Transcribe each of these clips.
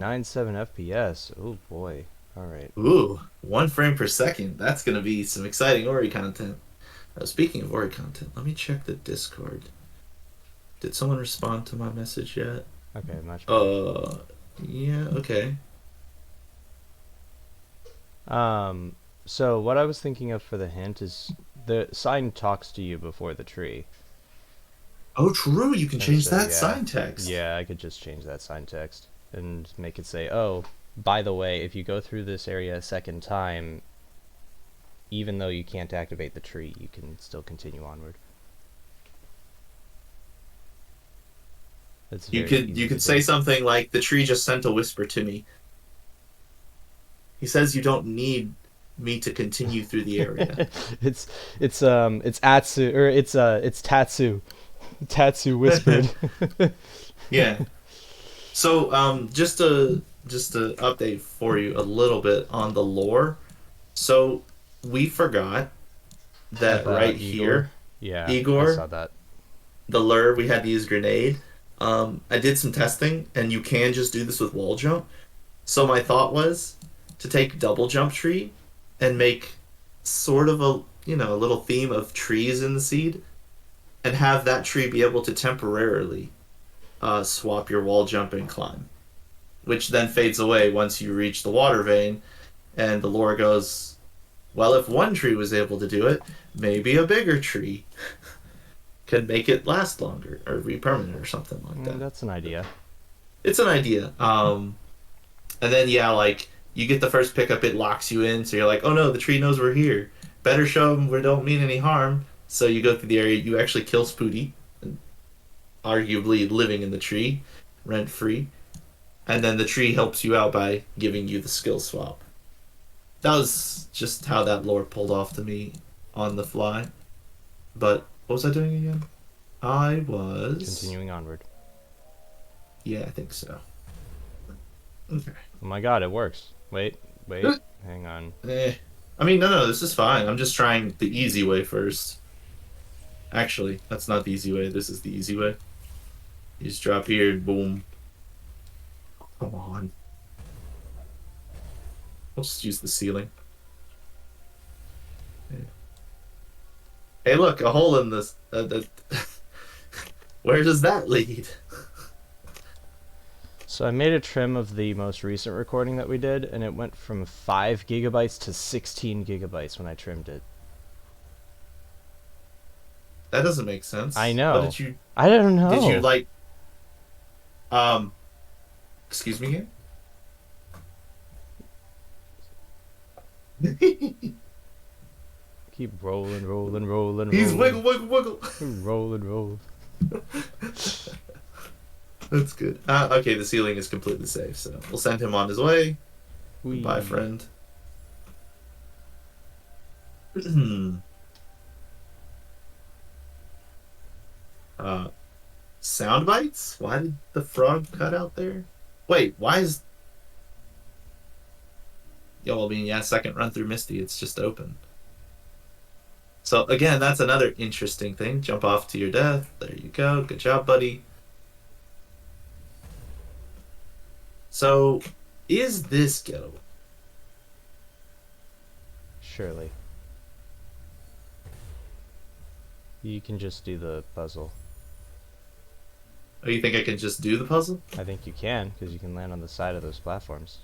97 FPS. Oh boy. All right. Ooh, 1 frame per second. That's gonna be some exciting Ori content. Speaking of Ori content, let me check the Discord. Did someone respond to my message yet? Okay, much better. Uh, yeah, okay. Um, so what I was thinking of for the hint is the sign talks to you before the tree. Oh, true. You can And change so that yeah. sign text. Yeah, I could just change that sign text and make it say, "Oh, by the way, if you go through this area a second time, even though you can't activate the tree, you can still continue onward." It's You very could you easy to could say do. something like, "The tree just sent a whisper to me. He says you don't need me to continue through the area." it's it's Atsu or it's Tatsu. Tatsu whispered. Yeah. So, just to update for you a little bit on the lore. So, we forgot that right About Igor. here, Yeah, I saw Igor, that. the lure, we had to use grenade. I did some testing, and you can just do this with wall jump. So my thought was to take double jump tree and make sort of a little theme of trees in the seed, and have that tree be able to temporarily swap your wall jump and climb, which then fades away once you reach the water vein. And the lore goes, well, if one tree was able to do it, maybe a bigger tree could make it last longer or be permanent or something like that. That's an idea. It's an idea. And then yeah, like you get the first pickup, it locks you in, so you're like, oh no, the tree knows we're here. Better show them we don't mean any harm. So you go through the area, you actually kill Spooty, arguably living in the tree, rent free, and then the tree helps you out by giving you the skill swap. That was just how that lore pulled off to me on the fly. But what was I doing again? I was. Continuing onward. Yeah, I think so. Okay. Oh my god, it works. Wait, hang on. Eh. I mean, no, this is fine. I'm just trying the easy way first. Actually, that's not the easy way. This is the easy way. You just drop here and boom. Come on. We'll just use the ceiling. Yeah. Hey, look, a hole in this. Where does that lead? So I made a trim of the most recent recording that we did, and it went from 5 gigabytes to 16 gigabytes when I trimmed it. That doesn't make I sense. What know. did you I don't did you know. like um excuse me here? Keep rolling, rolling, rolling, He's wiggle rolling. wiggle wiggle. Rolling, roll. That's good. Okay, the ceiling is completely safe, so we'll send him on his way. Goodbye, Whee. friend. uh, Sound bites? Why did the frog cut out there? Wait, why is? Yo, I mean, yeah, second run through Misty, it's just open. So again, that's another interesting thing. Jump off to your death. There you go. Good job, buddy. So, is this go? Surely. You can just do the puzzle. Oh, you think I can just do the puzzle? I think you can, because you can land on the side of those platforms.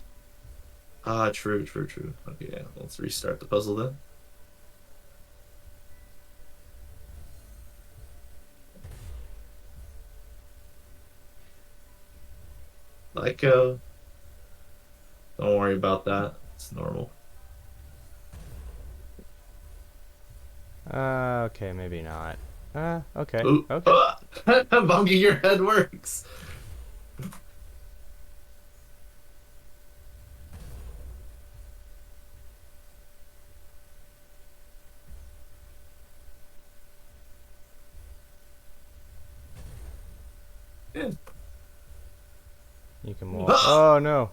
Ah, true, true, true. Okay, yeah, let's restart the puzzle then. Like, don't worry about that. It's normal. Okay, maybe not. Okay, Ooh, okay. bonking your head works. Yeah. You can walk. Oh, no.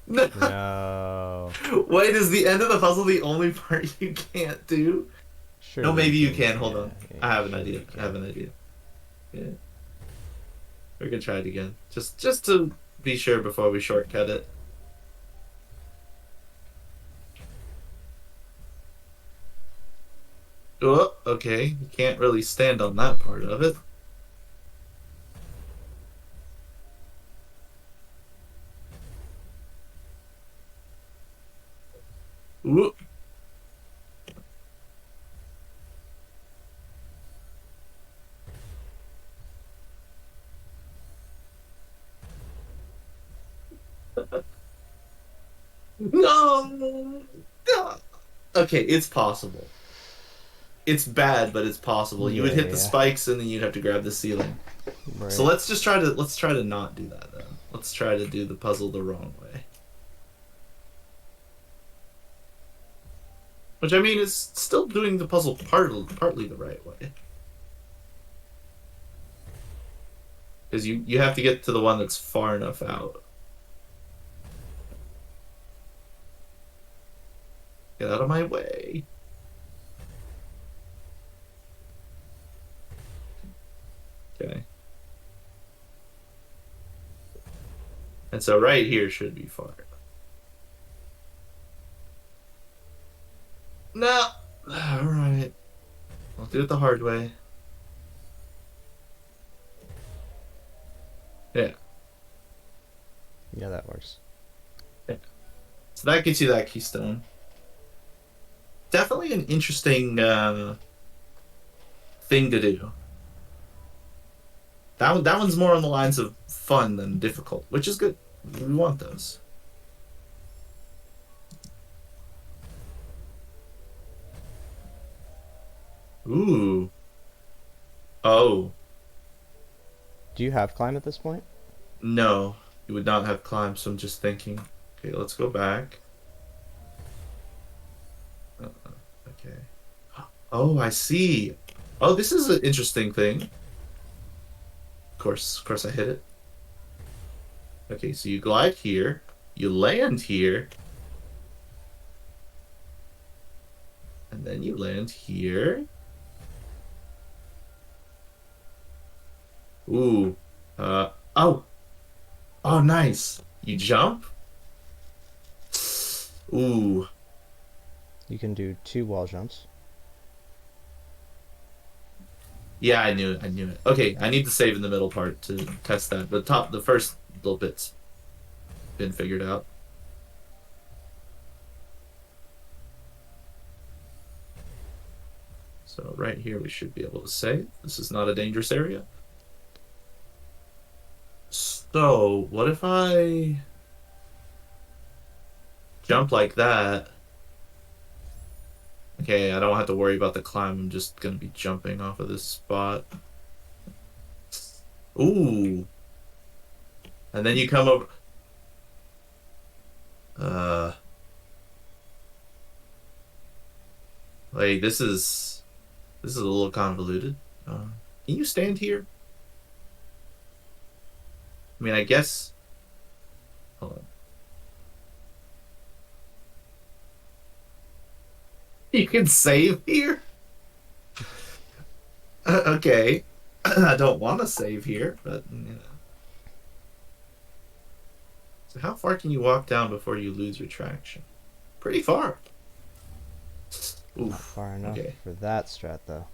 No. No. Wait, is the end of the puzzle the only part you can't do? No, Surely you maybe you can. can. Hold Yeah, on. yeah, I have an surely idea. you I have can. an idea. Yeah. We can try it again. Just to be sure before we shortcut it. Oh, okay. You can't really stand on that part of it. Ooh. No. No. Okay, it's possible. It's bad, but it's possible. You would Yeah, hit the yeah. spikes and then you'd have to grab the ceiling. So Right. let's try to not do that then. Let's try to do the puzzle the wrong way. Which I mean is still doing the puzzle partly the right way. Because you have to get to the one that's far enough out. Get out of my way. Okay. And so right here should be far. No. All right. I'll do it the hard way. Yeah. Yeah, that works. Yeah. So that gets you that keystone. Definitely an interesting thing to do. That one's more on the lines of fun than difficult, which is good. We want those. Ooh. Oh. Do you have climb at this point? No. You would not have climbed, so I'm just thinking. Okay, let's go back. Okay. Oh, I see. Oh, this is an interesting thing. Of course I hit it. Okay, so you glide here, you land here, and then you land here. Ooh. Oh. Oh, nice. You jump? Ooh. You can do 2 wall jumps. Yeah, I knew it. I knew it. Okay, I need to save in the middle part to test that. The first little bit's been figured out. So right here we should be able to save. This is not a dangerous area. So what if I jump like that? Okay, I don't have to worry about the climb. I'm just gonna be jumping off of this spot. Ooh. And then you come over. Uh, like this is a little convoluted. Can you stand here? I mean, I guess. Hold on. You can save here? Okay. I don't want to save here, but you know. So how far can you walk down before you lose your traction? Pretty far. Not Oof. far enough Okay. for that strat, though.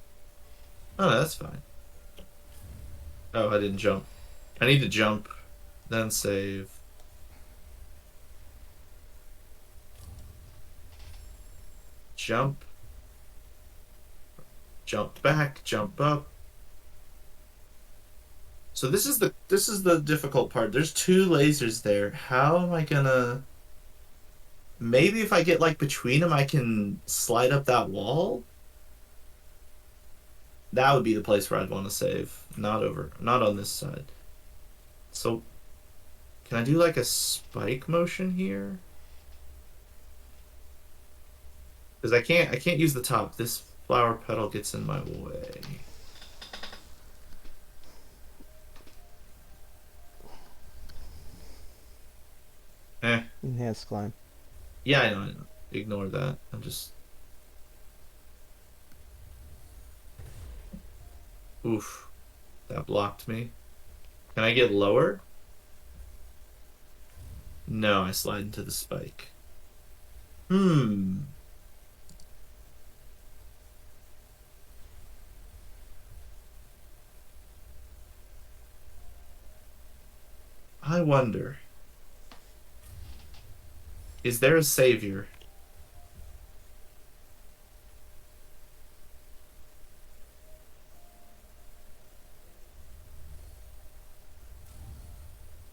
Oh, no, that's fine. Oh, I didn't jump. I need to jump, then save. Jump. Jump back, jump up. So this is the difficult part. There's 2 lasers there. How am I gonna maybe if I get like between them I can slide up that wall? That would be the place where I'd want to save. Not on this side. So can I do like a spike motion here? Because I can't use the top. This flower petal gets in my way. Eh. Enhanced climb. Yeah, I know, I know. Ignore that. I'm just oof. That blocked me. Can I get lower? No, I slide into the spike. Hmm. I wonder, is there a savior?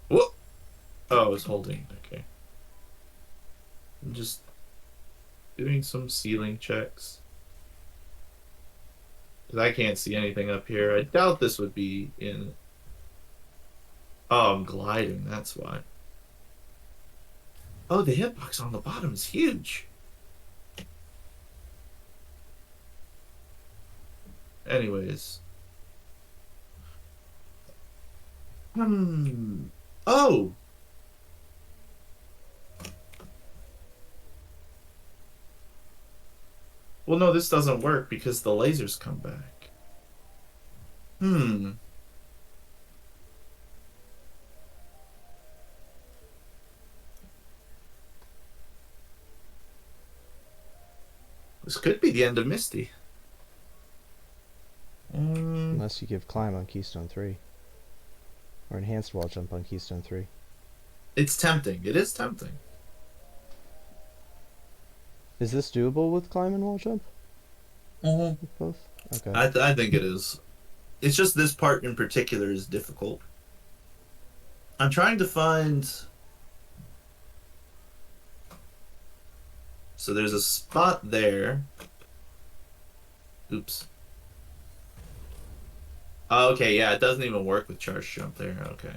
Whoa! Oh, I was holding. Okay. I'm just doing some ceiling checks. 'Cause I can't see anything up here. I doubt this would be in. Oh, I'm gliding. That's why. Oh, the hitbox on the bottom is huge. Anyways. Hmm. Oh! Well, no, this doesn't work because the lasers come back. Hmm. This could be the end of Misty. Unless you give climb on Keystone 3. Or enhanced wall jump on Keystone 3. It's tempting. It is tempting. Is this doable with climb and wall jump? Mhm. With both? Okay. I think it is. It's just this part in particular is difficult. I'm trying to find. So there's a spot there. Oops. Oh, okay, yeah, it doesn't even work with charge jump there. Okay.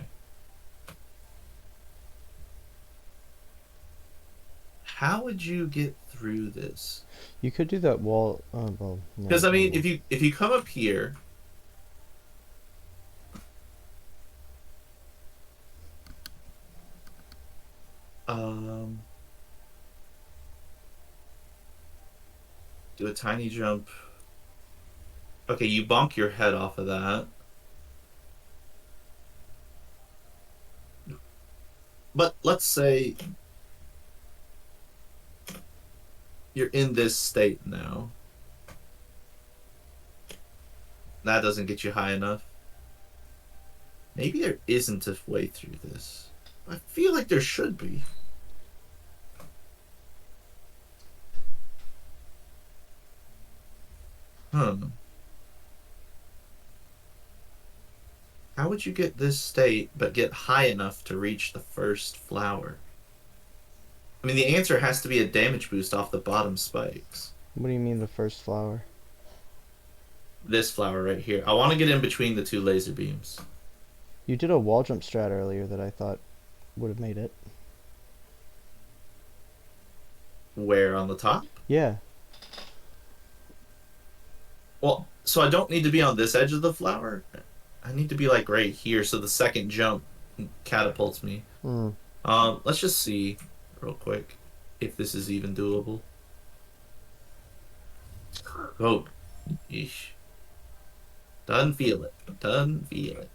How would you get through this? You could do that wall. Oh, well, no. Because I mean, if you come up here, um, do a tiny jump. Okay, you bonk your head off of that. But let's say you're in this state now. That doesn't get you high enough. Maybe there isn't a way through this. I feel like there should be. Hmm. How would you get this state but get high enough to reach the first flower? I mean, the answer has to be a damage boost off the bottom spikes. What do you mean the first flower? This flower right here. I want to get in between the two laser beams. You did a wall jump strat earlier that I thought would have made it. Where on the top? Yeah. Well, so I don't need to be on this edge of the flower. I need to be like right here, so the second jump catapults me. Hmm. Let's just see real quick if this is even doable. Oh, yeesh. Doesn't feel it. Doesn't feel it.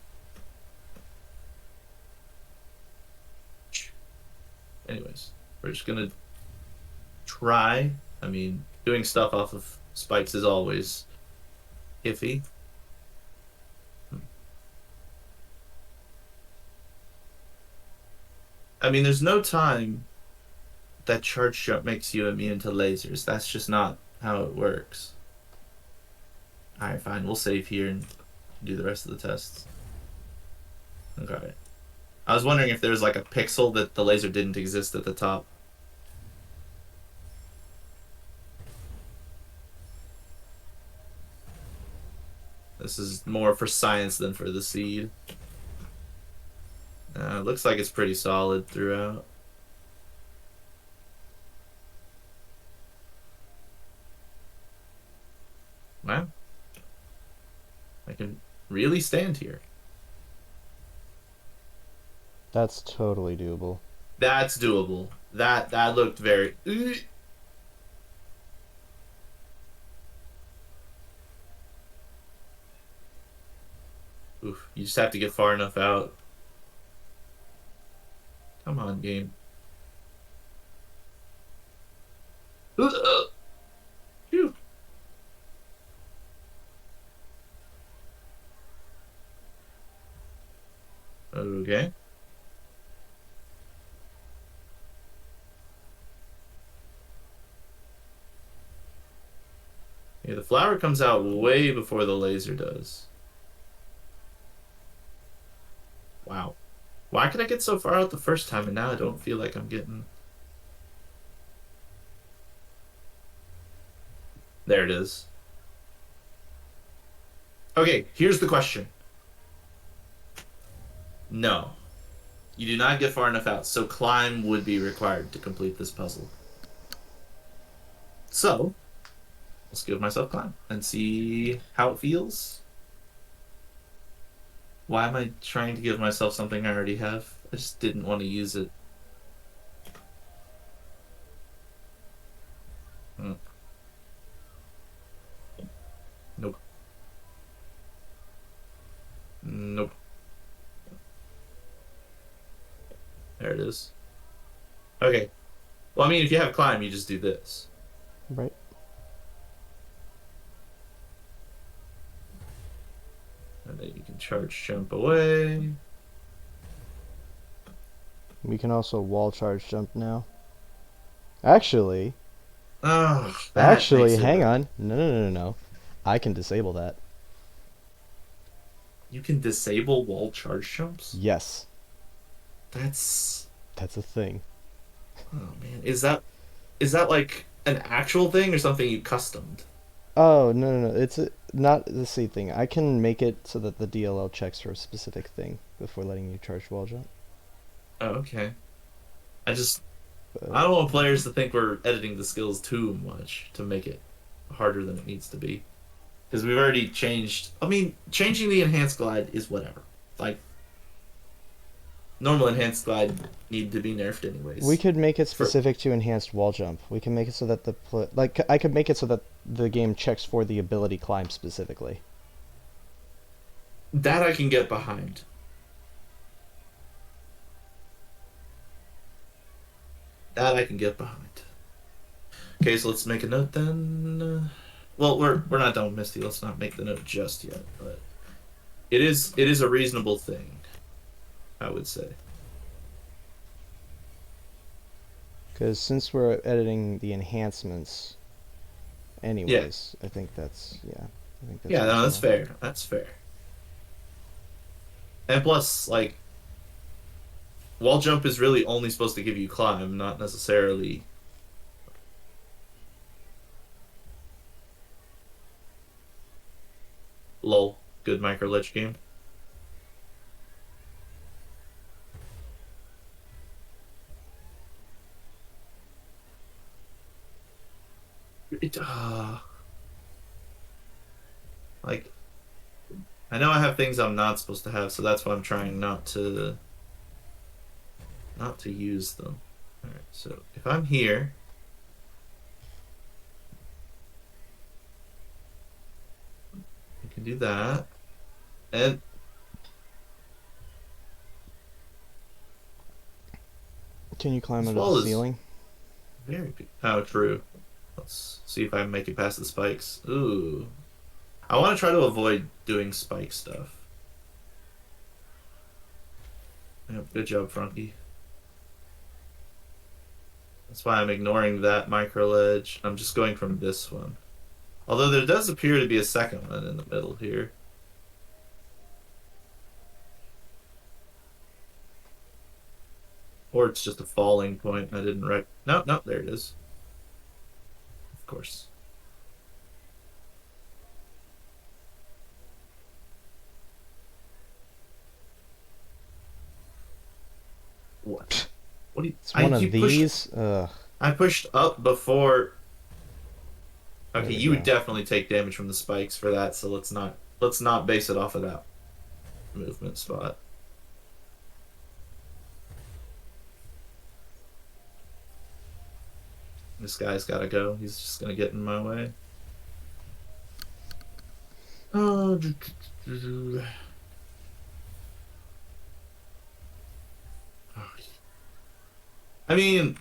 Anyways, we're just gonna try. I mean, doing stuff off of spikes is always iffy. I mean, there's no time that charge jump makes you immune to lasers. That's just not how it works. Alright, fine. We'll save here and do the rest of the tests. Okay. I was wondering if there was like a pixel that the laser didn't exist at the top. This is more for science than for the seed. It looks like it's pretty solid throughout. Wow. I can really stand here. That's totally doable. That's doable. That looked very. Oof, you just have to get far enough out. Come on, game. Phew. Okay. Yeah, the flower comes out way before the laser does. Wow. Why could I get so far out the first time and now I don't feel like I'm getting... There it is. Okay, here's the question. No. You do not get far enough out, so climb would be required to complete this puzzle. So, let's give myself climb and see how it feels. Why am I trying to give myself something I already have? I just didn't want to use it. Hmm. Nope. Nope. There it is. Okay. Well, I mean, if you have climb, you just do this. Right. And then you can charge jump away. We can also wall charge jump now. Actually, Oh, that makes it hang work. on. No. I can disable that. You can disable wall charge jumps? Yes, That's... that's a thing. Oh man. Is that like an actual thing or something you customed? Oh, no. It's not the C thing. I can make it so that the DLL checks for a specific thing before letting you charge wall jump. Oh, okay. I just But I don't want players to think we're editing the skills too much to make it harder than it needs to be. Because we've already changed. I mean, changing the enhanced glide is whatever. Like, normal enhanced glide need to be nerfed we anyways. could make it For specific to enhanced wall jump. We can make it so that like I could make it so that the game checks for the ability climb specifically. that I can get behind. That I can get behind. Okay, so let's make a note then. Well, we're not done with Misty. Let's not make the note just yet, but it is a reasonable thing, I would say. Because since we're editing the enhancements, Yeah, anyways, I think that's yeah, no, that's reasonable. fair. That's fair. And plus, like, wall jump is really only supposed to give you climb, not necessarily. Lol. Good micro ledge game. It, like, I know I have things I'm not supposed to have, so that's why I'm trying not to use them. All right, so if I'm here, I can do that, and Can you climb this under the wall is ceiling? very big. Oh, true. Let's see if I can make it past the spikes. Ooh, I want to try to avoid doing spike stuff. Yeah, good job, Frunky. That's why I'm ignoring that micro ledge. I'm just going from this one. Although there does appear to be a second one in the middle here. Or it's just a falling point. I didn't write. No, no, there it is. Of course. What? What do you? It's I one of you pushed. these. Ugh, I pushed up before. there Okay, we you would go. definitely take damage from the spikes for that. So let's not base it off of that movement spot. This guy's got to go. He's just gonna get in my way. Oh, I mean,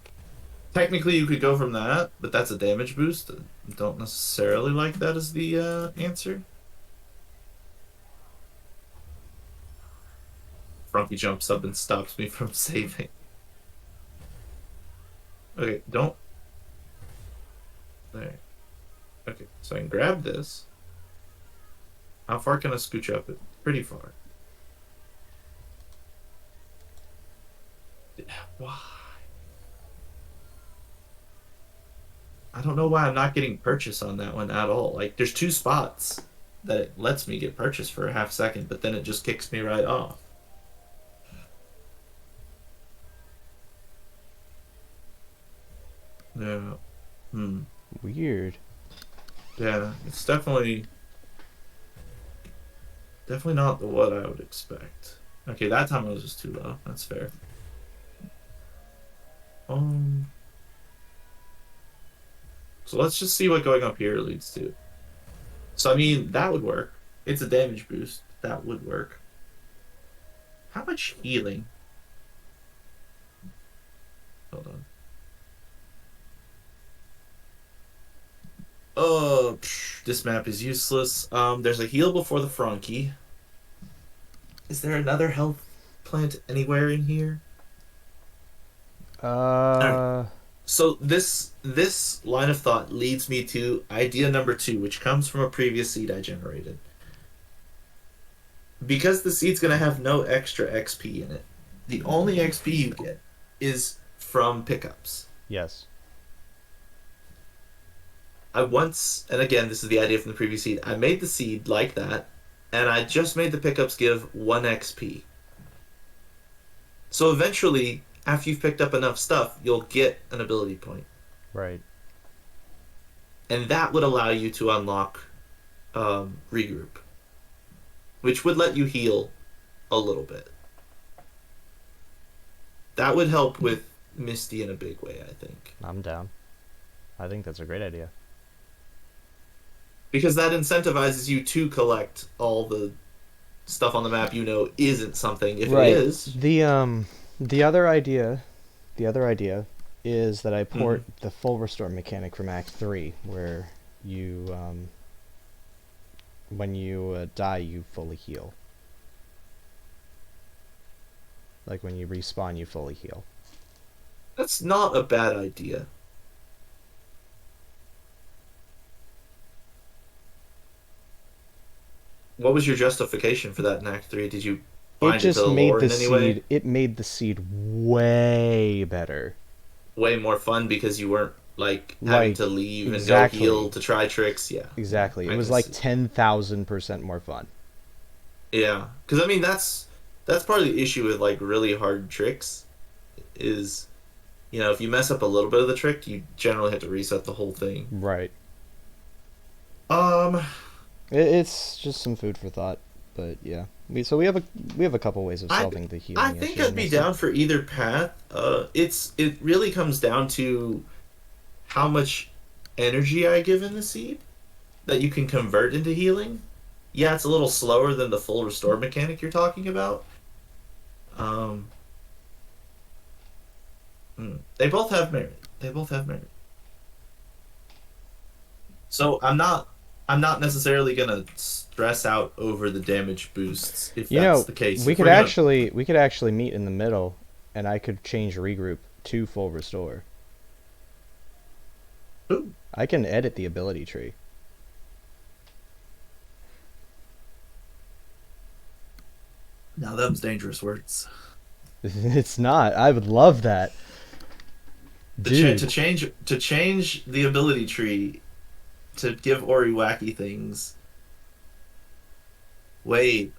technically you could go from that, but that's a damage boost. I don't necessarily like that as the answer. Frunky jumps up and stops me from saving. Okay, don't. There. Okay, so I can grab this. How far can I scooch up it? Pretty far. Why? I don't know why I'm not getting purchase on that one at all. Like, there's two spots that it lets me get purchase for a half second, but then it just kicks me right off. Yeah. Hmm. Weird. Yeah, it's definitely not the what I would expect. Okay, that time I was just too low. That's fair. Um, so let's just see what going up here leads to. So I mean, that would work. It's a damage boost. That would work. How much healing? Hold on. Oh, this map is useless. There's a heal before the Frankie. Is there another health plant anywhere in here? All right. Uh, So this line of thought leads me to idea number two, which comes from a previous seed I generated. Because the seed's gonna have no extra XP in it, the only XP you get is from pickups. yes. I once, and again, this is the idea from the previous seed. I made the seed like that, and I just made the pickups give 1 XP. So eventually, after you've picked up enough stuff, you'll get an ability point, Right. and that would allow you to unlock regroup, which would let you heal a little bit. That would help with Misty in a big way, I think, I'm down. I think that's a great idea. because that incentivizes you to collect all the stuff on the map you know isn't something. If it Right. is, The other idea, the other idea is that I port mhm. the full restore mechanic from Act 3, where you, when you die, you fully heal. Like when you respawn, you fully heal. That's not a bad idea. What was your justification for that in Act 3? Did you It find it to just the made lore the in any way? seed, it made the seed way better. Way more fun because you weren't like having Like, to leave and go heal exactly. to try tricks. Yeah, Exactly. It I was can like see. 10,000% more fun. Yeah, because I mean that's part of the issue with like really hard tricks is if you mess up a little bit of the trick, you generally have to reset the whole thing. Right. Um, It's just some food for thought, but yeah. We have a couple ways of I solving the I healing think issue I'd in be this one. down for either path. It really comes down to how much energy I give in the seed that you can convert into healing. Yeah, it's a little slower than the full restore mechanic you're talking about. Um, they both have merit. They both have merit. So I'm not necessarily gonna stress out over the damage boosts if You that's know, the case. we If could we're gonna, actually we could actually meet in the middle, and I could change regroup to full restore. ooh, I can edit the ability tree. now them's dangerous words. It's not. I would love that, To dude. change the ability tree to give Ori wacky things. Wait,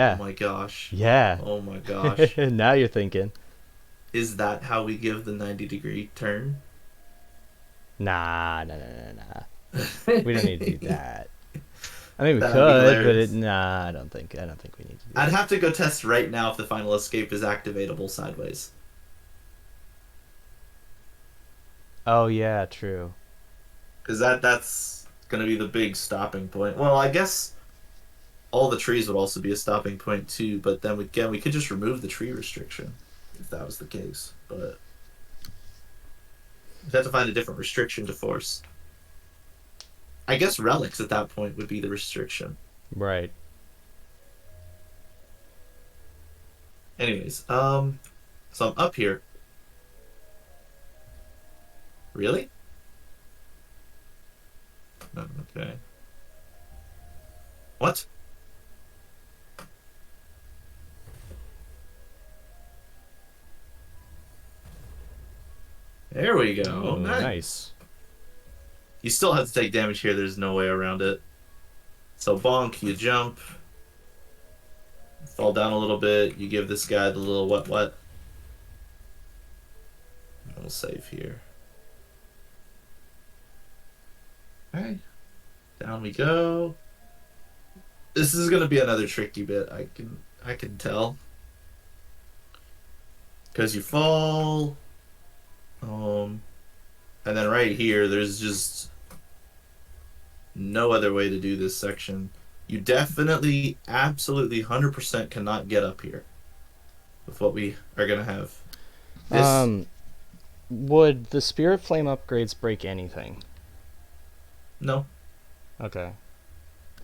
oh Yeah, my gosh. yeah. Oh my gosh. Now you're thinking. Is that how we give the 90-degree turn? Nah, nah, nah, nah, nah. We don't need to do that. I mean, we That would be could, but hilarious. nah. I don't think we need to do I'd that. have to go test right now if the final escape is activatable sideways. Oh yeah, true. Because that's going to be the big stopping point. Well, I guess all the trees would also be a stopping point too, but then again, we could just remove the tree restriction if that was the case. But We'd have to find a different restriction to force. I guess relics at that point would be the restriction. Right. Anyways, so I'm up here. Really? No, okay. What? There we go. Oh, Nice. nice. You still have to take damage here. There's no way around it. So bonk, you jump, fall down a little bit. You give this guy the little what. And we'll save here. Okay. Down we go. This is gonna be another tricky bit. I can tell. Because you fall. And then right here, there's just no other way to do this section. You definitely, absolutely, 100% cannot get up here with what we are gonna have. This Would the Spirit Flame upgrades break anything? no. Okay.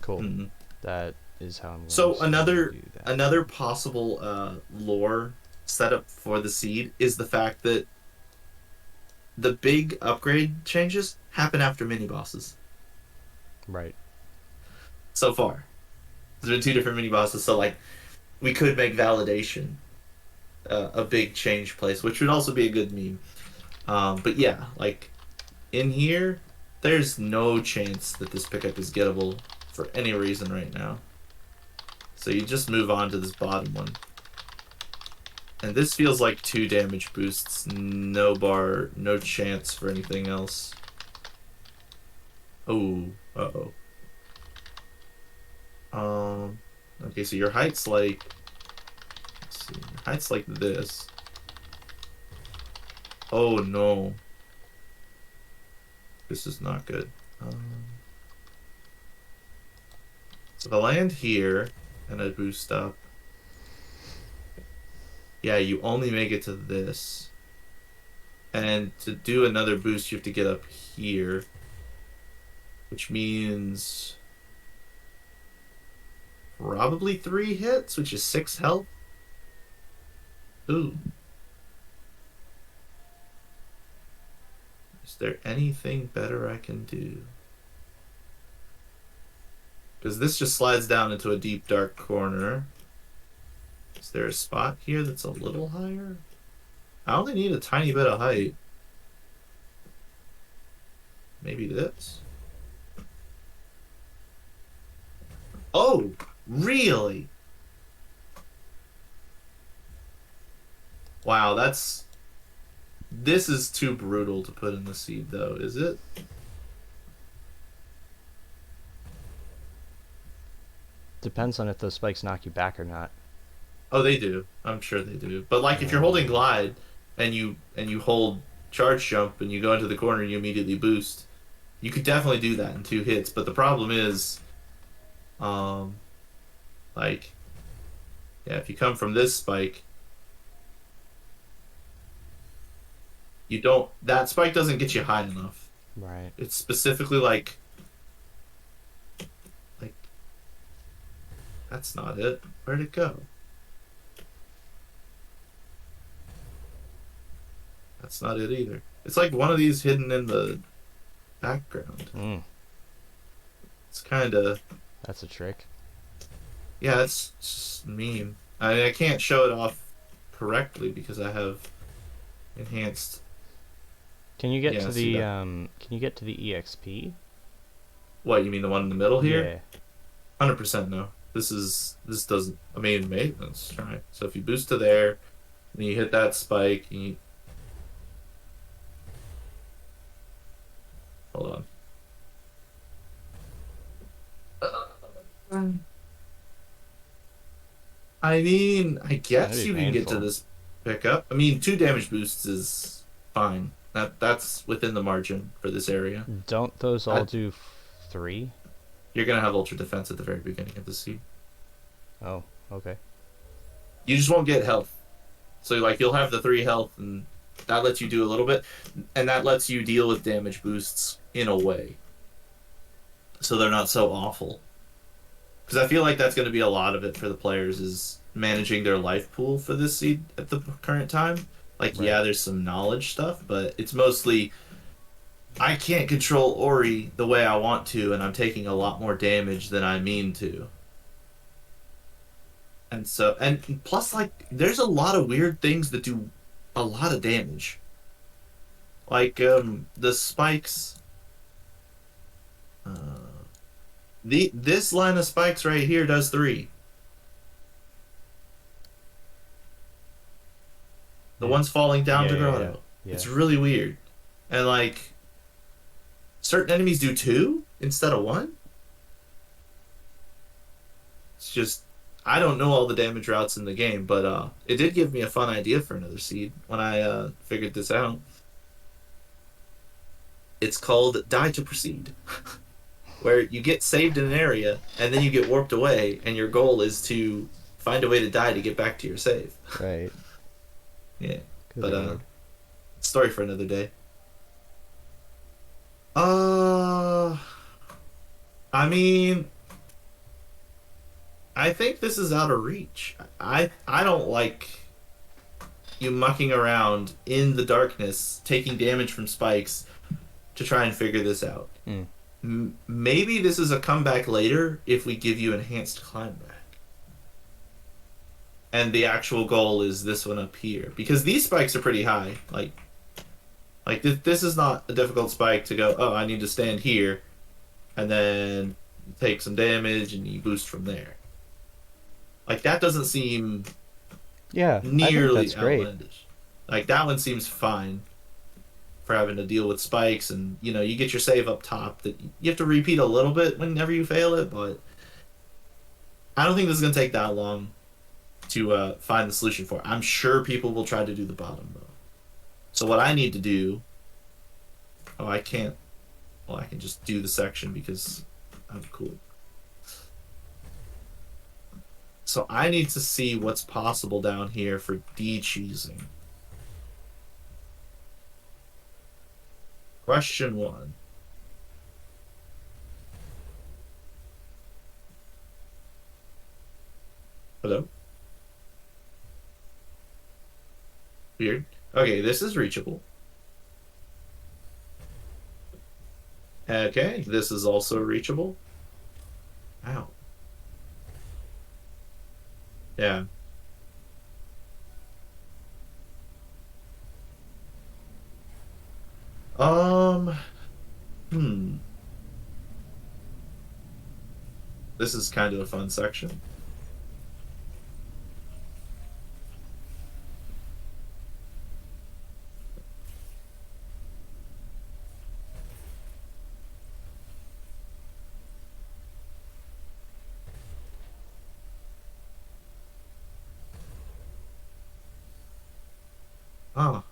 Cool. Mm-mm. That is how I'm going So to another do that. another possible lore setup for the seed is the fact that the big upgrade changes happen after mini bosses. Right. So far, there's been two different mini bosses, so like we could make validation a big change place, which would also be a good meme. But yeah, like in here, there's no chance that this pickup is gettable for any reason right now. So you just move on to this bottom one. And this feels like 2 damage boosts, no bar, no chance for anything else. Oh, uh-oh. Okay, so your height's like, let's see, your height's like this. Oh no. This is not good. So if I land here and I boost up, yeah, you only make it to this. And to do another boost, you have to get up here. Which means probably 3 hits, which is 6 health. Ooh. Is there anything better I can do? Because this just slides down into a deep, dark corner. Is there a spot here that's a little higher? I only need a tiny bit of height. Maybe this? Oh, really? Wow, that's... This is too brutal to put in the seed, though, is it? Depends on if those spikes knock you back or not. Oh, they do. I'm sure they do. But like, if you're holding glide and you hold charge jump and you go into the corner and you immediately boost, you could definitely do that in 2 hits. But the problem is, like, yeah, if you come from this spike, you don't. That spike doesn't get you high enough. Right. It's specifically like that's not it. Where'd it go? That's not it either. It's like one of these hidden in the background. It's kind of... That's a trick. Yeah, it's just mean. I can't show it off correctly because I have enhanced... Can you get Yeah, to see the that. can you get to the EXP? What, you mean the one in the middle here? Yeah. 100% no. This doesn't... I mean, maybe. Let's try. So if you boost to there, then you hit that spike, and you... Hold on. I mean, I guess That'd be you can get to painful. this pickup. I mean, 2 damage boosts is fine. That's within the margin for this area. Don't those all I- do 3? You're gonna have ultra defense at the very beginning of the seed. Oh, okay. You just won't get health. So like you'll have the 3 health and That lets you do a little bit, and that lets you deal with damage boosts in a way, so they're not so awful. Because I feel like that's going to be a lot of it for the players is managing their life pool for this seed at the current time. Like, Right. yeah, there's some knowledge stuff, but it's mostly I can't control Ori the way I want to, and I'm taking a lot more damage than I mean to. And so, and plus, like, there's a lot of weird things that do a lot of damage. Like, the spikes. Uh, this line of spikes right here does 3. The Hmm. ones falling down Yeah, to yeah, yeah, Grotto. yeah. It's really weird. And, like, certain enemies do 2 instead of 1. It's just, I don't know all the damage routes in the game, but it did give me a fun idea for another seed when I figured this out. It's called Die to Proceed, where you get saved in an area and then you get warped away, and your goal is to find a way to die to get back to your save. Right. Yeah, Good but lord. story for another day. Uh, I mean, I think this is out of reach. I don't like you mucking around in the darkness, taking damage from spikes to try and figure this out. Mm. Maybe this is a comeback later if we give you enhanced climb back. And the actual goal is this one up here because these spikes are pretty high. Like this is not a difficult spike to go. Oh, I need to stand here, and then take some damage and you boost from there. Like that doesn't seem Yeah, I think nearly that's great. outlandish. Like that one seems fine for having to deal with spikes, and you get your save up top that you have to repeat a little bit whenever you fail it, but I don't think this is gonna take that long to find the solution for it. I'm sure people will try to do the bottom though. So what I need to do, oh I can't, well I can just do the section because I'm cool. So I need to see what's possible down here for de-cheesing. Question 1. Hello? Weird. Okay, this is reachable. Okay, this is also reachable. Ow. Yeah. Um, hmm. This is kind of a fun section. Ah,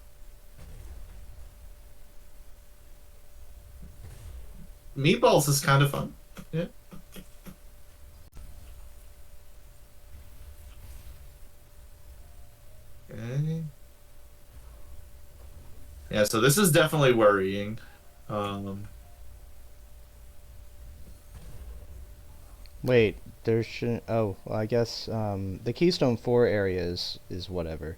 meatballs is kind of fun. Yeah. Okay. Yeah, so this is definitely worrying. Um, Wait, there should. Oh, well, I guess the Keystone 4 area is whatever,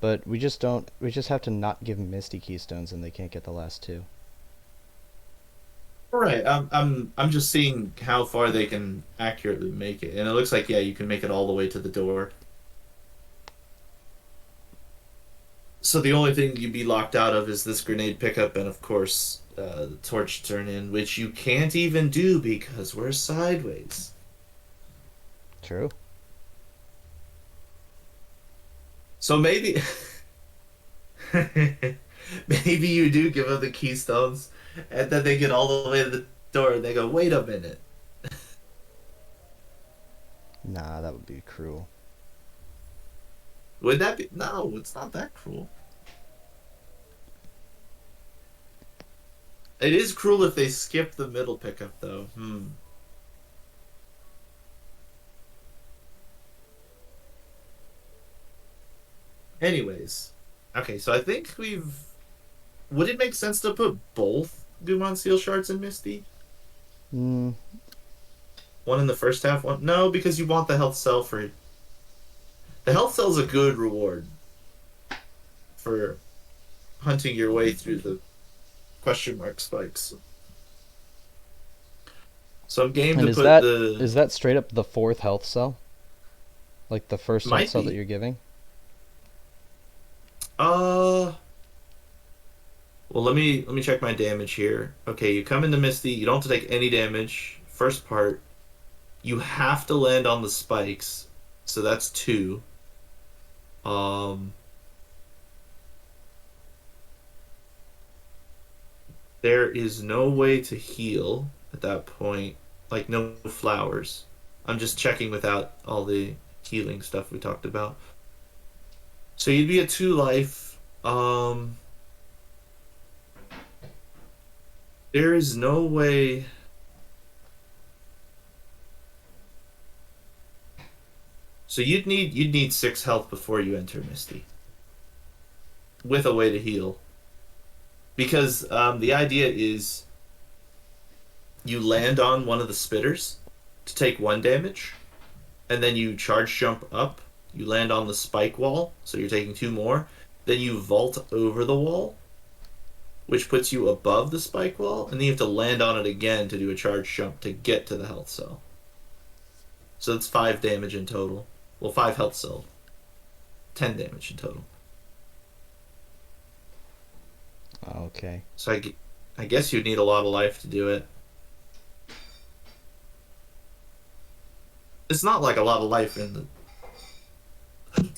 but we just don't. We just have to not give 'em Misty Keystones, and they can't get the last two. right. I'm just seeing how far they can accurately make it, and it looks like yeah, you can make it all the way to the door. So the only thing you'd be locked out of is this grenade pickup, and of course the torch turn in, which you can't even do because we're sideways. True. So maybe, maybe you do give them the keystones, and then they get all the way to the door, and they go, "Wait a minute." Nah, that would be cruel. Would that be? No, it's not that cruel. It is cruel if they skip the middle pickup, though. Anyways, Okay, so I think we've. Would it make sense to put both Gumon Seal Shards in Misty? Mm, One in the first half, one. No, because you want the health cell for. The health cell is a good reward for hunting your way through the question mark spikes. So I'm game and to put is the. that straight up the fourth health cell? Like the first health Might cell that be. you're giving? Uh. Well, let me check my damage here. Okay, you come into Misty. You don't have to take any damage. First part. You have to land on the spikes, so that's two. Um. There is no way to heal at that point. Like no flowers. I'm just checking without all the healing stuff we talked about. So you'd be at two life. There is no way. So you'd need six health before you enter Misty, with a way to heal. Because the idea is you land on one of the spitters to take one damage, and then you charge jump up. You land on the spike wall, so you're taking two more. Then you vault over the wall, which puts you above the spike wall, and then you have to land on it again to do a charge jump to get to the health cell. So that's five damage in total. Well, five health cell, 10 damage in total. Okay. So I guess you'd need a lot of life to do it. It's not like a lot of life in the.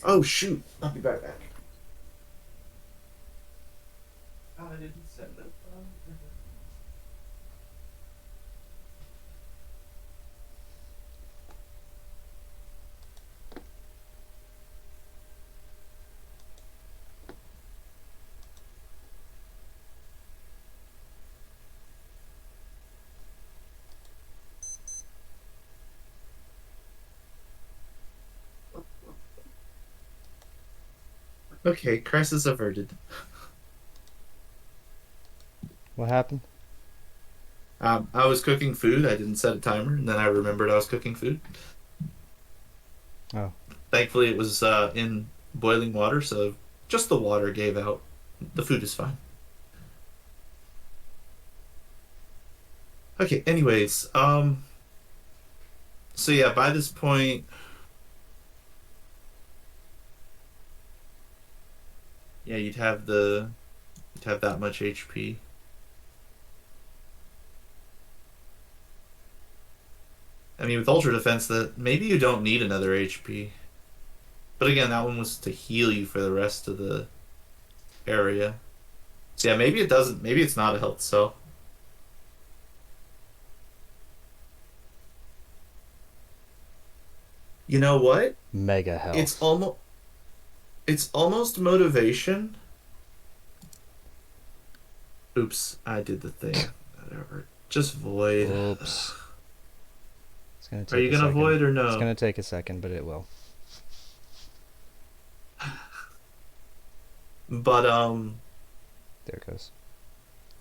Oh shoot! I'll be right back. I didn't send it. Okay, crisis averted. What happened? I was cooking food. I didn't set a timer, and then I remembered I was cooking food. Oh. Thankfully, it was in boiling water, so just the water gave out. The food is fine. Okay. Anyways, so yeah, by this point, yeah, you'd have that much HP. I mean, with Ultra Defense, that maybe you don't need another HP. But again, that one was to heal you for the rest of the area. So yeah, maybe it doesn't. Maybe it's not a health cell. You know what? Mega It's health. almost it's almost motivation. Oops, I did the thing. Whatever. Just void. Oops. It's gonna Are take you a gonna second. void or It's no? gonna take a second, but it will. But There it goes.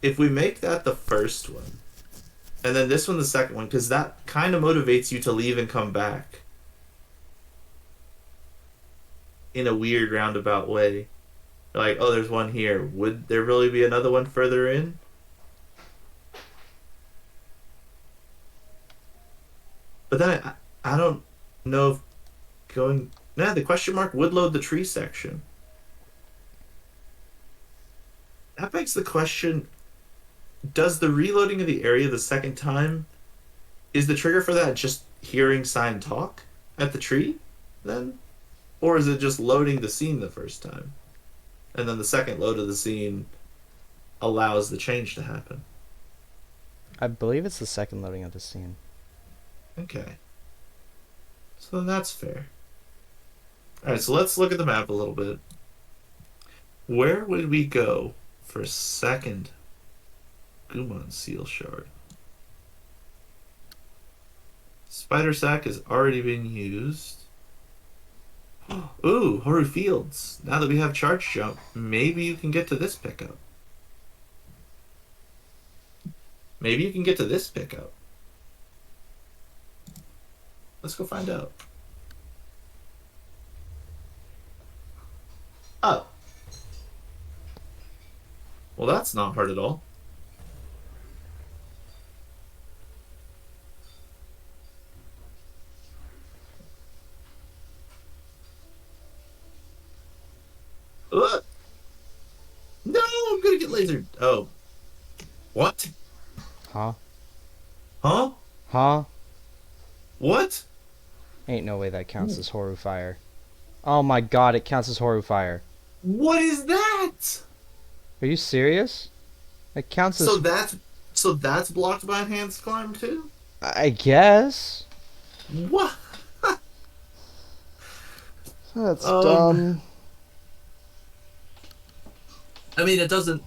if we make that the first one, and then this one the second one, because that kind of motivates you to leave and come back in a weird roundabout way. Like, oh, there's one here. Would there really be another one further in? But then I don't know if going. Nah, the question mark would load the tree section. That begs the question: does the reloading of the area the second time, is the trigger for that just hearing sign talk at the tree, then, or is it just loading the scene the first time, and then the second load of the scene allows the change to happen? I believe it's the second loading of the scene. Okay, so then that's fair. All right, so let's look at the map a little bit. Where would we go for a second Gumon Seal Shard? Spider Sack has already been used. Ooh, Horu Fields. Now that we have charge jump, maybe you can get to this pickup. Maybe you can get to this pickup. Let's go find out. Oh. Well, that's not hard at all. Ugh. No, I'm gonna get lasered. Oh. What? Huh? Huh? Huh? What? Ain't no way that counts as Horu Fire. Oh my god, it counts as Horu Fire. What is that? Are you serious? It counts So as... that's blocked by enhanced climb too? I guess. What? That's Um, dumb. I mean it doesn't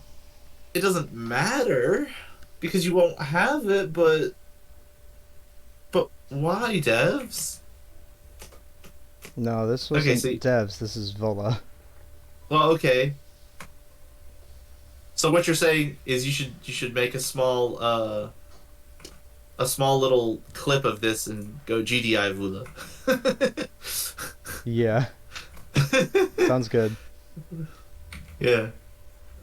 matter because you won't have it, but why, devs? No, this Okay, wasn't see. devs, this is Vola. Well, okay. So what you're saying is you should make a small little clip of this and go GDI Vula. Yeah, sounds good. Yeah.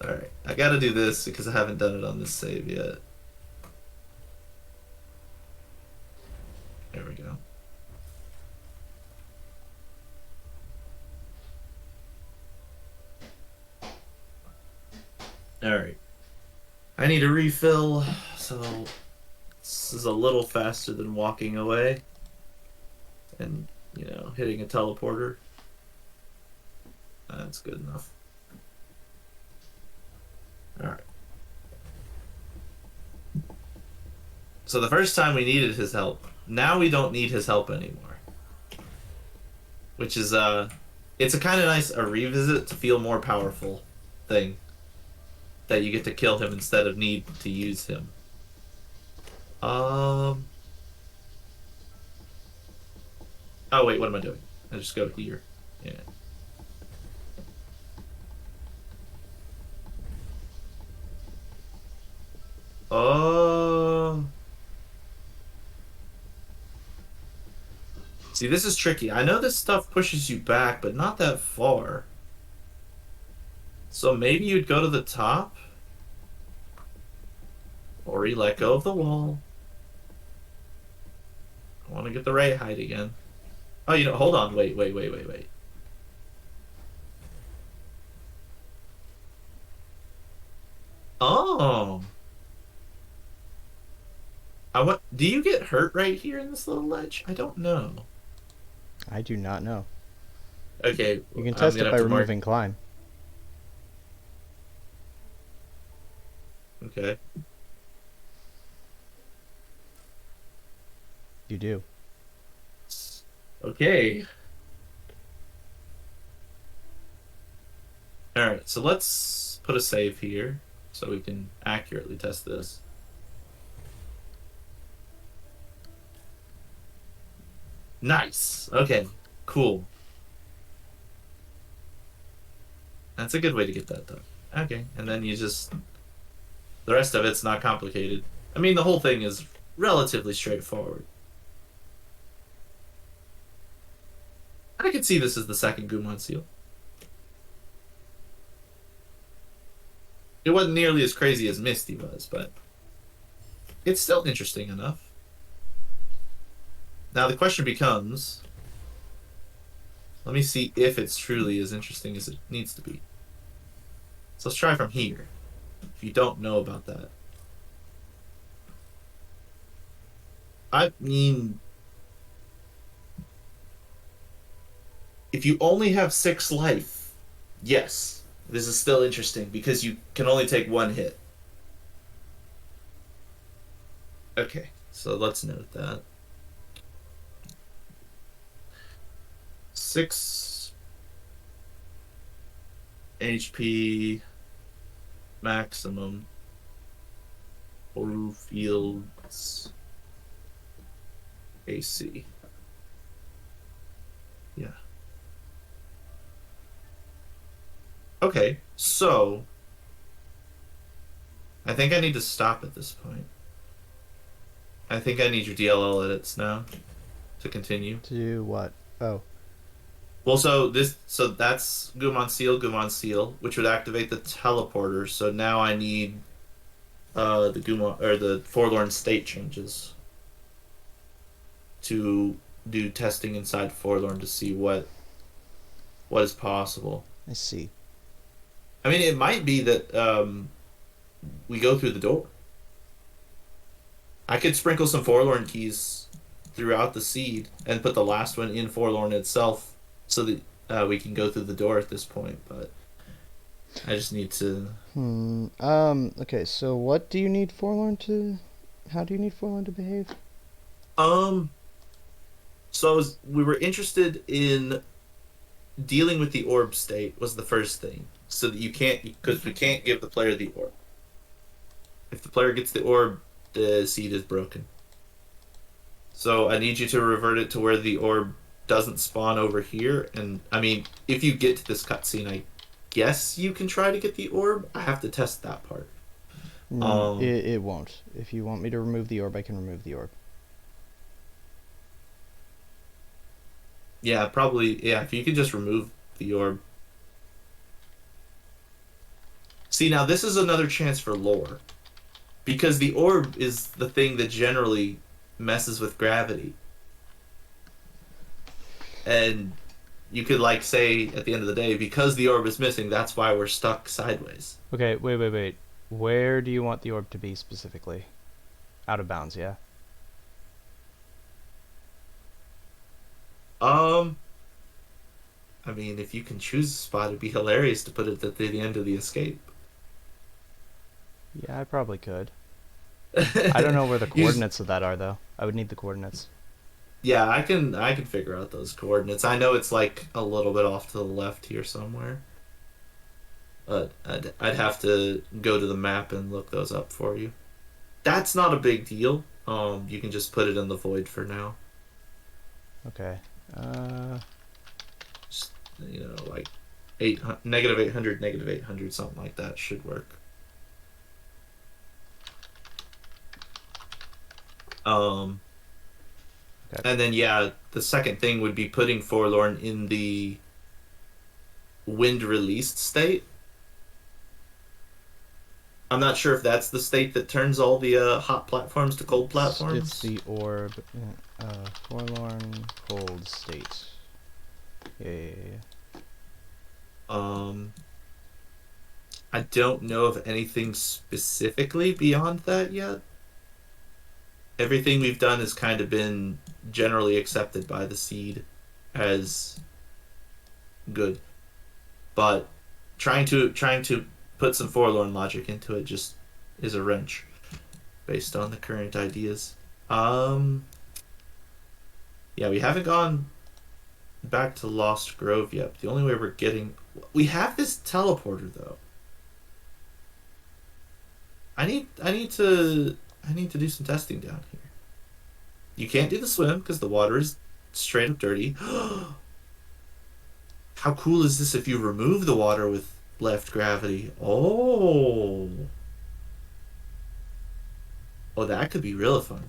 All right. I got to do this because I haven't done it on this save yet. There we go. All right. I need a refill, so this is a little faster than walking away and, hitting a teleporter. That's good enough. All right. So the first time we needed his help. Now we don't need his help anymore. Which is it's a kind of nice a revisit to feel more powerful thing that you get to kill him instead of need to use him. Um Oh wait, what am I doing? I just go here. Yeah. Oh. See, this is tricky. I know this stuff pushes you back, but not that far. So maybe you'd go to the top? Or you let go of the wall. I want to get the ray height again. Oh, hold on. Wait. Oh. Do you get hurt right here in this little ledge? I don't know. I do not know. Okay, You can I'm test gonna it by have to mark. removing climb. Okay. You do. Okay. All right, so let's put a save here so we can accurately test this. Nice. Okay. Cool. That's a good way to get that done. Okay, and then the rest of it's not complicated. I mean, the whole thing is relatively straightforward. I can see this as the second Gumon seal. It wasn't nearly as crazy as Misty was, but it's still interesting enough. Now the question becomes, let me see if it's truly as interesting as it needs to be. So let's try from here. If you don't know about that. I mean, if you only have 6 life, yes, this is still interesting because you can only take 1 hit. Okay, so let's note that. 6 HP maximum. Horu Fields AC. Yeah. Okay, so I think I need to stop at this point. I think I need your DLL edits now to continue. To do what? Oh, Well, so that's Gumon Seal, which would activate the teleporter. So now I need the Gumon or the Forlorn state changes to do testing inside Forlorn to see what is possible. I see. I mean, it might be that we go through the door. I could sprinkle some Forlorn keys throughout the seed and put the last one in Forlorn itself so that we can go through the door at this point, but I just need to. Okay, so what do you need Forlorn to... How do you need Forlorn to behave? Um, we were interested in dealing with the orb state was the first thing, so that you can't because we can't give the player the orb. If the player gets the orb, the seed is broken. So I need you to revert it to where the orb doesn't spawn over here. And I mean, if you get to this cutscene, I guess you can try to get the orb. I have to test that part. It won't. If you want me to remove the orb, I can remove the orb. Yeah, probably. Yeah, if you could just remove the orb. See, now this is another chance for lore. Because the orb is the thing that generally messes with gravity. And you could, like, say at the end of the day, because the orb is missing, that's why we're stuck sideways. Okay, wait. Where do you want the orb to be specifically? Out of bounds, yeah? Um, I mean, if you can choose a spot, it'd be hilarious to put it at the end of the escape. Yeah, I probably could. I don't know where the You just- coordinates of that are, though. I would need the coordinates. yeah, I can figure out those coordinates. I know it's like a little bit off to the left here somewhere, but I'd have to go to the map and look those up for you. That's not a big deal. You can just put it in the void for now. Okay. Just, like 800, -800, -800, something like that should work. Um, Okay. and then yeah, the second thing would be putting Forlorn in the wind released state. I'm not sure if that's the state that turns all the hot platforms to cold platforms. It's the orb. Forlorn cold state. Yeah. Um, I don't know of anything specifically beyond that yet. Everything we've done has kind of been generally accepted by the seed as good, but trying to put some forlorn logic into it just is a wrench based on the current ideas. Yeah, we haven't gone back to Lost Grove yet. The only way we have this teleporter though. I need to do some testing down here. You can't do the swim because the water is straight up dirty. How cool is this if you remove the water with left gravity? Oh. Oh, that could be real fun.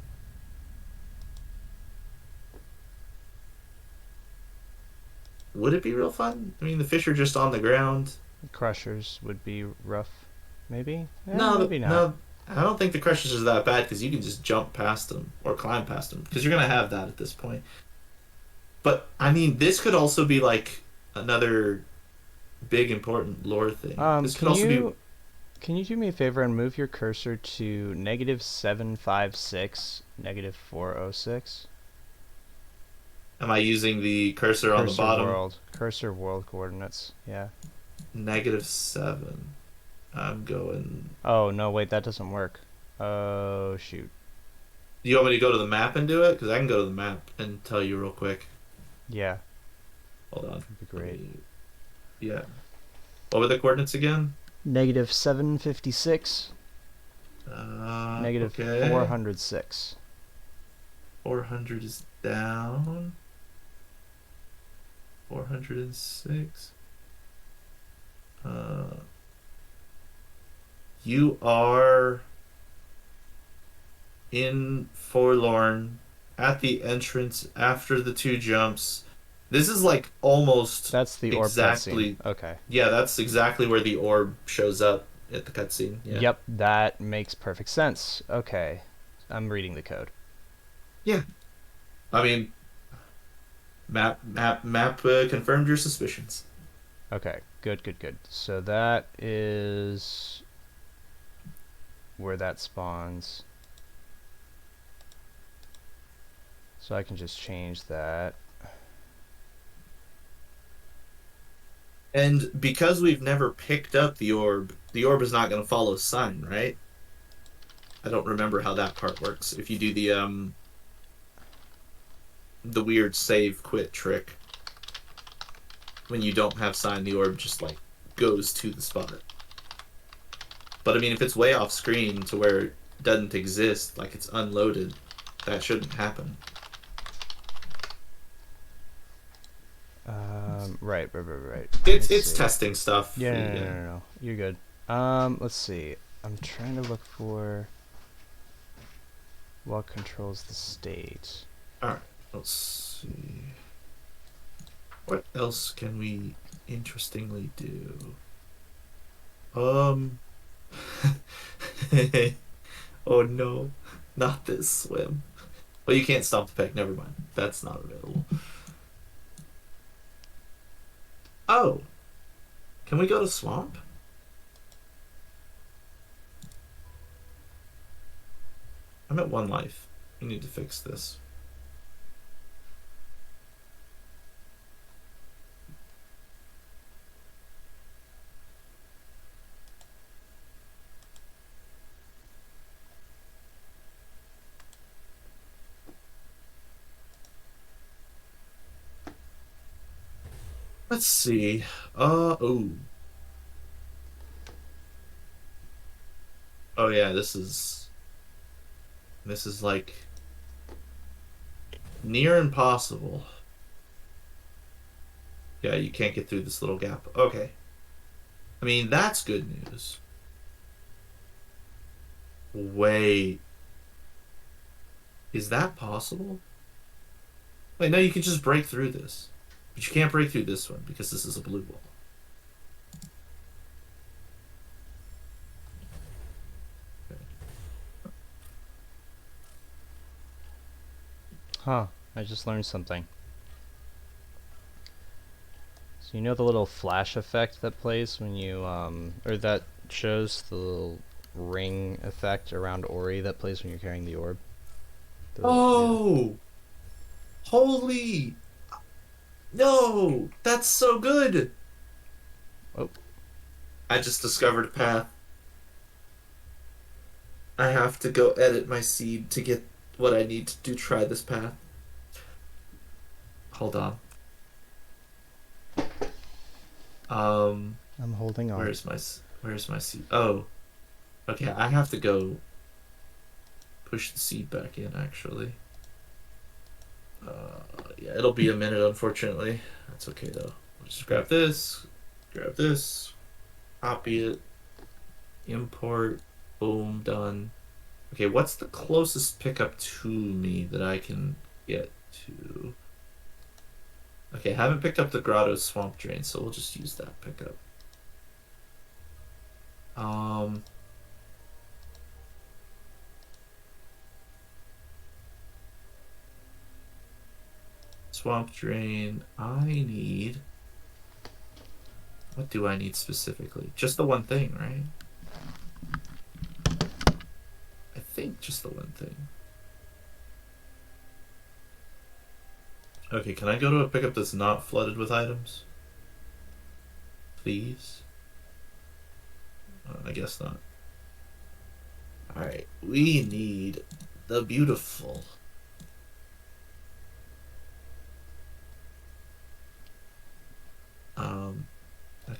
Would it be real fun? I mean, the fish are just on the ground. Crushers would be rough. Maybe? No, Maybe not. no, I don't think the crushers are that bad because you can just jump past them or climb past them because you're gonna have that at this point. But I mean, this could also be like another big important lore thing. This could also be. Can you do me a favor and move your cursor to -756, -406? Am I using the cursor on the bottom? Cursor world coordinates. Yeah. -7. I'm going. Oh no, wait, that doesn't work. Oh shoot. Do you want me to go to the map and do it? Because I can go to the map and tell you real quick. Yeah, Hold on. that'd be great. Yeah. What were the coordinates again? -756, Okay. -406. 400 is down. 406. Uh, you are in Forlorn at the entrance after the two jumps. This is like almost That's the orb cutscene. exactly. Okay. Yeah, that's exactly where the orb shows up at the cutscene. Yeah. Yep, that makes perfect sense. Okay. I'm reading the code. Yeah. I mean, map confirmed your suspicions. Okay, good, good, good. So that is where that spawns. So I can just change that. And because we've never picked up the orb is not going to follow Sun, right? I don't remember how that part works. If you do the weird save quit trick when you don't have Sign, the orb just like goes to the spot. But I mean, if it's way off screen to where it doesn't exist, like it's unloaded, that shouldn't happen. Right. It's testing stuff. Yeah, Yeah. no. You're good. Let's see. I'm trying to look for what controls the state. All right. Let's see. What else can we interestingly do? Um. Oh no, not this swim. Well, you can't stop the peg. Never mind. That's not available. Oh, can we go to swamp? I'm at one life. We need to fix this. Let's see. Oh. Oh yeah, this is like near impossible. Yeah, you can't get through this little gap. Okay. I mean, that's good news. Wait, is that possible? Wait, no, you can just break through this. But you can't break through this one because this is a blue wall. Huh, I just learned something. So you know the little flash effect that plays when you, or that shows the little ring effect around Ori that plays when you're carrying the orb? Yeah. Oh, holy! No, that's so good. Oh, I just discovered a path. I have to go edit my seed to get what I need to do. Try this path. Hold on. I'm holding on. Where's my seed? Oh, okay. I have to go push the seed back in. Actually, yeah, it'll be a minute. Unfortunately, that's okay though. I'll just grab this, copy it, import. Boom, done. Okay, what's the closest pickup to me that I can get to? Okay, I haven't picked up the Grotto Swamp Drain, so we'll just use that pickup. Um, Swamp Drain. I need. What do I need specifically? Just the one thing, right? I think just the one thing. Okay, can I go to a pickup that's not flooded with items? Please? I guess not. Alright, we need the beautiful.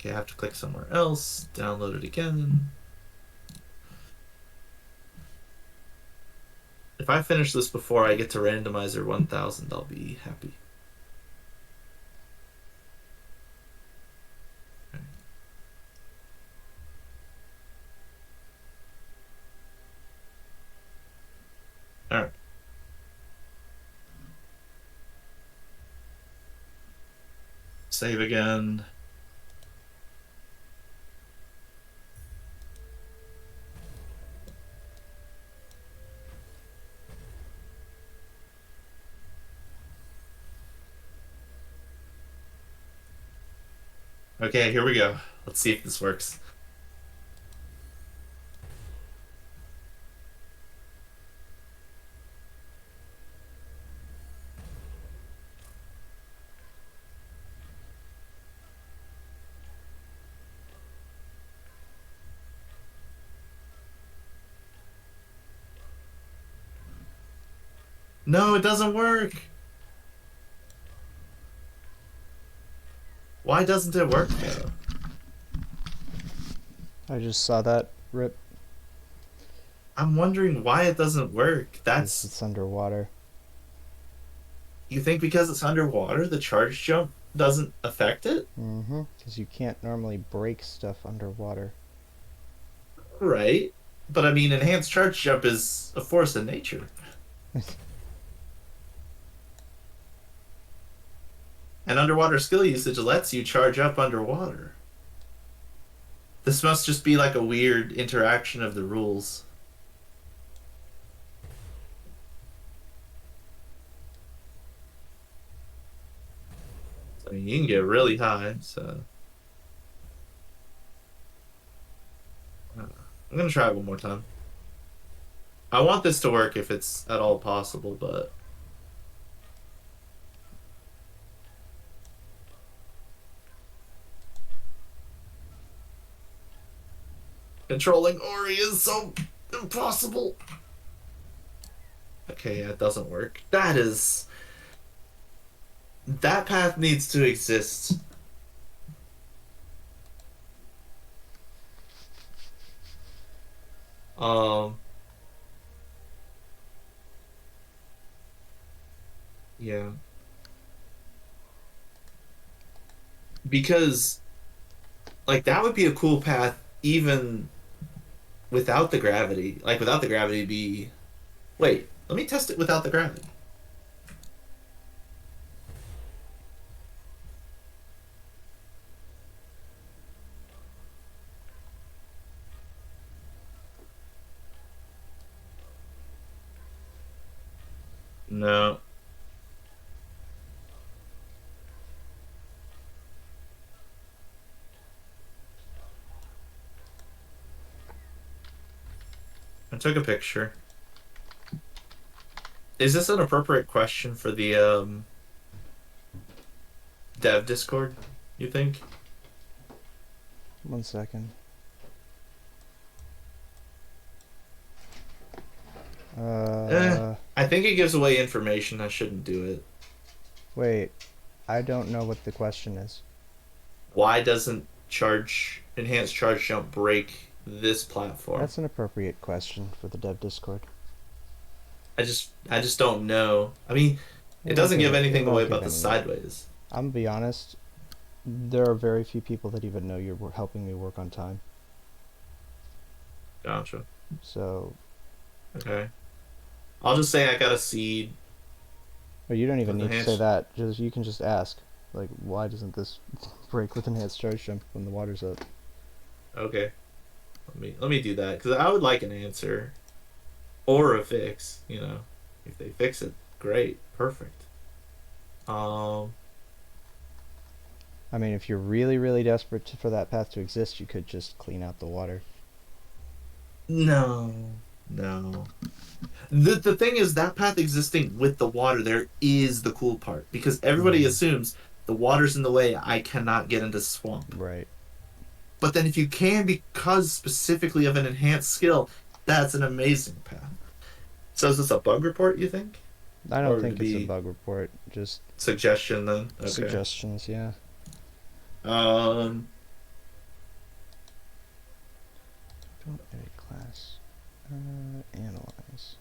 Okay, I have to click somewhere else, download it again. If I finish this before I get to randomizer 1000, I'll be happy. Save again. Okay, here we go. Let's see if this works. No, it doesn't work. Why doesn't it work though? I just saw that rip I'm wondering why it doesn't work. because That's it's underwater. You think because it's underwater, the charge jump doesn't affect it? Mm-hmm. Because you can't normally break stuff underwater. Right. But I mean, enhanced charge jump is a force in nature. And underwater skill usage lets you charge up underwater. This must just be like a weird interaction of the rules. I mean, you can get really high, so. I'm gonna try it one more time. I want this to work if it's at all possible, but. Controlling Ori is so impossible. Okay, yeah, it doesn't work. That path needs to exist. Um, yeah. Because like that would be a cool path even without the gravity. Like without the gravity be Wait, let me test it without the gravity. No. I took a picture. Is this an appropriate question for the dev Discord, you think? 1 second. I think it gives away information. I shouldn't do it. Wait. I don't know what the question is. Why doesn't charge enhanced charge jump break this platform? That's an appropriate question for the dev Discord. I just don't know. I mean, it It doesn't give it anything won't away give about the any. sideways. I'm gonna be honest. There are very few people that even know you're helping me work on time. Gotcha. So, Okay. I'll just say I got a seed or you don't even with need to say enhanced. that. Just you can just ask, like, why doesn't this break with enhanced charge jump when the water's up? Okay. Let me do that because I would like an answer or a fix. If they fix it, great, perfect. Um, I mean, if you're really, really desperate for that path to exist, you could just clean out the water. no, no. The thing is that path existing with the water there is the cool part because everybody Mm, assumes the water's in the way. I cannot get into swamp. right. But then if you can because specifically of an enhanced skill, that's an amazing path. So is this a bug report, you think? I don't Or to think it's a be bug report. Just suggestion then? Okay. suggestions. Yeah. Um Don't edit class. Analyze.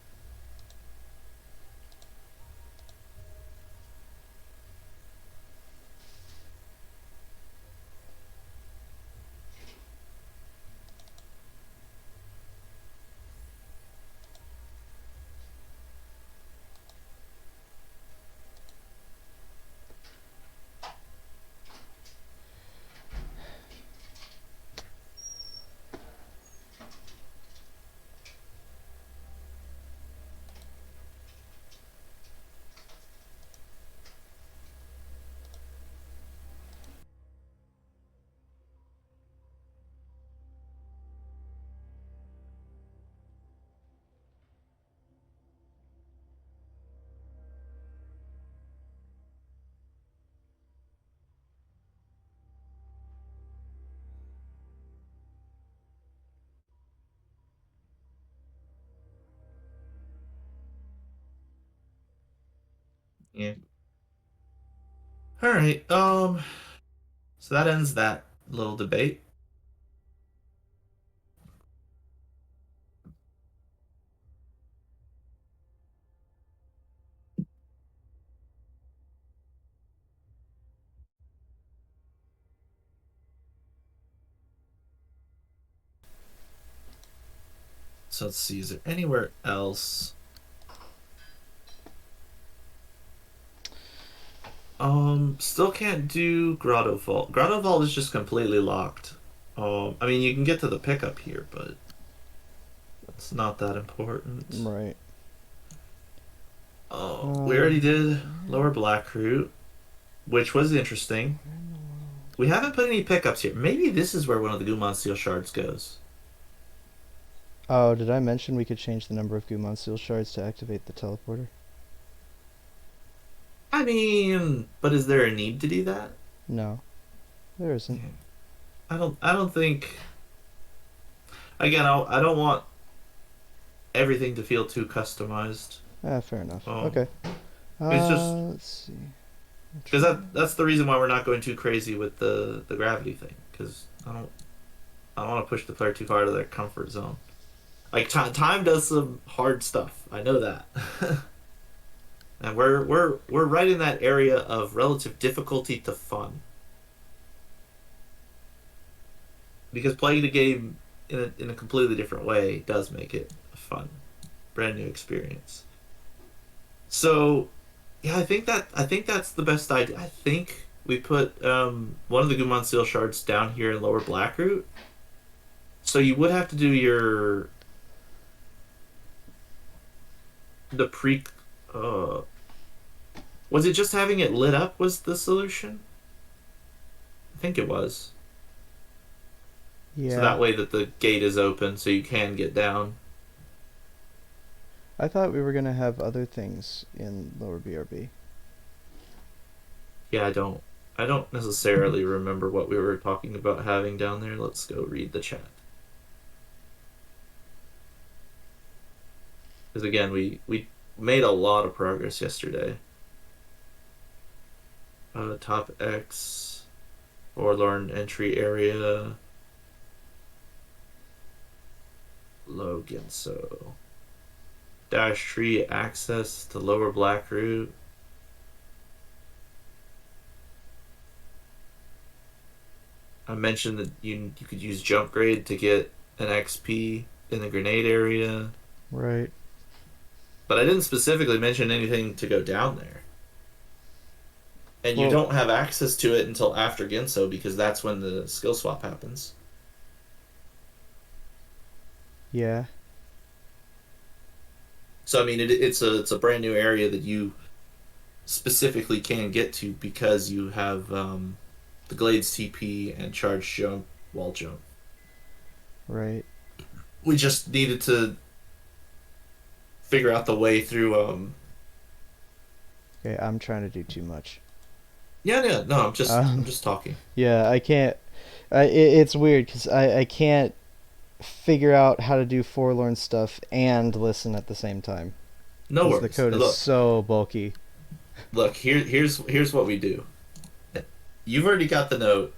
Yeah. All right. So that ends that little debate. So let's see. Is there anywhere else? Still can't do Grotto Vault. Grotto Vault is just completely locked. I mean, you can get to the pickup here, but it's not that important. Right. Oh, we already did Lower Blackroot, which was interesting. We haven't put any pickups here. Maybe this is where one of the Gumon Steel Shards goes. Oh, did I mention we could change the number of Gumon Steel Shards to activate the teleporter? I mean, but is there a need to do that? No, there isn't. I don't think. Again, I don't want everything to feel too customized. Ah, fair enough. Oh. Okay. It's just Let's see. because that's the reason why we're not going too crazy with the gravity thing. Because I don't want to push the player too far out of their comfort zone. Like time does some hard stuff. I know that. And we're right in that area of relative difficulty to fun. Because playing the game in a completely different way does make it a fun, brand new experience. So, yeah, I think that's the best idea. I think we put one of the Gumon Steel Shards down here in Lower Blackroot. So you would have to do your the pre. Was it just having it lit up was the solution? I think it was. Yeah. So that way that the gate is open so you can get down. I thought we were gonna have other things in lower BRB. Yeah, I don't necessarily remember what we were talking about having down there. Let's go read the chat. Because again, we made a lot of progress yesterday. Top X, Forlorn entry area, Logan, so Dash Tree access to Lower Blackroot. I mentioned that you could use Jump Grade to get an XP in the grenade area, Right. but I didn't specifically mention anything to go down there. And you Well- don't have access to it until after Genso because that's when the skill swap happens. Yeah. So I mean, it's a brand new area that you specifically can get to because you have the Glades TP and Charge Jump, Wall Jump. Right. We just needed to figure out the way through. Okay, I'm trying to do too much. Yeah, no, I'm Um, just talking. Yeah, I can't. It's weird because I can't figure out how to do forlorn stuff and listen at the same time. No 'Cause worries. the code Look, is so bulky. look. Here's what we do. You've already got the note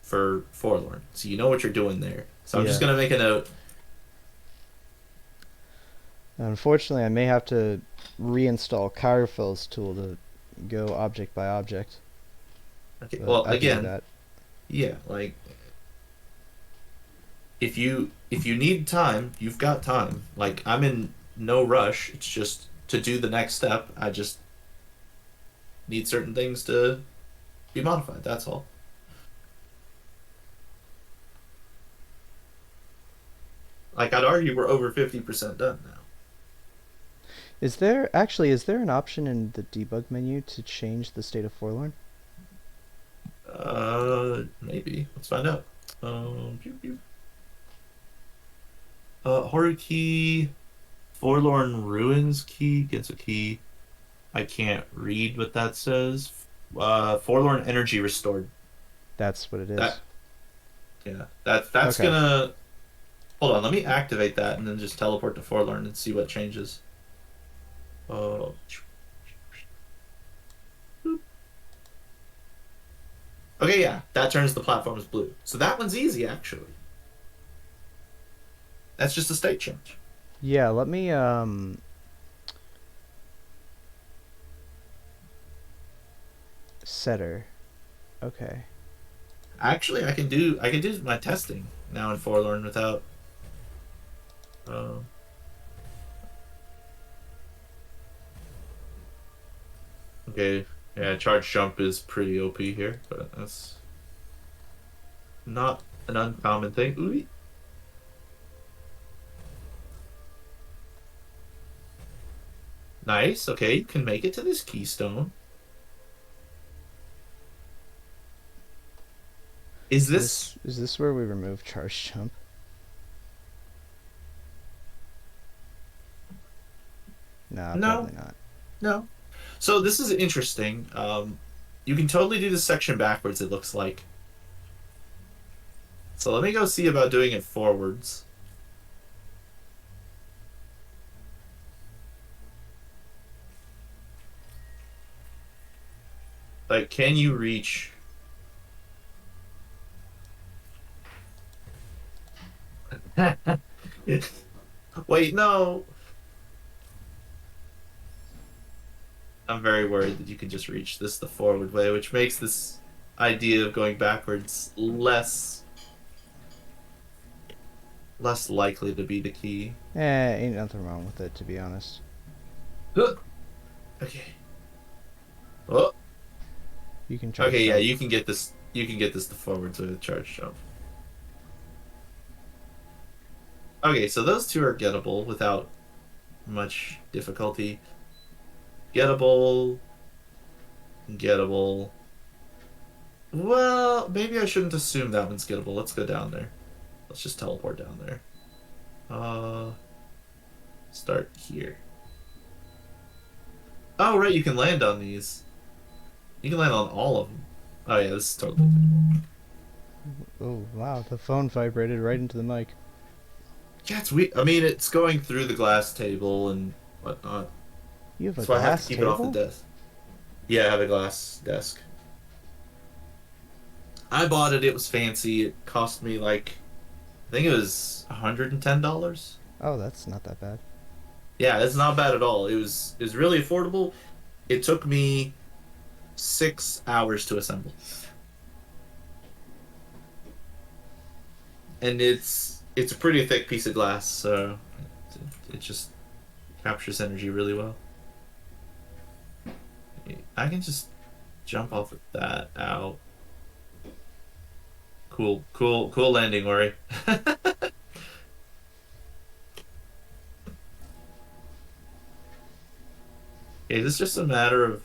for Forlorn, so you know what you're doing there. So I'm just Yeah. gonna make a note. Unfortunately, I may have to reinstall Kyrofil's tool to go object by object. Okay. but Well, I can do again, that. yeah, like if you need time, you've got time. Like I'm in no rush. It's just to do the next step. I just need certain things to be modified. That's all. Like I'd argue we're over 50% done now. Is there an option in the debug menu to change the state of forlorn? Maybe. Let's find out. Pew, pew. Horror key, Forlorn Ruins key, gets a key. I can't read what that says. Forlorn Energy Restored. That's what it is. That, yeah, that's Okay. gonna. Hold on, let me activate that and then just teleport to Forlorn and see what changes. Okay, yeah, that turns the platforms blue. So that one's easy, actually. That's just a state change. Yeah, let me setter. Okay. Actually, I can do my testing now in Forlorn without. Uh, okay, yeah, charge jump is pretty OP here, but that's not an uncommon thing. Ooh. Nice. Okay, you can make it to this keystone. Is this? Is this where we remove charge jump? Nah, No, probably not. no. So this is interesting. You can totally do this section backwards, it looks like. So let me go see about doing it forwards. Like, can you reach? Wait, no. I'm very worried that you can just reach this the forward way, which makes this idea of going backwards less likely to be the key. Ain't nothing wrong with it, to be honest. Okay. Oh, You can charge okay, yeah, jump. you can get this. You can get this to forwards with a charge jump. Okay, so those two are gettable without much difficulty. Gettable, gettable. Well, maybe I shouldn't assume that one's gettable. Let's go down there. Let's just teleport down there. Uh, Start here. Oh, right, you can land on these. You can land on all of them. Oh yeah, this is totally gettable. Oh, wow, the phone vibrated right into the mic. Yeah, it's weird. I mean, it's going through the glass table and whatnot. You have a So I have to glass keep table? it off the desk. Yeah, I have a glass desk. I bought it. It was fancy. It cost me like, I think it was $110. Oh, that's not that bad. Yeah, it's not bad at all. It was really affordable. It took me 6 hours to assemble, and it's a pretty thick piece of glass, so it just captures energy really well. I can just jump off of that out. Cool, cool, cool landing, Ori. Okay, is this just a matter of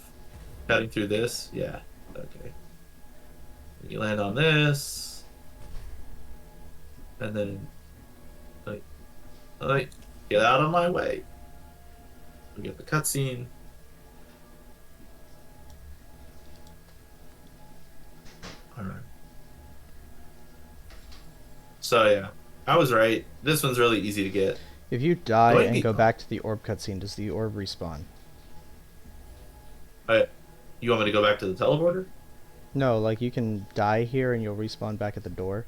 cutting through this? Yeah. Okay. You land on this, and then like, get out of my way. We get the cutscene. All right. So yeah, I was right. This one's really easy to get. If you die Wait, and go back to the orb cutscene, does the orb respawn? You want me to go back to the teleporter? No, like you can die here and you'll respawn back at the door.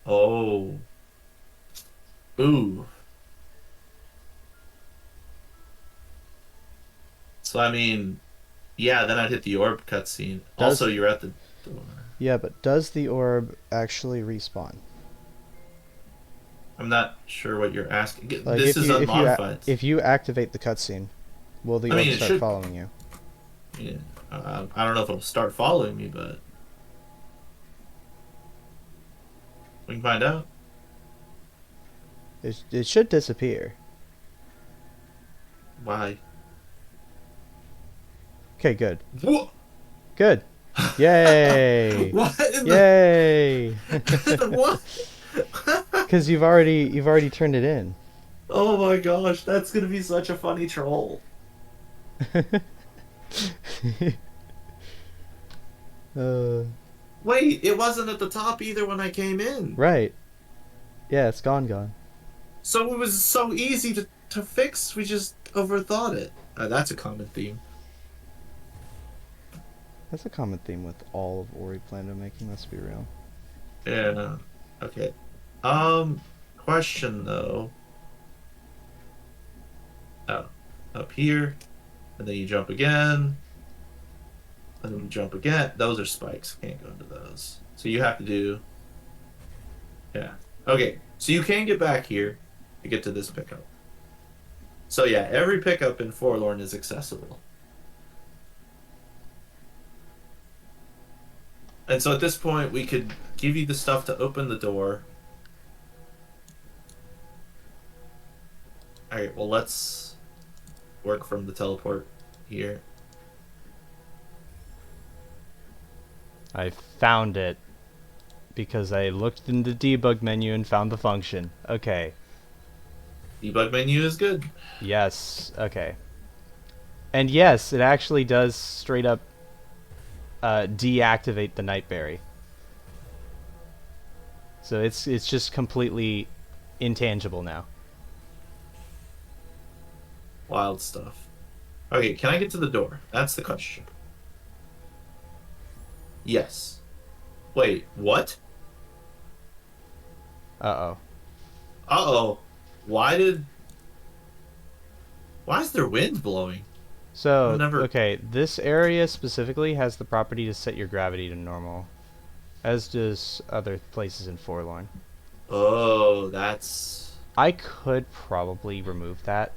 Oh. Ooh. So I mean, yeah, then I'd hit the orb cutscene. Does Also, you're at the door. Yeah, but does the orb actually respawn? I'm not sure what you're asking. Like This is unmodified. if you activate the cutscene, will the I orb mean, it start should. following you? Yeah. I don't know if it'll start following me, but we can find out. It should disappear. Why? Okay, good. What? Good. Yay! What? In Yay! the what? Because you've already turned it in. Oh my gosh, that's gonna be such a funny troll. uh, Wait, it wasn't at the top either when I came in. right. Yeah, it's gone. So it was so easy to fix. We just overthought it. That's a common theme. That's a common theme with all of Ori Plando making, let's be real. Yeah. Okay. Question though. Oh, up here, and then you jump again, and then you jump again. Those are spikes. Can't go into those. So you have to do. Yeah. Okay. So you can get back here to get to this pickup. So yeah, every pickup in Forlorn is accessible. And so at this point, we could give you the stuff to open the door. All right. Well, let's work from the teleport here. I found it because I looked in the debug menu and found the function. Okay. Debug menu is good. Yes. Okay. And yes, it actually does straight up deactivate the Nightberry. So it's just completely intangible now. Wild stuff. Okay, can I get to the door? That's the question. Yes. Wait, what? Uh-oh. Uh-oh. Why is there wind blowing? So, I've never- okay, this area specifically has the property to set your gravity to normal, as does other places in Forlorn. Oh, that's... I could probably remove that.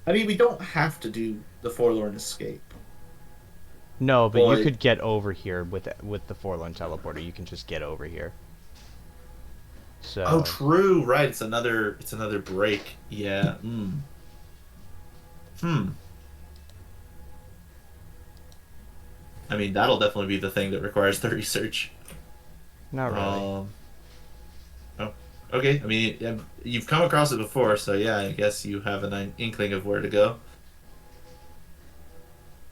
I mean, we don't have to do the Forlorn Escape. No, but Boy. you could get over here with the Forlorn teleporter. You can just get over here. So. Oh, true. Right. It's another break. Yeah. I mean, that'll definitely be the thing that requires the research. Not really. Oh, okay. I mean, yeah, you've come across it before, so yeah, I guess you have an inkling of where to go.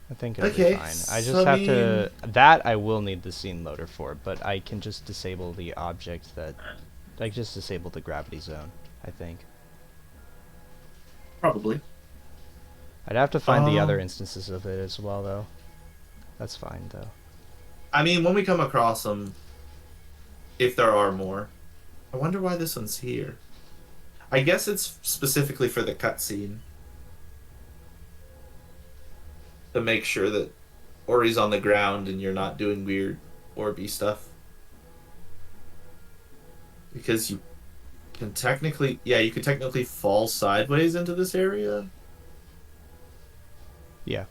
I think it'll Okay, be fine. I just so have to... That I will need the scene loader for, but I can just disable the object that... Like, just disable the gravity zone, I think. Probably. I'd have to find the other instances of it as well, though. That's fine, though. I mean, when we come across them, if there are more. I wonder why this one's here. I guess it's specifically for the cutscene. To make sure that Ori's on the ground and you're not doing weird Orby stuff. Because you can technically... Yeah, you could technically fall sideways into this area. Yeah.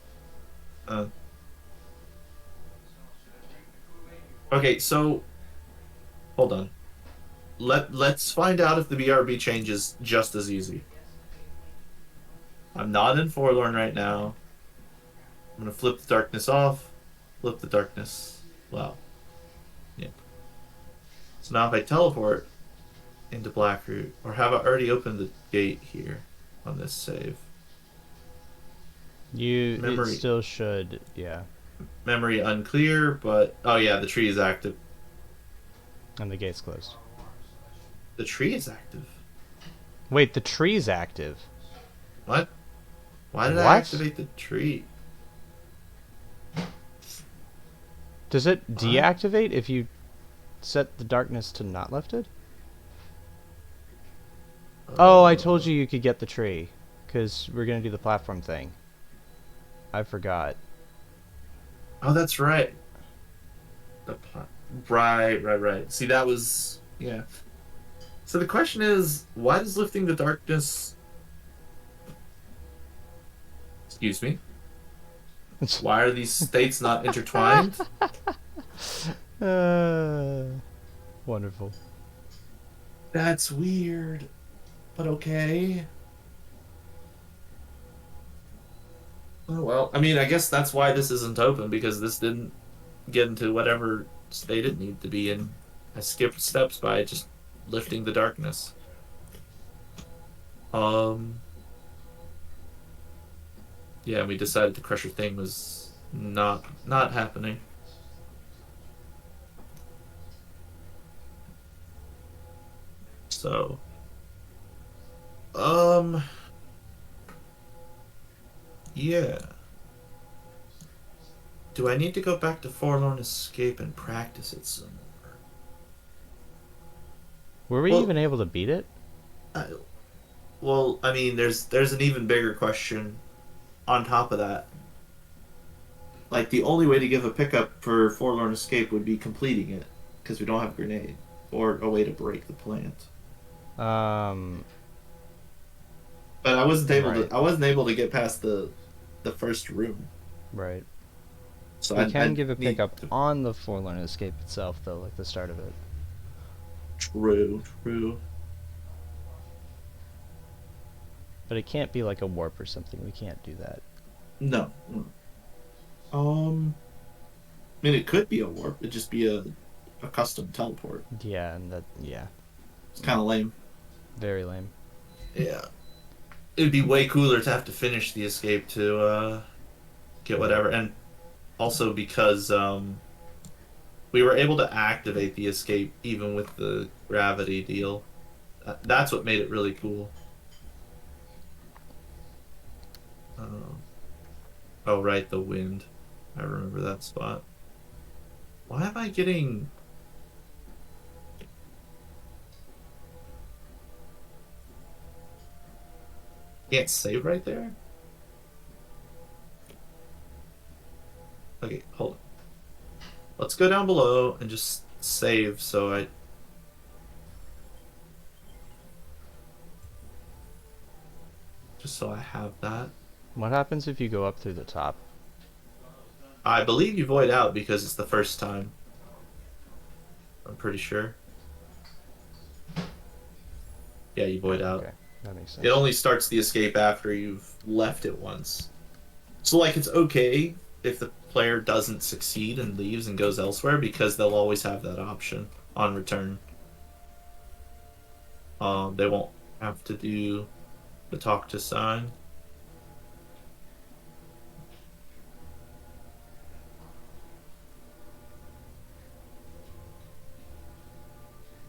Okay, so... Hold on. Let's find out if the BRB change is just as easy. I'm not in Forlorn right now. I'm gonna flip the darkness off. Flip the darkness. Wow. Yeah. So now if I teleport into Blackroot, or have I already opened the gate here on this save? It Memory. still should, yeah. Memory unclear, but... Oh yeah, the tree is active. And the gate's closed. The tree is active. Wait, the tree's active. What? Why did I What? activate the tree? Does it deactivate if you set the darkness to not lifted? Oh, I told you could get the tree. Because we're going to do the platform thing. I forgot. Oh, that's right. Right. See, that was... Yeah. So the question is, why does lifting the darkness... Excuse me? Why are these states not intertwined? Wonderful. That's weird. But okay. Oh, well, I mean, I guess that's why this isn't open, because this didn't get into whatever state it needed to be in. I skipped steps by just lifting the darkness. Yeah, we decided the Crusher thing was not happening. So... Um, yeah. Do I need to go back to Forlorn Escape and practice it some more? Were we Well, even able to beat it? I, well, I mean, there's an even bigger question on top of that. Like the only way to give a pickup for Forlorn Escape would be completing it because we don't have a grenade or a way to break the plant. Um, But I wasn't able right, to. I wasn't able to get past the first room. right. So We I can give a need pickup to, on the Forlorn Escape itself, though, like the start of it. true. But it can't be like a warp or something. We can't do that. No. I mean, it could be a warp. It'd just be a custom teleport. Yeah, and that, yeah, It's kind of lame. very lame. Yeah. It'd be way cooler to have to finish the escape to get whatever, and also because we were able to activate the escape even with the gravity deal. That's what made it really cool. Um, oh, right, the wind. I remember that spot. Why am I getting... Can't save right there? Okay, hold on. Let's go down below and just save so I... Just so I have that. What happens if you go up through the top? I believe you void out because it's the first time. I'm pretty sure. Yeah, you void out. Okay, that makes sense. It only starts the escape after you've left it once. So, like, it's okay if the player doesn't succeed and leaves and goes elsewhere because they'll always have that option on return. They won't have to do the talk to sign.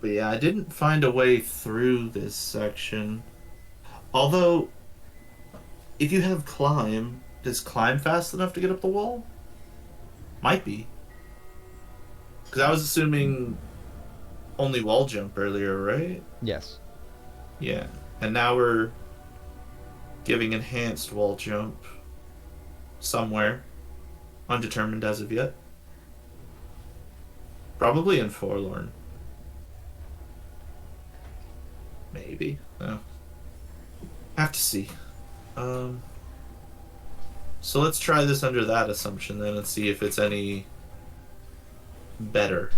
But yeah, I didn't find a way through this section. Although, if you have climb, does climb fast enough to get up the wall? Might be. Because I was assuming only wall jump earlier, right? Yes. Yeah. And now we're giving enhanced wall jump somewhere. Undetermined as of yet. Probably in Forlorn. Maybe. No. Have to see. So let's try this under that assumption then and see if it's any better.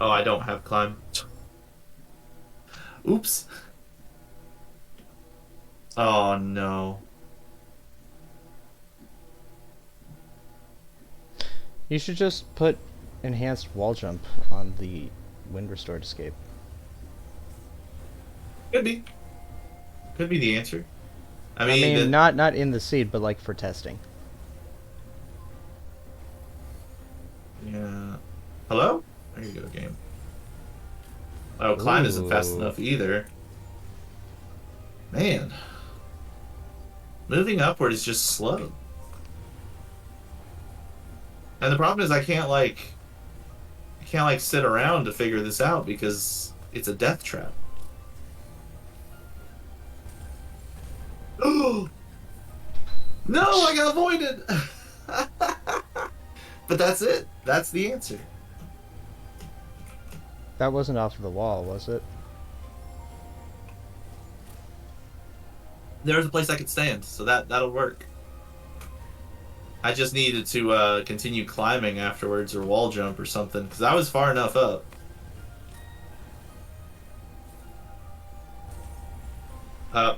Oh, I don't have climb. Oops. Oh no. You should just put enhanced wall jump on the wind restored escape. Could be. Could be the answer. I I mean, mean, not in the seed, but like for testing. yeah. Hello? There you go, game. Oh, climb isn't fast Ooh. enough either. Man. Moving upward is just slow. And the problem is I can't sit around to figure this out because it's a death trap. Oh no, I got avoided. But that's it. That's the answer. That wasn't off of the wall, was it? There's a place I could stand, so that'll work. I just needed to continue climbing afterwards or wall jump or something because I was far enough up.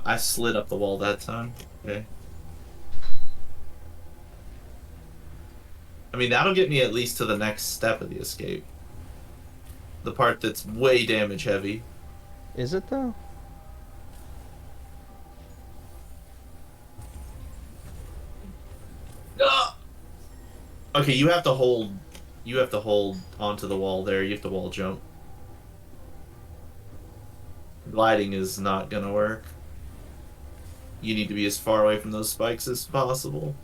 I slid up the wall that time. Okay. I mean, that'll get me at least to the next step of the escape. The part that's way damage heavy. Is it though? Ah! Okay, you have to hold You have to hold onto the wall there. You have to wall jump. Gliding is not gonna work. You need to be as far away from those spikes as possible.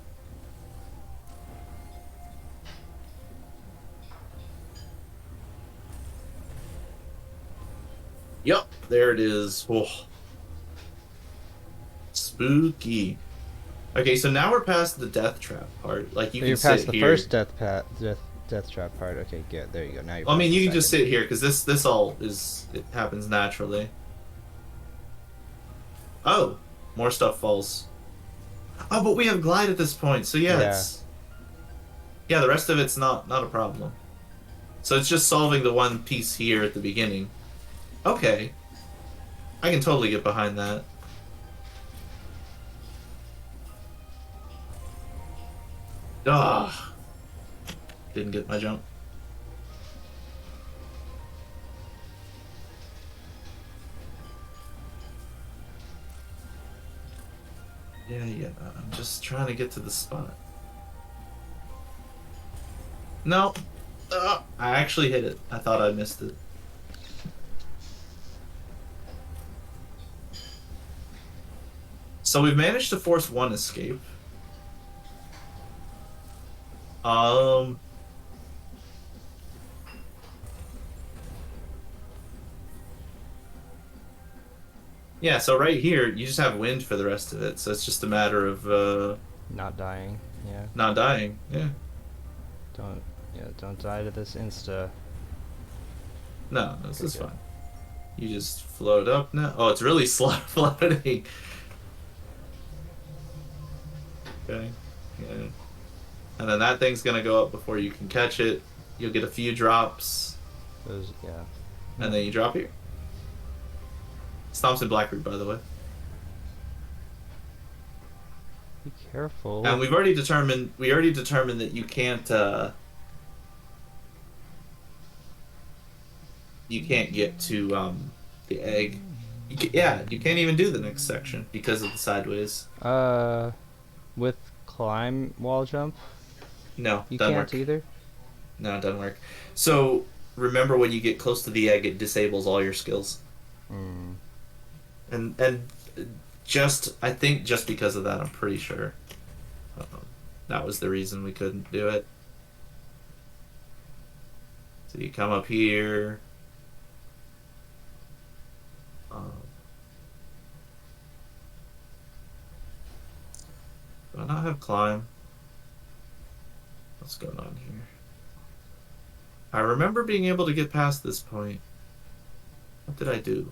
Yep, there it is. Oh. Spooky. Okay, so now we're past the death trap part. Like you So can you're past sit the here. first death trap part. Okay, good. There you go. Now you're. I mean, past you the can just second. sit here because this all is it happens naturally. Oh, more stuff falls. Oh, but we have glide at this point, so yeah, Yeah. it's the rest of it's not a problem. So it's just solving the one piece here at the beginning. Okay, I can totally get behind that. Ah, didn't get my jump. Yeah, I'm just trying to get to the spot. No. I actually hit it. I thought I missed it. So we've managed to force one escape. Yeah, so right here, you just have wind for the rest of it, so it's just a matter of Not dying. Yeah. not dying. Yeah. Don't die to this insta. No, this Okay, is good. fine. You just float up now. Oh, it's really slow floating. Okay. Yeah. And then that thing's gonna go up before you can catch it. You'll get a few drops, Yeah. and then you drop here. Stomps in Blackroot, by the way. Be careful. And we already determined that you can't get to the egg. You can't even do the next section because of the sideways. With climb wall jump, No, you doesn't can't work. either. No, it doesn't work. So remember, when you get close to the egg, it disables all your skills. Hmm. And just I think just because of that, I'm pretty sure that was the reason we couldn't do it. So you come up here. Do I not have climb? What's going on here? I remember being able to get past this point. What did I do?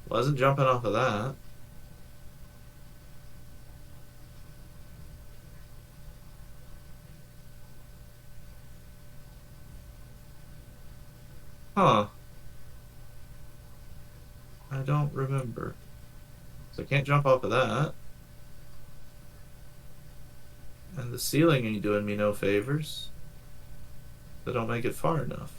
Wasn't jumping off of that. Huh. I don't remember. So I can't jump off of that. And the ceiling ain't doing me no favors. They don't make it far enough.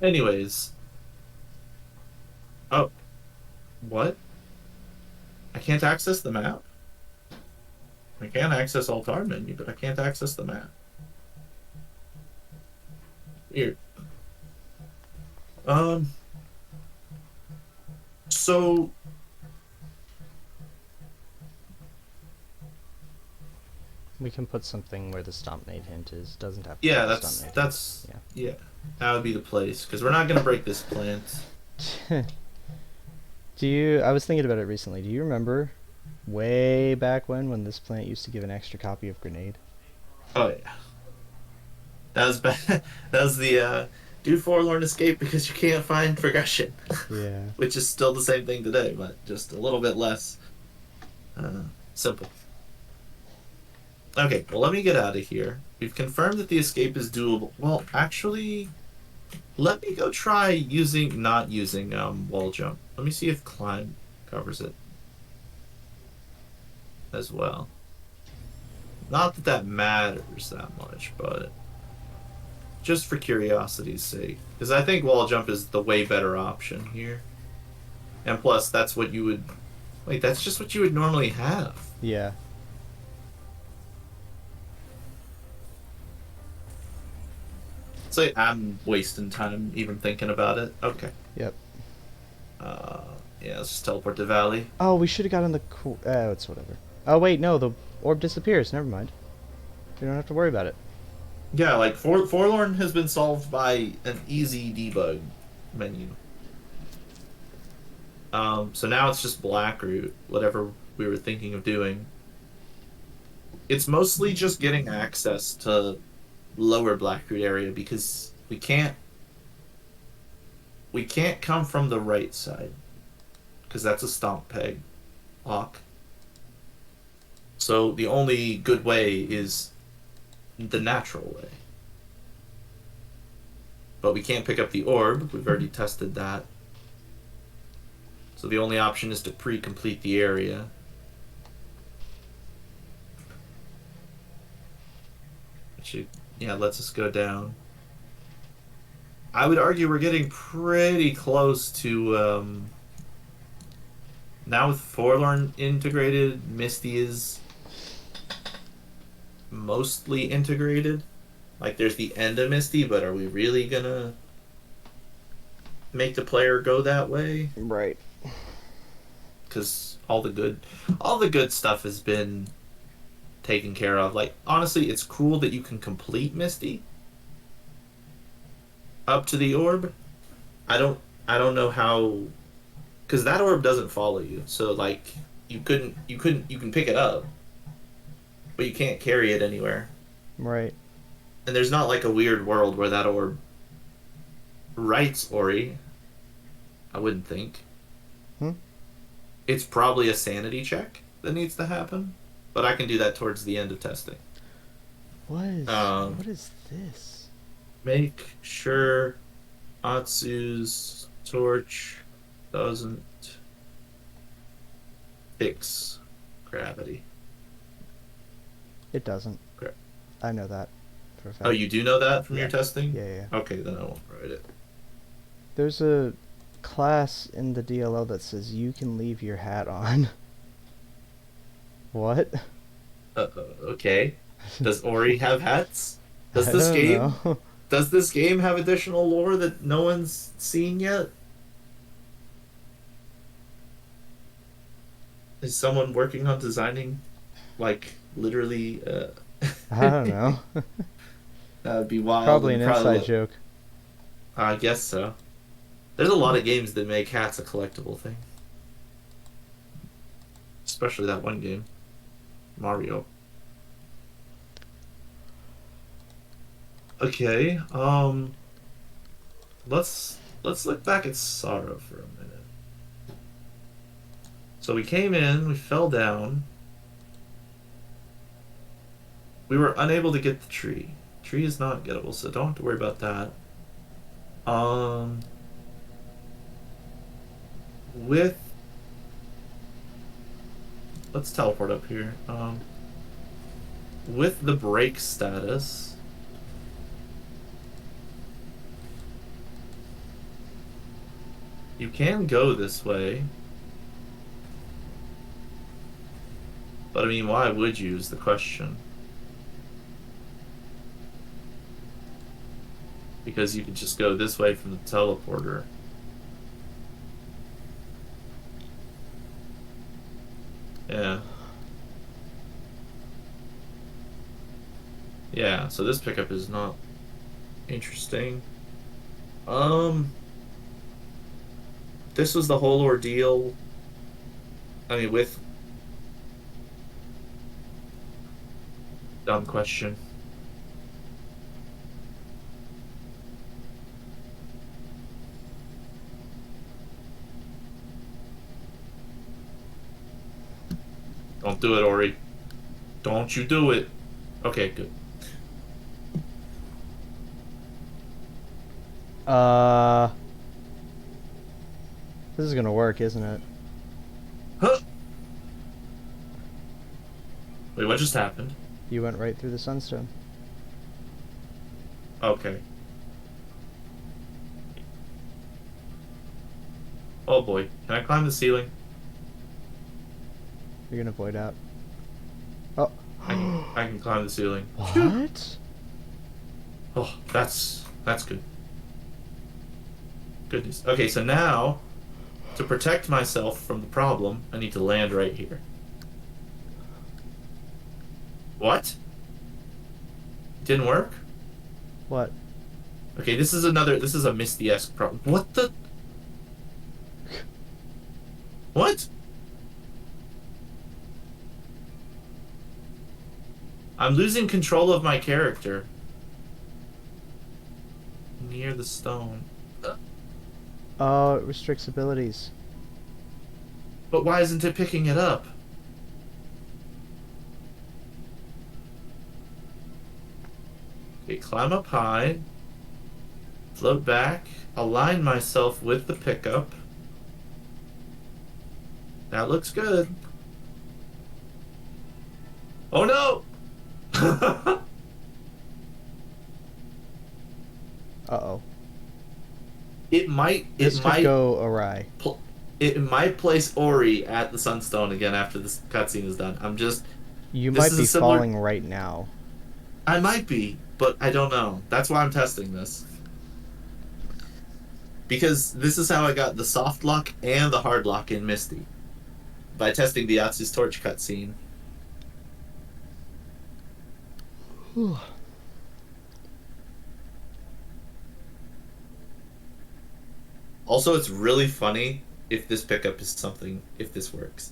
Anyways. Oh. What? I can't access the map? I can access Altar menu, but I can't access the map. Weird. So We can put something where the stomp nade hint is. Doesn't have to yeah, be the that's stomp nade that's Yeah. yeah. That would be the place because we're not gonna break this plant. hint. I was thinking about it recently. Do you remember way back when this plant used to give an extra copy of grenade? Oh yeah, that was bad. That was the do forlorn escape because you can't find progression, Yeah. which is still the same thing today, but just a little bit less simple. Okay, well, let me get out of here. We've confirmed that the escape is doable. Well, actually, let me go try not using wall jump. Let me see if climb covers it as well. Not that that matters that much, but just for curiosity's sake, because I think wall jump is the way better option here. And plus, that's what you would. Wait, that's just what you would normally have. Yeah. So I'm wasting time even thinking about it. Okay. Yep. Yeah, let's just teleport to Valley. Oh, we should have gotten the. Oh, it's whatever. Oh wait, no, the orb disappears. Never mind. We don't have to worry about it. Yeah, like Forlorn has been solved by an easy debug menu. So now it's just Blackroot, whatever we were thinking of doing. It's mostly just getting access to lower Blackroot area because we can't come from the right side because that's a stomp peg lock. So the only good way is the natural way. But we can't pick up the orb. We've already tested that. So the only option is to pre-complete the area. Which, yeah, lets us go down. I would argue we're getting pretty close to... now with Forlorn integrated, Misty is mostly integrated. Like, there's the end of Misty, but are we really gonna make the player go that way? Right. Because all the good stuff has been taken care of. Like, honestly, it's cool that you can complete Misty up to the orb. I don't know how, because that orb doesn't follow you. So like, you can pick it up, but you can't carry it anywhere. Right. And there's not like a weird world where that orb writes Ori. I wouldn't think. It's probably a sanity check that needs to happen, but I can do that towards the end of testing. What is this? Make sure Atsu's torch doesn't fix gravity. It doesn't. Okay. I know that for a fact. Oh, you do know that from Yeah. your testing? Yeah. Okay, then I won't write it. There's a class in the DLL that says you can leave your hat on. What? Okay. Does Ori have hats? I don't know. Does this game have additional lore that no one's seen yet? Is someone working on designing, like, literally, I don't know. that would be wild. Probably an and inside joke. I guess so. There's a lot of games that make hats a collectible thing. Especially that one game. Mario. Okay, let's look back at Sorrow for a minute. So we came in, we fell down. We were unable to get the tree. Tree is not gettable, so don't have to worry about that. Let's teleport up here. With the break status, you can go this way. But I mean, why would you is the question. Because you could just go this way from the teleporter. Yeah. Yeah, so this pickup is not interesting. This was the whole ordeal. I mean, with... Dumb question. Don't do it, Ori. Don't you do it. Okay, good. This is gonna work, isn't it? Huh? Wait, what just happened? You went right through the sunstone. Okay. Oh boy, can I climb the ceiling? You're gonna void out. Oh. I can climb the ceiling. Phew. What? Oh, that's good. Good news. Okay, so now to protect myself from the problem, I need to land right here. What? Didn't work? What? Okay, this is a Misty-esque problem. What the? What? I'm losing control of my character. Near the stone. Oh, it restricts abilities. But why isn't it picking it up? Okay, climb up high. Float back. Align myself with the pickup. That looks good. Oh no! Uh-oh. It might This could go awry. it might place Ori at the Sunstone again after this cutscene is done. You This might is be a similar- falling right now. I might be, but I don't know. That's why I'm testing this. Because this is how I got the soft lock and the hard lock in Misty. By testing the Atsu's torch cutscene. Also, it's really funny if this pickup is something, if this works.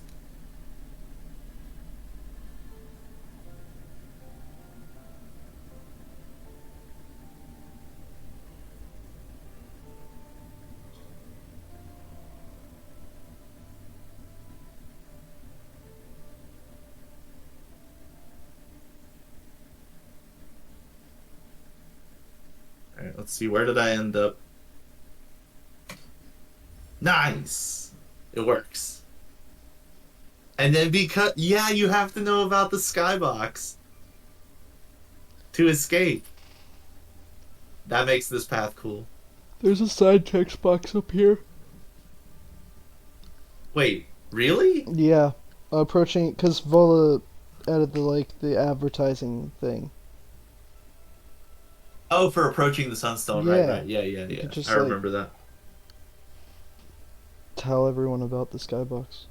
Alright, let's see, where did I end up? Nice! It works. And then because, yeah, you have to know about the skybox to escape. That makes this path cool. There's a side text box up here. Wait, really? Yeah, approaching because Vola added the advertising thing. Oh, for approaching the Sunstone, Yeah. right. Yeah. You could just, I remember that. Tell everyone about the skybox.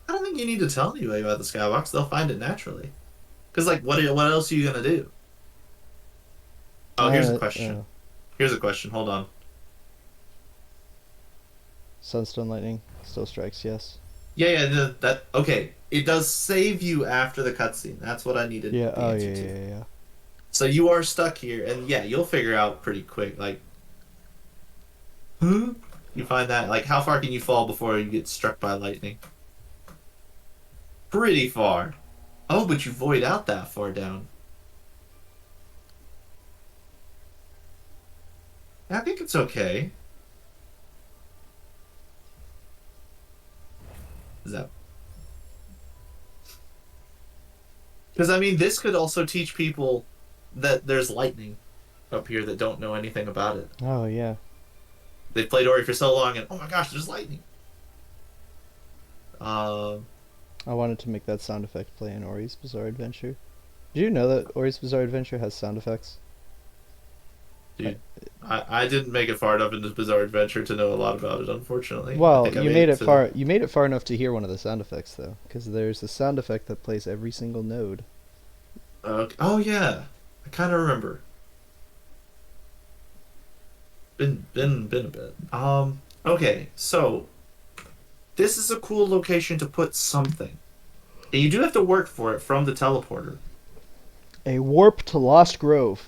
I don't think you need to tell anybody about the skybox. They'll find it naturally. Because, like, what else are you going to do? Oh, here's a question. Here's a question. Hold on. Sunstone lightning still strikes. Yes. Yeah, that okay. It does save you after the cutscene. That's what I needed. Yeah. the Oh answer yeah, to. yeah, yeah. So you are stuck here, and yeah, you'll figure out pretty quick. Like, huh? You find that like how far can you fall before you get struck by lightning? Pretty far. Oh, but you void out that far down. I think it's okay. Is that? Because I mean, this could also teach people that there's lightning up here that don't know anything about it. Oh yeah. They've played Ori for so long, and oh my gosh, there's lightning. Um, I wanted to make that sound effect play in Ori's Bizarre Adventure. Did you know that Ori's Bizarre Adventure has sound effects? dude, I didn't make it far enough into Bizarre Adventure to know a lot about it, unfortunately. I Well, think I you made it to- far. You made it far enough to hear one of the sound effects, though, because there's a sound effect that plays every single node. Oh yeah, I kind of remember. Been a bit. Okay, so this is a cool location to put something, and you do have to work for it from the teleporter. A warp to Lost Grove,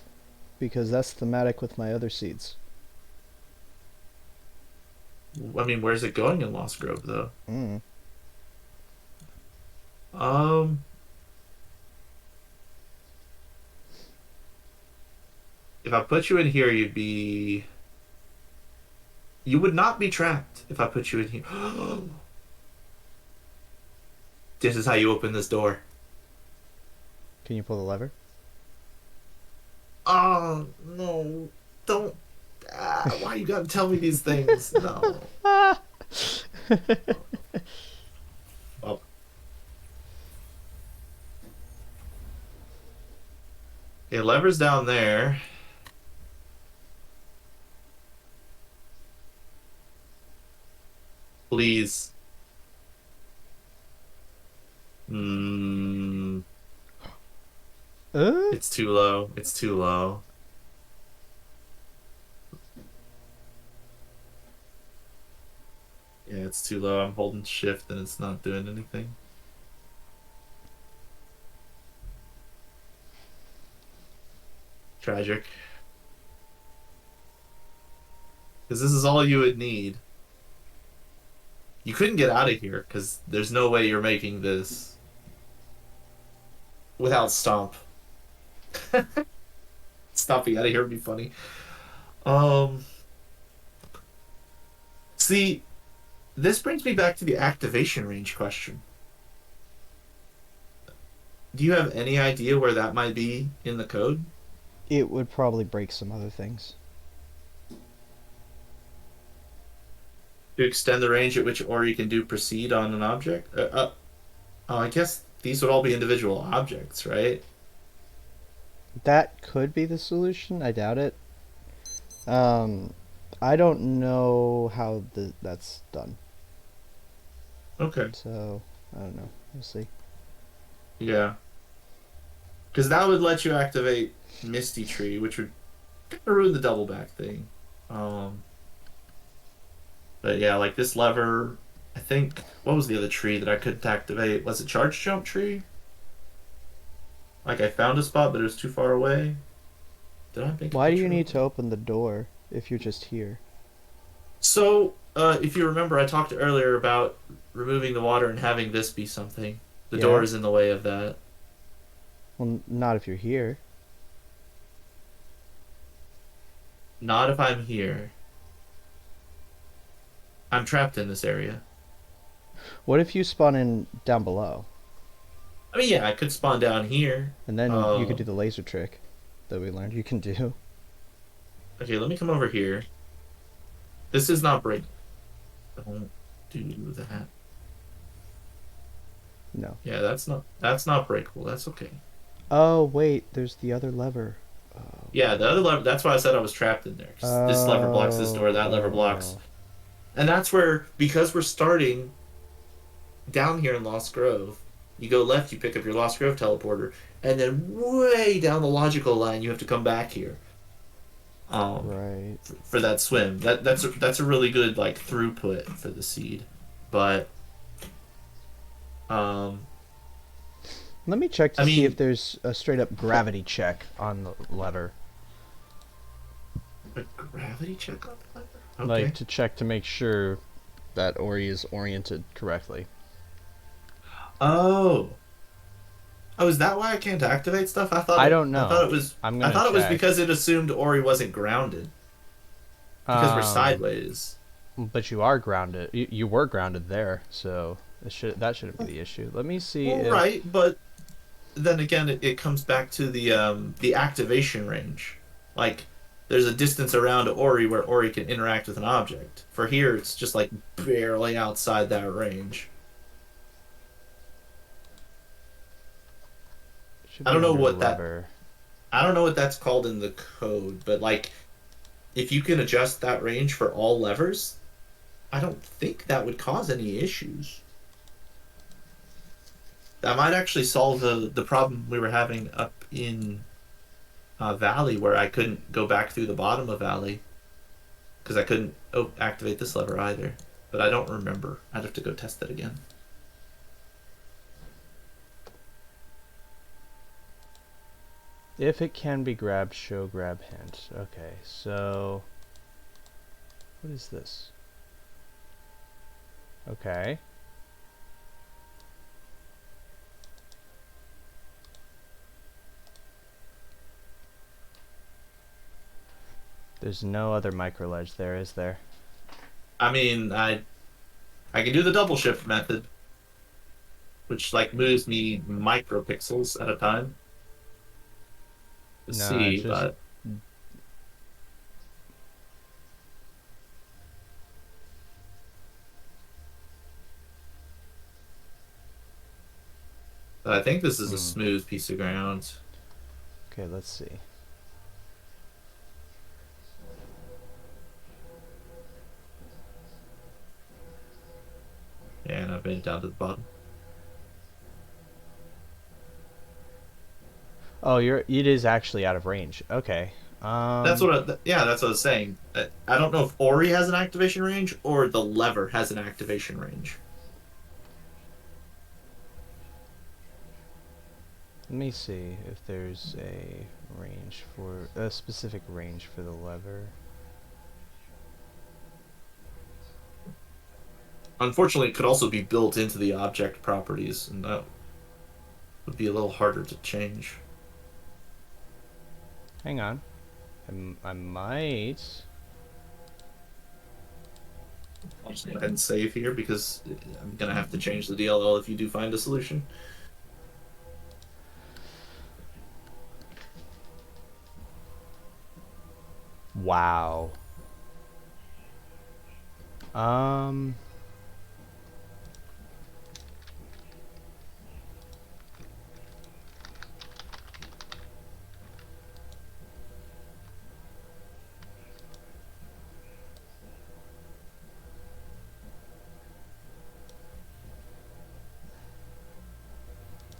because that's thematic with my other seeds. I mean, where's it going in Lost Grove though? Mm. If I put you in here, you would not be trapped if I put you in here. This is how you open this door. Can you pull the lever? Oh, no. Don't Why you gotta tell me these things? No. Well, okay, lever's down there. Please. Hmm. It's too low. It's too low. Yeah, it's too low. I'm holding shift and it's not doing anything. Tragic. Because this is all you would need. You couldn't get out of here because there's no way you're making this without Stomp. Stomping out of here would be funny. Um, See, this brings me back to the activation range question. Do you have any idea where that might be in the code? It would probably break some other things. To extend the range at which Ori can do proceed on an object? Oh, I guess these would all be individual objects, right? That could be the solution. I doubt it. Um, I don't know how that's done. Okay. So I don't know. We'll see. Yeah. Because that would let you activate Misty Tree, which would kind of ruin the double back thing. But yeah, like this lever, I think, what was the other tree that I couldn't activate? Was it Charge Jump Tree? Like I found a spot, but it was too far away. Did I make a Why do you picture need of to it? open the door if you're just here? So, if you remember, I talked earlier about removing the water and having this be something. The Yeah. door is in the way of that. Well, not if you're here. Not if I'm here. I'm trapped in this area. What if you spawn in down below, I mean, yeah, I could spawn down here. and then you could Uh, do the laser trick that we learned you can do? Okay, let me come over here. This is not break. Don't do that. No. Yeah, that's not breakable. That's okay. Oh wait, there's the other lever. Oh. Yeah, the other lever. That's why I said I was trapped in there. 'Cause this lever blocks this door. That lever blocks, Oh. and that's where because we're starting down here in Lost Grove. You go left, you pick up your Lost Grove teleporter, and then way down the logical line, you have to come back here. Right. For that swim. That's a really good like throughput for the seed, but um, Let me check to I see mean- if there's a straight up gravity check on the letter. a gravity check on the lever. Okay. Like to check to make sure that Ori is oriented correctly. Oh. Oh, is that why I can't activate stuff? I don't know. I thought it was. I'm I gonna thought it was check. because it assumed Ori wasn't grounded because we're Um, sideways. But you are grounded. You were grounded there, so that shouldn't be the issue. Let me see. Well, if, right, but then again, it comes back to the activation range. Like, there's a distance around Ori where Ori can interact with an object. For here, it's just like barely outside that range. should I don't be know under what that- lever. I don't know what that's called in the code, but like, if you can adjust that range for all levers, I don't think that would cause any issues. That might actually solve the problem we were having up in Valley, where I couldn't go back through the bottom of Valley because I couldn't activate this lever either. But I don't remember. I'd have to go test it again. If it can be grabbed, show grab hint. Okay, so what is this? Okay. There's no other micro ledge there, is there? I mean, I can do the double shift method, which like moves me micropixels at a time. To No, see, just- but I think this is a Hmm. smooth piece of ground. Okay, let's see. And I've made it down to the bottom. Oh, it is actually out of range. Okay. That's Um, what. Yeah, that's what I was saying. I don't know if Ori has an activation range or the lever has an activation range. Let me see if there's a specific range for the lever. Unfortunately, it could also be built into the object properties, and that would be a little harder to change. Hang on. I might. I'll just go ahead and save here because I'm gonna have to change the DLL if you do find a solution. Wow. Um.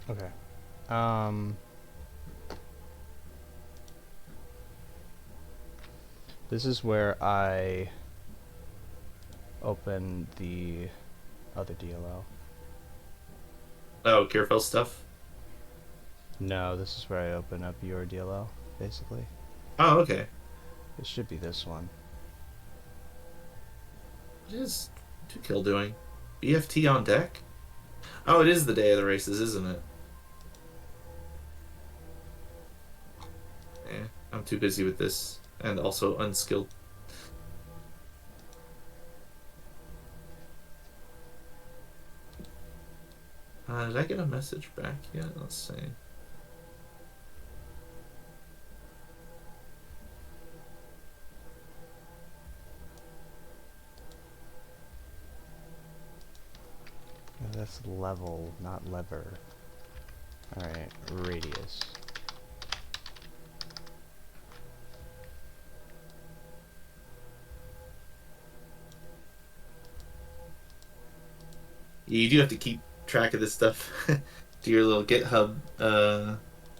Okay. Um. This is where I open the other DLL. Oh, Gearfell stuff. No, this is where I open up your DLL, basically. Oh, okay. It should be this one. What is 2Kill doing? BFT on deck? Oh, it is the day of the races, isn't it? Yeah, I'm too busy with this and also unskilled. Did I get a message back yet? Let's see. Oh, that's level, not lever. Alright, radius. You do have to keep track of this stuff. Do your little GitHub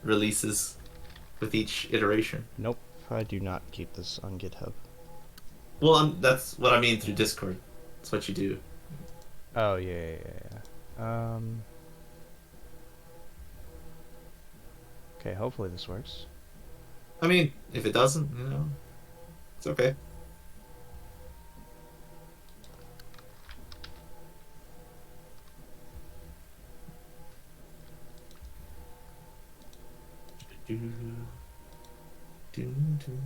releases with each iteration. Nope, I do not keep this on GitHub. Well, that's what I mean through Discord. That's what you do. Oh, yeah. Okay, hopefully this works. I mean, if it doesn't, it's okay. Do, do, do.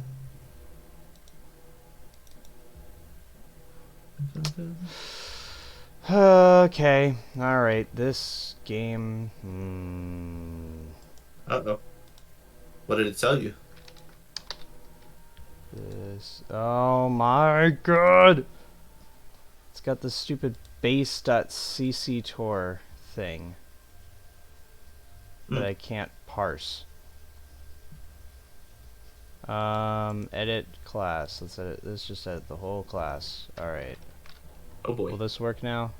Okay, alright, this game... Uh-oh. What did it tell you? Oh my god! It's got this stupid base.cc tour thing that Hmm. I can't parse. Edit class. Let's just edit the whole class. Alright. Oh boy. Will this work now?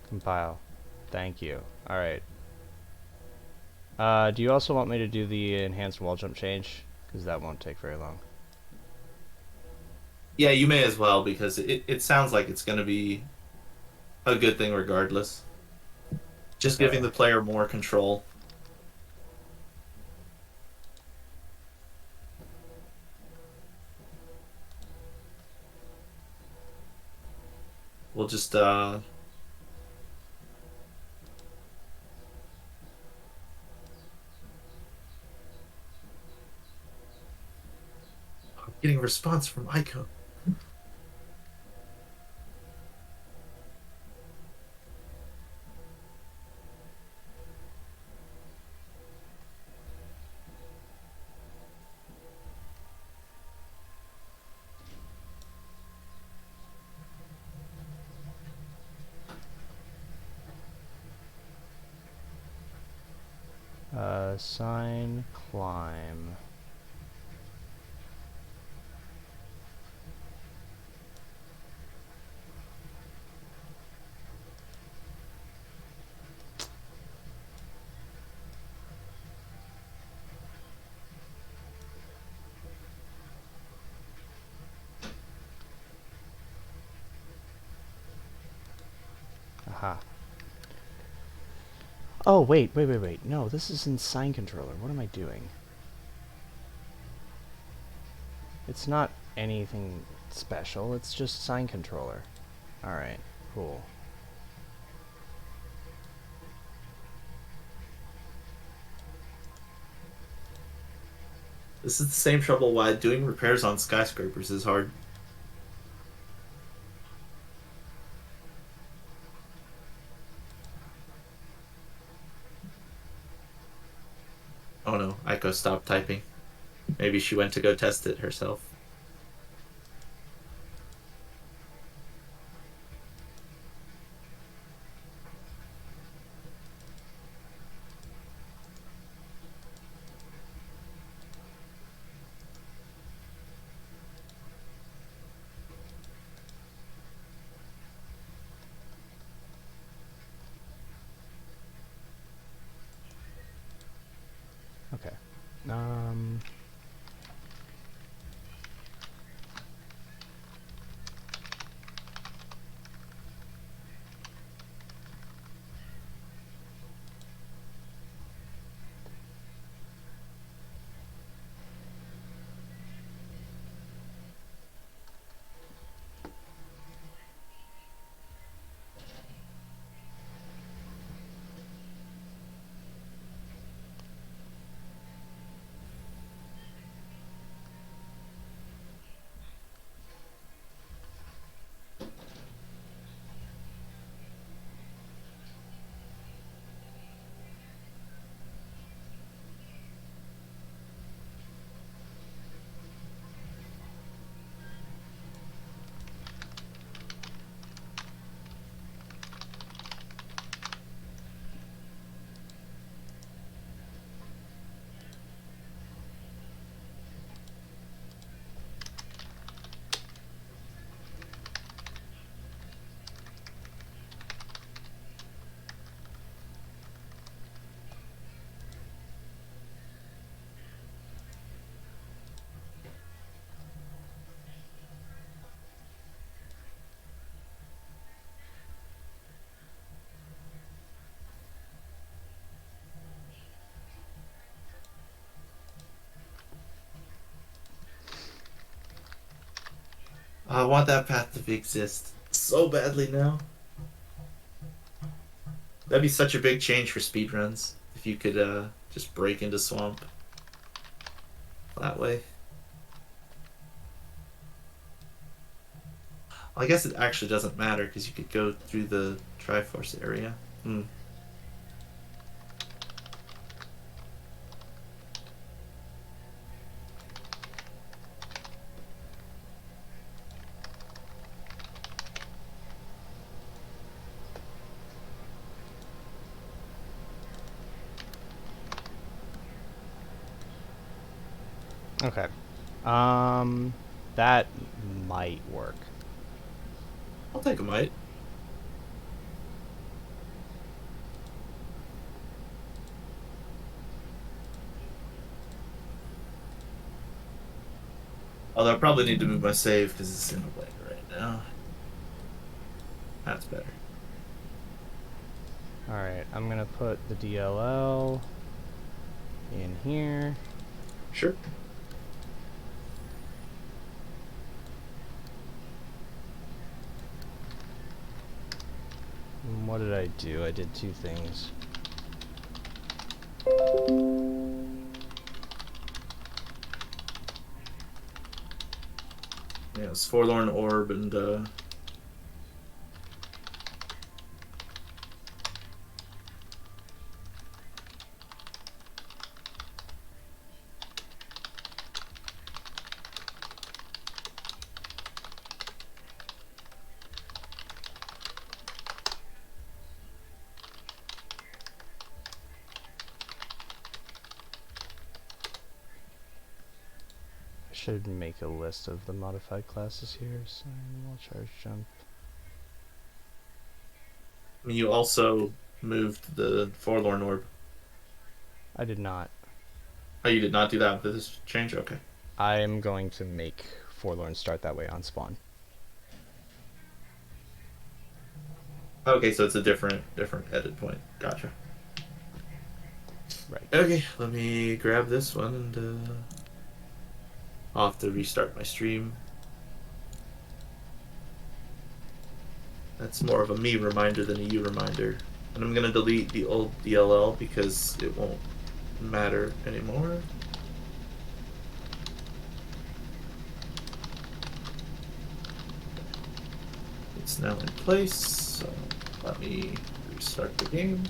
Compile. Thank you. Alright. Do you also want me to do the enhanced wall jump change? Because that won't take very long. Yeah, you may as well because it sounds like it's going to be a good thing regardless. Just giving Okay. the player more control. We'll just getting a response from Ico. Assign climb. Aha. Oh, wait. No, this is in Sign Controller. What am I doing? It's not anything special. It's just Sign Controller. Alright, cool. This is the same trouble why doing repairs on skyscrapers is hard. Oh no, Aiko stopped typing. Maybe she went to go test it herself. Okay. I want that path to exist so badly now. That'd be such a big change for speedruns if you could just break into swamp that way. Well, I guess it actually doesn't matter because you could go through the Triforce area. Hmm. Okay. That might work. I'll take a mite. Although I probably need to move my save because it's in the way right now. That's better. Alright, I'm gonna put the DLL in here. Sure. What did I do? I did two things. Yeah, it's Forlorn Orb and should make a list of the modified classes here. Sign, wall charge, jump. I mean, you also moved the Forlorn Orb. I did not. Oh, you did not do that with this change? Okay. I am going to make Forlorn start that way on spawn. Okay, so it's a different edit point. Gotcha. Right. Okay, let me grab this one and I'll have to restart my stream. That's more of a me reminder than a you reminder. And I'm gonna delete the old DLL because it won't matter anymore. It's now in place, so let me restart the game.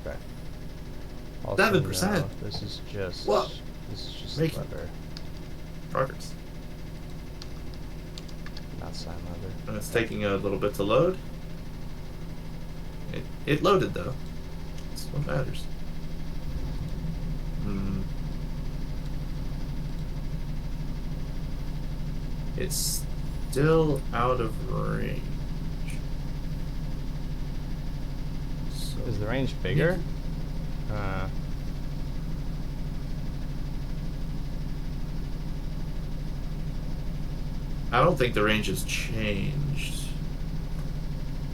Okay. Also, 7%. no, this is just. Whoa. This is just Make- lever, Progress. not sign lever. And it's taking a little bit to load. It loaded though. That's what matters. It's still out of range. So Is the range bigger? I don't think the range has changed.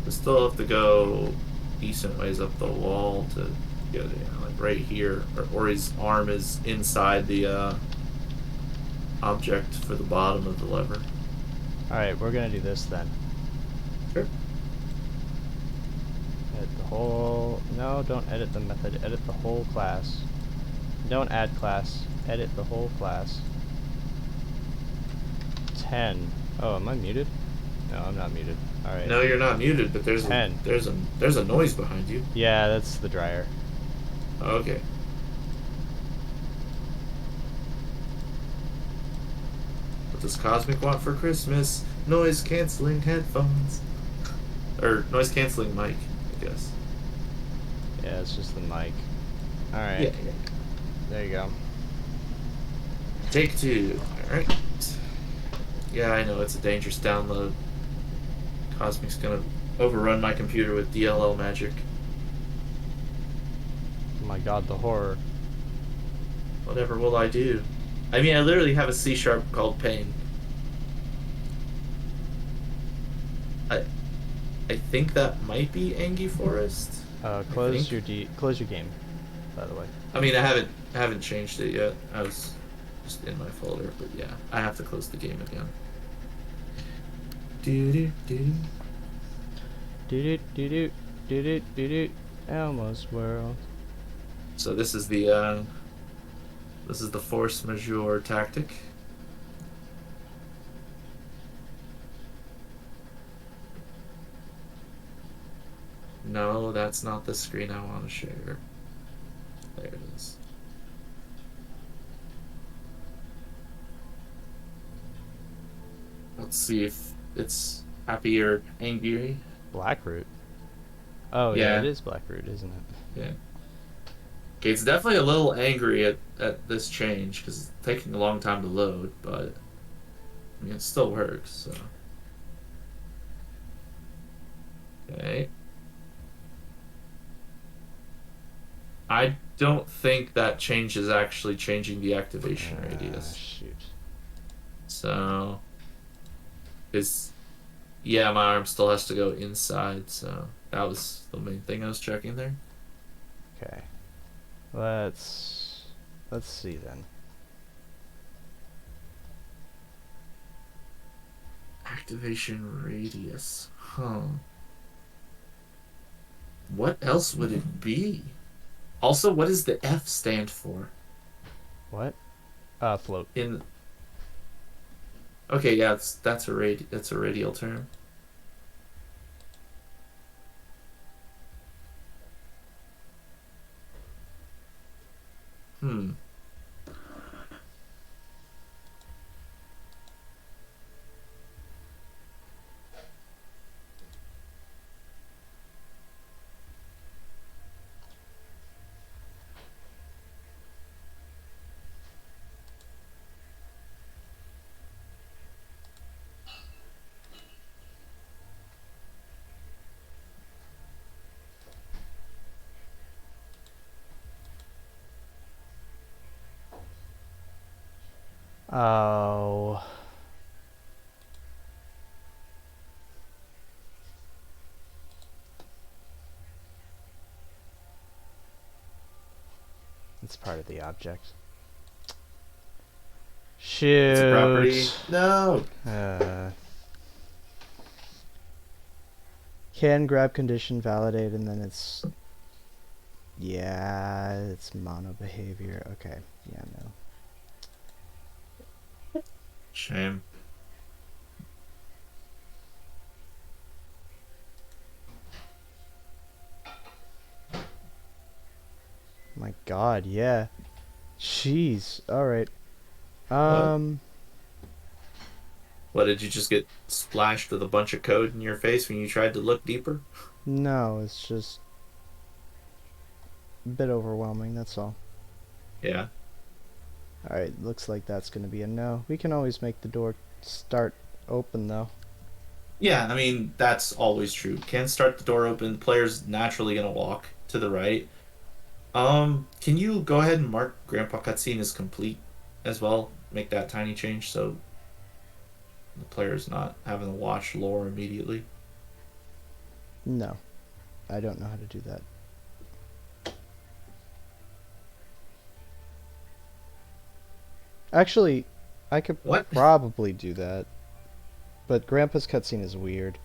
We still have to go decent ways up the wall to get it, like right here. Or his arm is inside the object for the bottom of the lever. Alright, we're gonna do this then. Sure. Edit the whole. No, don't edit the method. Edit the whole class. Don't add class. Edit the whole class. 10. Oh, am I muted? No, I'm not muted. Alright. No, you're not muted, but there's 10. there's a noise behind you. Yeah, that's the dryer. Okay. What does Cosmic want for Christmas? Noise canceling headphones. Or noise canceling mic, I guess. Yeah, it's just the mic. Alright. Yeah. There you go. Take two. Alright. Yeah, I know, it's a dangerous download. Cosmic's gonna overrun my computer with DLL magic. Oh my god, the horror. Whatever will I do? I mean, I literally have a C# called Pain. I think that might be Angie Forest. Close your close your game, by the way. I mean, I haven't changed it yet. I was just in my folder, but yeah, I have to close the game again. Do do do. Do do do do Elmo's World. So this is the force majeure tactic. No, that's not the screen I want to share. There it is. Let's see if it's happy or angry. Blackroot. Oh yeah, Yeah. it is Blackroot, isn't it? Yeah. Okay, it's definitely a little angry at this change because it's taking a long time to load, but I mean it still works. So. Okay. I don't think that change is actually changing the activation radius. Shoot. So, yeah, my arm still has to go inside. So that was the main thing I was checking there. Okay. Let's see then. Activation radius. Huh. What else would it be? Also, what does the F stand for? What? Float. In okay, yeah, that's a radial term. Hmm. Oh. It's part of the object. It's a property. Shoot. No. Uh, Can grab condition validate, and then it's yeah, it's mono behavior. Okay, yeah, no. Shame. My God, yeah. Jeez. All right. What? Um. What, did you just get splashed with a bunch of code in your face when you tried to look deeper? No, it's just a bit overwhelming. That's all. Yeah. All right. Looks like that's gonna be a no. We can always make the door start open though. Yeah, I mean, that's always true. Can start the door open, the player's naturally gonna walk to the right. Can you go ahead and mark Grandpa cutscene as complete as well? Make that tiny change so the player's not having to watch lore immediately. No, I don't know how to do that. Actually, I could What? probably do that. But Grandpa's cutscene is weird.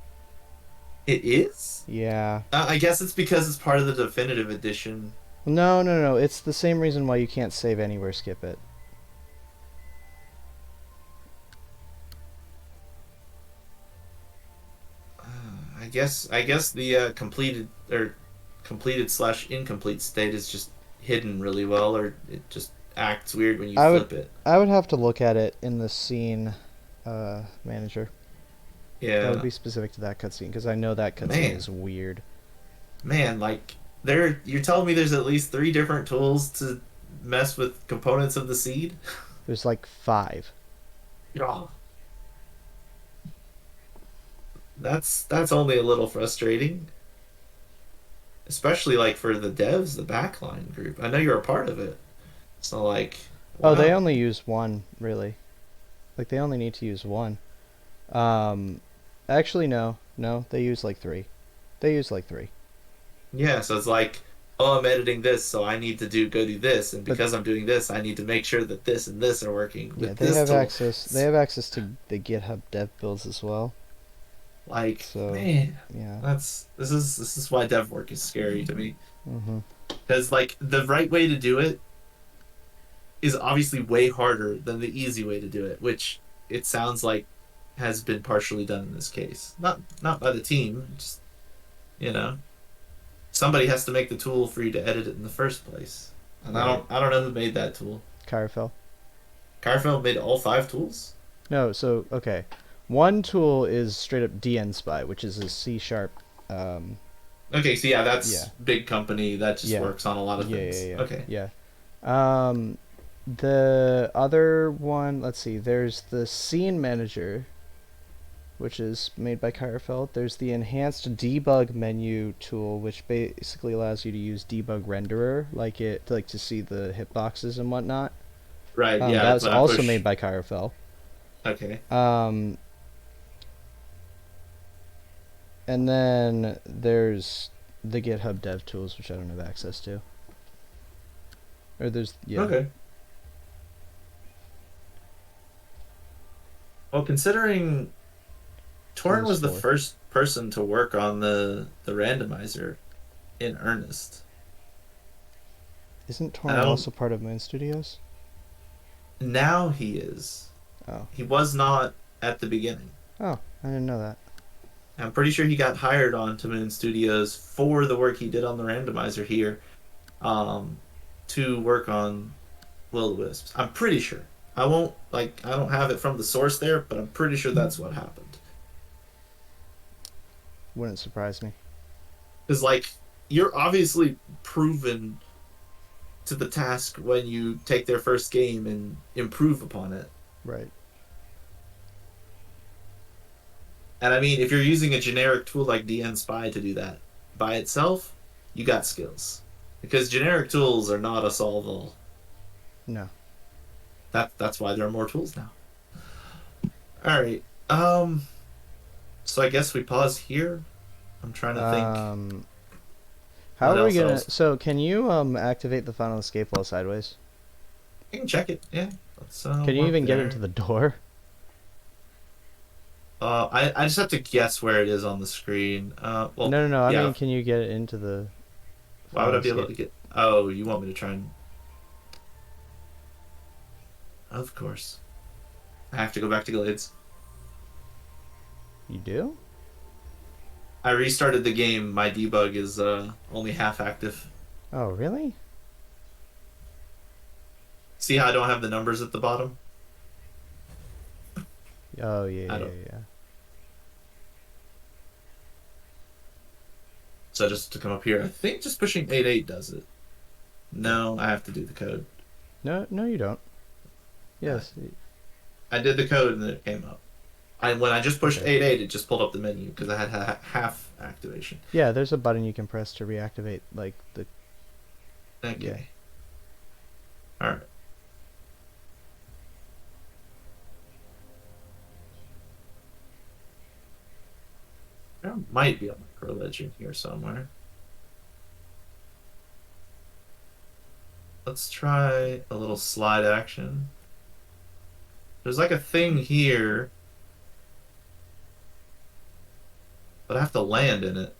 It is? Yeah. I guess it's because it's part of the definitive edition. No, no, no. It's the same reason why you can't save anywhere, skip it. I guess the completed slash incomplete state is just hidden really well, or it just acts weird when you I flip would it. I would have to look at it in the scene manager. That would Yeah. be specific to that cutscene because I know that cutscene Man. is weird. Man, like you're telling me there's at least three different tools to mess with components of the seed? There's like 5. Oh, that's only a little frustrating. Especially like for the devs, the backline group. I know you're a part of it. So like Oh, they wow. only use one, really. Like they only need to use one. Um, actually no, no, they use like 3. They use like 3. Yeah, so it's like, oh, I'm editing this, so I need to go do this, and But because I'm doing this, I need to make sure that this and this are working yeah, with they this have tool. access. They have access to the GitHub dev builds as well. Like, So man, yeah. this is why dev work is scary to me. Mhm. Because like the right way to do it is obviously way harder than the easy way to do it, which it sounds like has been partially done in this case. Not by the team, just you know, somebody has to make the tool for you to edit it in the first place. And I Right. don't know who made that tool. Kyrafel. Carfeld made all five tools? No, so okay. One tool is straight up DNSpy, which is a C sharp. Um, Okay, so yeah, yeah, that's big company that just yeah, works on a lot of yeah, things. yeah, Okay. yeah, yeah. The other one, let's see. There's the Scene Manager, which is made by Kyrafeld. There's the Enhanced Debug Menu tool, which basically allows you to use Debug Renderer, like to see the hitboxes and whatnot. Right, yeah, That that's was when I also push. made by Kyrafeld. Okay. Um, and then there's the GitHub Dev Tools, which I don't have access to. Or there's yeah. Okay. Well, considering Torn There's was the 4. first person to work on the randomizer in earnest. Isn't And Torn I don't also part of Moon Studios? Now he is. Oh. He was not at the beginning. Oh, I didn't know that. I'm pretty sure he got hired on to Moon Studios for the work he did on the randomizer here, um, to work on Will-O-Wisps. I'm pretty sure. I won't I don't have it from the source there, but I'm pretty sure that's what happened. Wouldn't surprise me. Because you're obviously proven to the task when you take their first game and improve upon it. Right. And I mean, if you're using a generic tool like DN Spy to do that by itself, you got skills. Because generic tools are not a solve all. No. That's why there are more tools now. All right. So I guess we pause here. I'm trying to think. How What are we else gonna? else? So, can you activate the final escape while sideways? You can check it. Yeah. Let's, Can you work even get there. into the door? I just have to guess where it is on the screen. Well, No. I yeah. mean, can you get it into the? Why would I final be able to escape? get? Oh, you want me to try and? Of course. I have to go back to Glades. You do? I restarted the game. My debug is only half active. Oh, really? See how I don't have the numbers at the bottom? Oh yeah, I yeah, don't- yeah. So just to come up here, I think just pushing 8.8 does it. No, I have to do the code. No, you don't. Yes. I did the code and then it came up. When I just pushed Okay. 8.8, it just pulled up the menu because I had half activation. Yeah, there's a button you can press to reactivate like the. Okay. All right. There might be a micro ledge in here somewhere. Let's try a little slide action. There's like a thing here, but I have to land in it.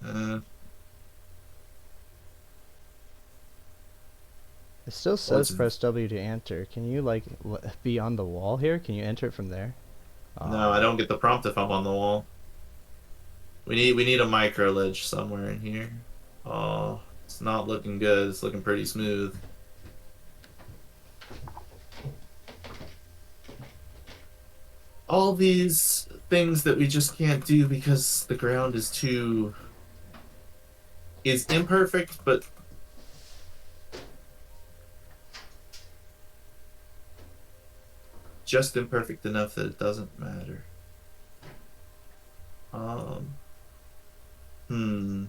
Uh, It still says it's- press W to enter. Can you be on the wall here? Can you enter it from there? no, I don't get the prompt if I'm on the wall. We need a micro ledge somewhere in here. Oh, it's not looking good. It's looking pretty smooth. All these things that we just can't do because the ground is imperfect, but just imperfect enough that it doesn't matter. Um. Hmm.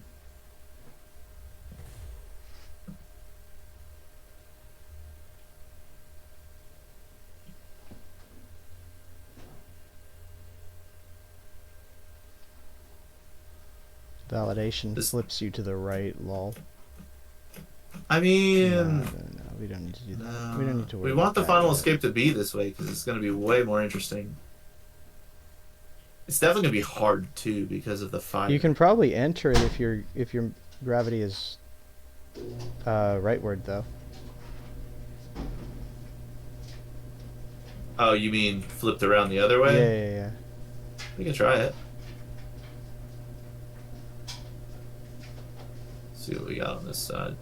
Validation This- flips you to the right, lol. I mean, No, we don't need to do that. no. We don't need to worry We want the about that final yet. escape to be this way because it's going to be way more interesting. It's definitely going to be hard too because of the fire. You can probably enter it if your gravity is rightward though. Oh, you mean flipped around the other Yeah, way? yeah. We can try it. See what we got on this side.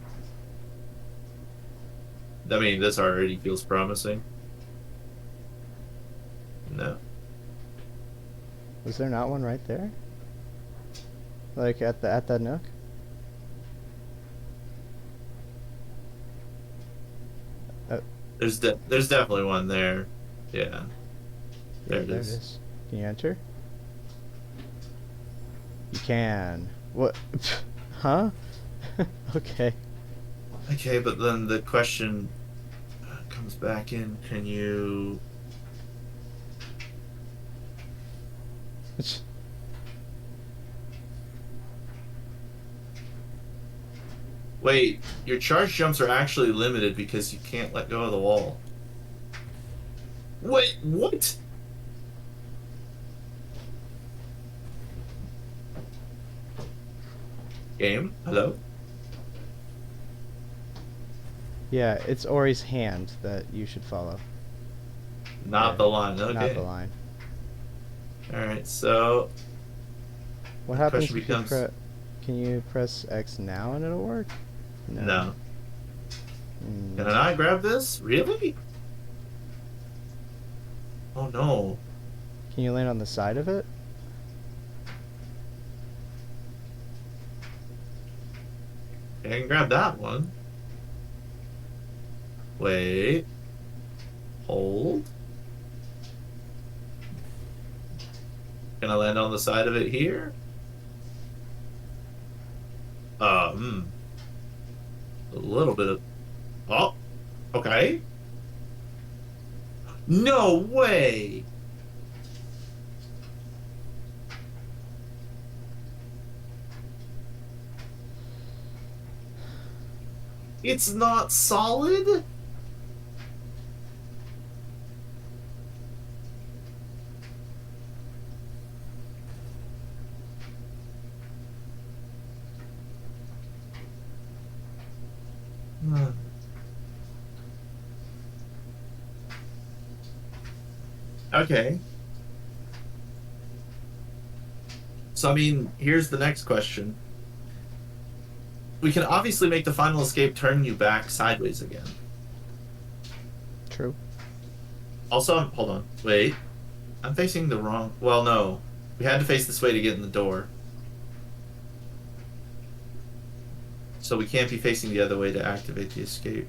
I mean, this already feels promising. No. Was there not one right there? Like at that nook? There's definitely one there. Yeah. There it is. Can you enter? You can. What? Huh? Okay. Okay, but then the question comes back in, can you... Wait, your charge jumps are actually limited because you can't let go of the wall. Wait, what? Game? Hello? Yeah, it's Ori's hand that you should follow. Not Yeah, the line. not the Okay. line. Alright, so What the happens question if you becomes Can you press X now and it'll work? no. Mm. Can I grab this? Really? Oh no. Can you land on the side of it? I can grab that one. Wait. Hold. Can I land on the side of it here? Hmm. A little bit of. Oh, okay. No way. It's not solid? Hmm. Okay. So, I mean, here's the next question. We can obviously make the final escape turn you back sideways again. True. Also, hold on. Wait. I'm facing the wrong. Well, no. We had to face this way to get in the door. So we can't be facing the other way to activate the escape.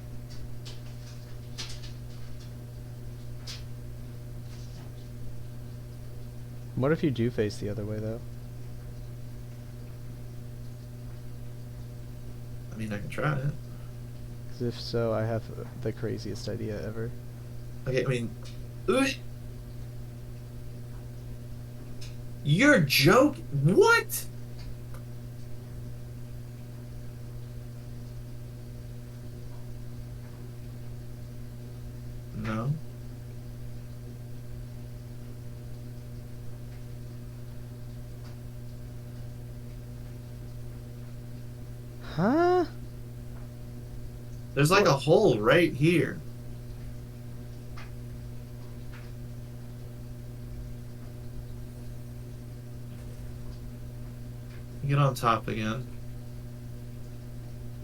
What if you do face the other way though? I mean, I can try it. Because if so, I have the craziest idea ever. Okay, I mean. Ugh. You're joking? What? No. Huh? There's like a hole right here. Get on top again.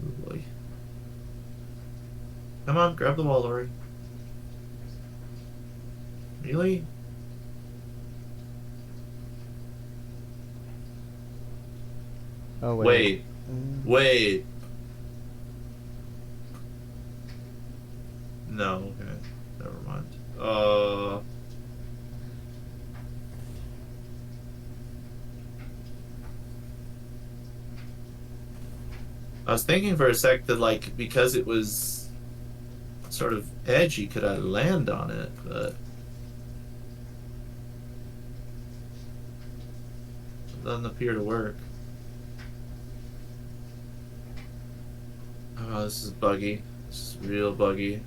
Oh boy. Come on, grab the wall, Lori. Really? Oh wait. Wait. Wait. No, okay. Never mind. I was thinking for a sec that, like, because it was sort of edgy, could I land on it? But it doesn't appear to work. Oh, this is buggy. This is real buggy.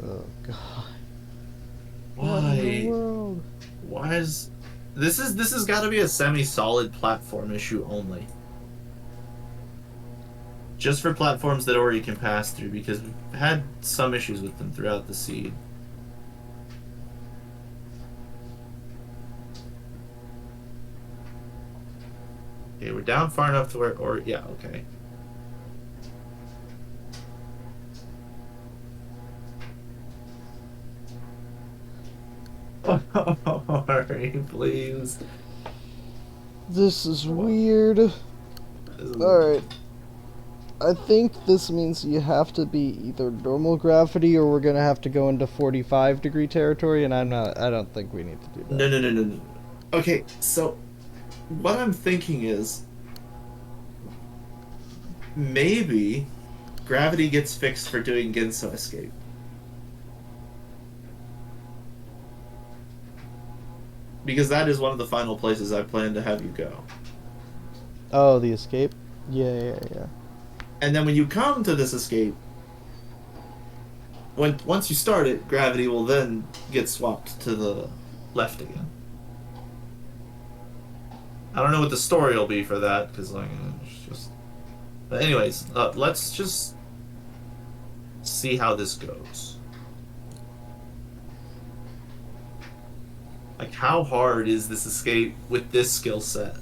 Oh god. Why? What in the world? Why is this has got to be a semi-solid platform issue only. Just for platforms that Ori can pass through, because we've had some issues with them throughout the seed. Okay, we're down far enough to where Ori... Yeah, okay. Ori, please. This is weird. This is- Alright. I think this means you have to be either normal gravity or we're gonna have to go into 45-degree territory, and I don't think we need to do that. No. Okay, so what I'm thinking is maybe gravity gets fixed for doing Ginso escape. Because that is one of the final places I plan to have you go. Oh, the escape. Yeah. And then when you come to this escape, once you start it, gravity will then get swapped to the left again. I don't know what the story will be for that, because like it's just. But anyways, let's just see how this goes. Like, how hard is this escape with this skill set?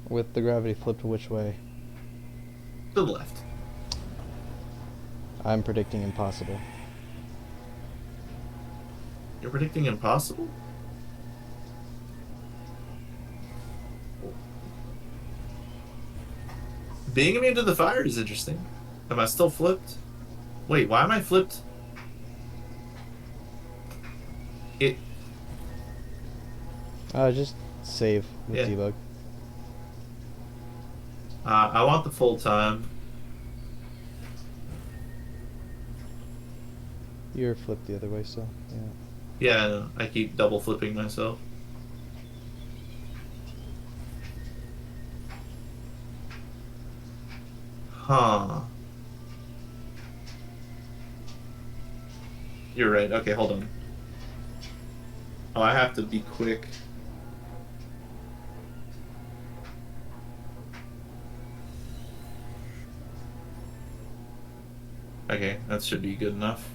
With the gravity flipped which way? To the left. I'm predicting impossible. You're predicting impossible? Being immune to the fire is interesting. Am I still flipped? Wait, why am I flipped? It. Just save with Yeah. debug. I want the full time. You're flipped the other way still. Yeah. Yeah, I know. I keep double flipping myself. Huh. You're right. Okay, hold on. Oh, I have to be quick. Okay, that should be good enough.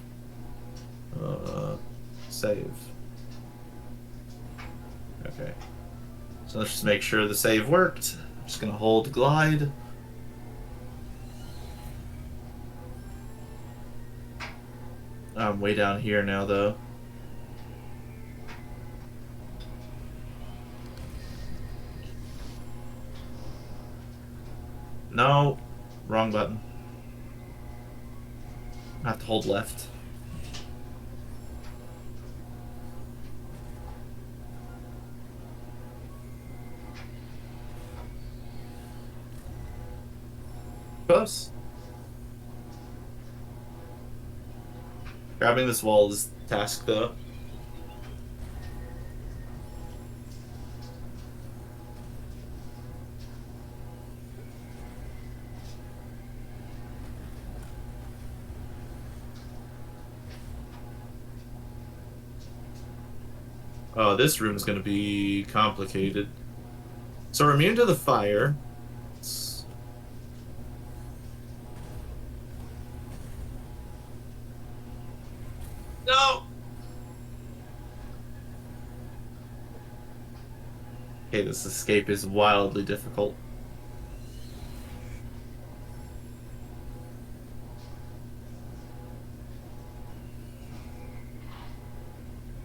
Save. Okay. So let's just make sure the save worked. I'm just gonna hold glide. I'm way down here now, though. No, wrong button. I have to hold left. Close. Grabbing this wall is the task, though. Oh, this room is going to be complicated. So we're immune to the fire. No! Okay, this escape is wildly difficult.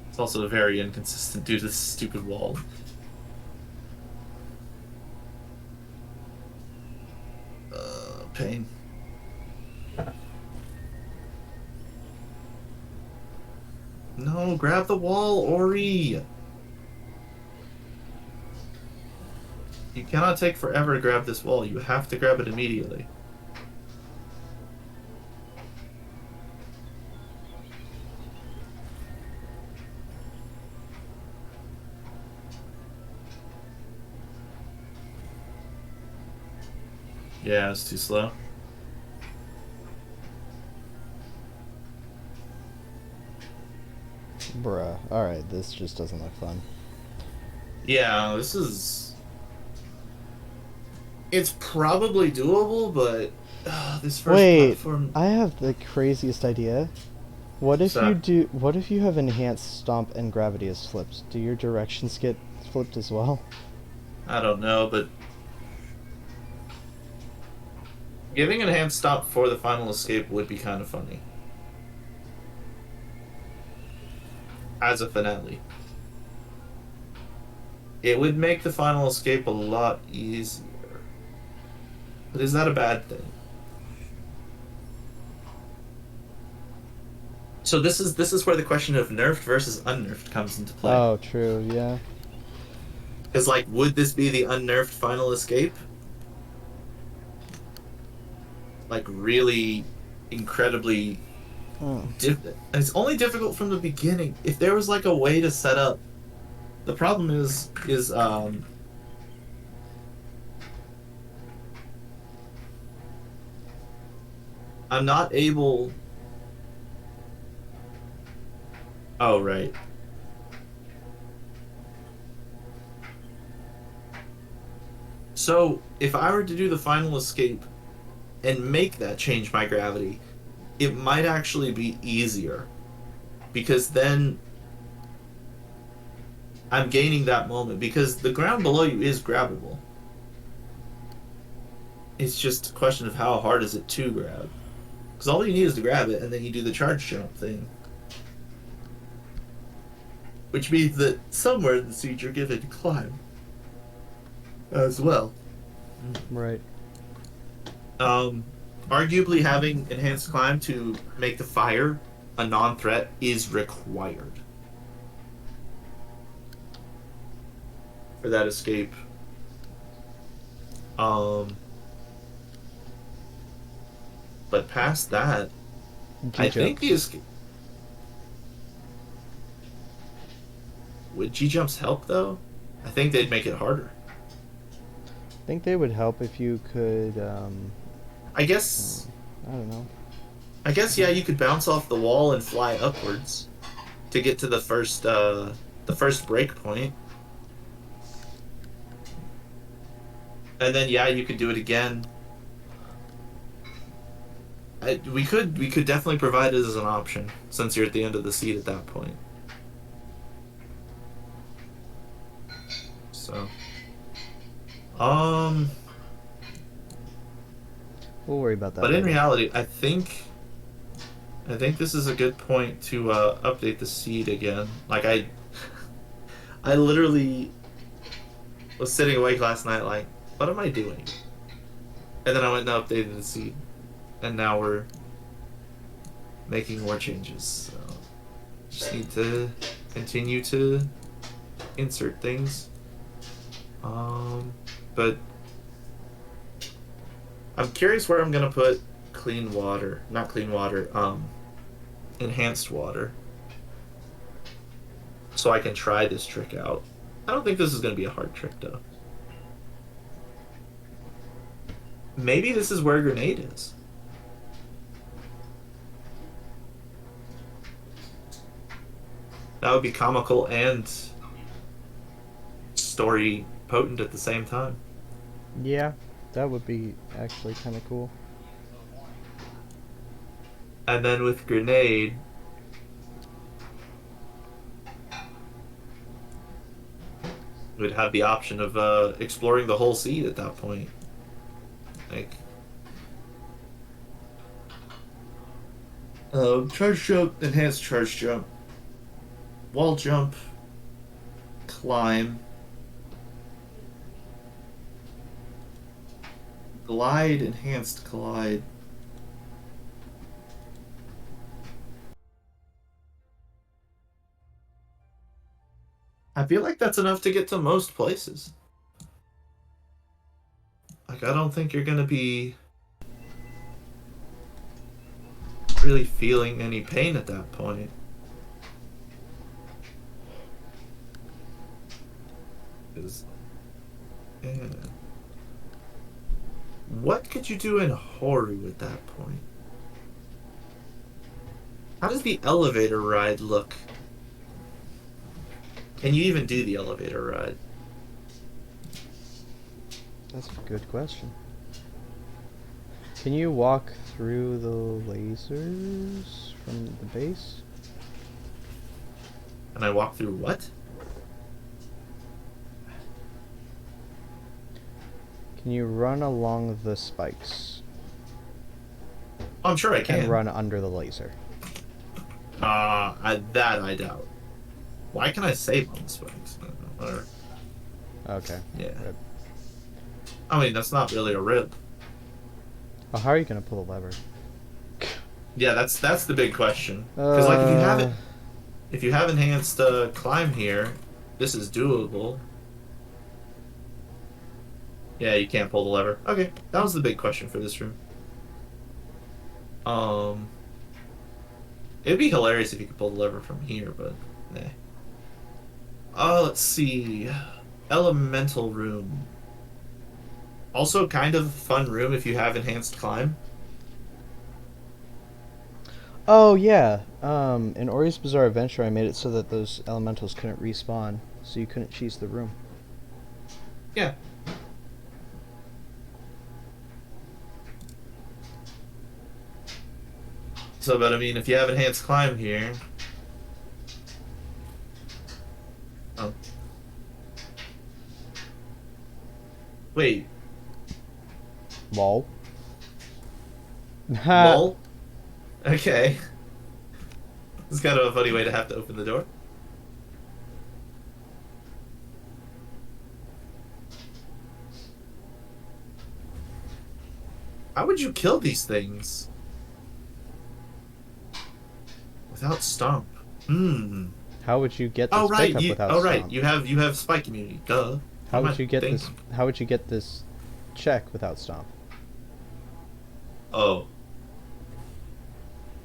It's also very inconsistent due to this stupid wall. Pain. No, grab the wall, Ori! You cannot take forever to grab this wall. You have to grab it immediately. Yeah, it's too slow. Bruh. Alright, this just doesn't look fun. Yeah, this is... It's probably doable, but... this first Wait, platform... I have the craziest idea. What if what if you have enhanced stomp and gravity as flipped? Do your directions get flipped as well? I don't know, but... Giving enhanced stop for the final escape would be kind of funny. As a finale. It would make the final escape a lot easier. But is that a bad thing? So this is where the question of nerfed versus unnerfed comes into play. Oh, true, yeah. Because, like, would this be the unnerfed final escape? Like, really incredibly... It's only difficult from the beginning. If there was, like, a way to set up... The problem is I'm not able. Oh, right. So, if I were to do the final escape and make that change my gravity, it might actually be easier. Because then I'm gaining that moment. Because the ground below you is grabbable. It's just a question of how hard is it to grab. Because all you need is to grab it, and then you do the charge jump thing. Which means that somewhere in the seed you're given to climb as well. Right. Arguably having enhanced climb to make the fire a non-threat is required for that escape. But past that, I think the escape. Would G-jumps help though? I think they'd make it harder. I think they would help if you could, I guess. I don't know. I guess yeah, you could bounce off the wall and fly upwards to get to the first break point. And then yeah, you could do it again. We could definitely provide it as an option since you're at the end of the seat at that point. So, We'll worry about that. but in later. reality, I think this is a good point to update the seed again. Like I literally was sitting awake last night, like, what am I doing? And then I went and updated the seed, and now we're making more changes. So, just need to continue to insert things. But I'm curious where I'm gonna put clean water. Not clean water, enhanced water. So I can try this trick out. I don't think this is gonna be a hard trick though. Maybe this is where grenade is. That would be comical and story potent at the same time. Yeah, that would be actually kind of cool. And then with grenade, we'd have the option of exploring the whole seed at that point. Like, charge jump, enhanced charge jump, wall jump, climb, glide, enhanced glide. I feel like that's enough to get to most places. Like, I don't think you're gonna be really feeling any pain at that point. Yeah. What could you do in Horu at that point? How does the elevator ride look? Can you even do the elevator ride? That's a good question. Can you walk through the lasers from the base? And I walk through what? Can you run along the spikes I'm sure I and can. run under the laser? That I doubt. Why can I save on the spikes? Whatever. Okay. Yeah. Rip. I mean, that's not really a rip. Oh, how are you gonna pull the lever? Yeah, that's the big question. Because like if you have enhanced climb here, this is doable. Yeah, you can't pull the lever. Okay, that was the big question for this room. It'd be hilarious if you could pull the lever from here, but nah. Let's see. Elemental room. Also kind of fun room if you have enhanced climb. Oh yeah. In Ori's Bizarre Adventure, I made it so that those elementals couldn't respawn, so you couldn't cheese the room. Yeah. So, but I mean, if you have enhanced climb here, oh, wait, Lol. lol. Okay, it's kind of a funny way to have to open the door. How would you kill these things without stomp? Hmm. How would you get Oh this right, pickup you. without Oh right, stomp? you have spike immunity. Duh. How What am would I you get this? thinking? How would you get this check without stomp? Oh,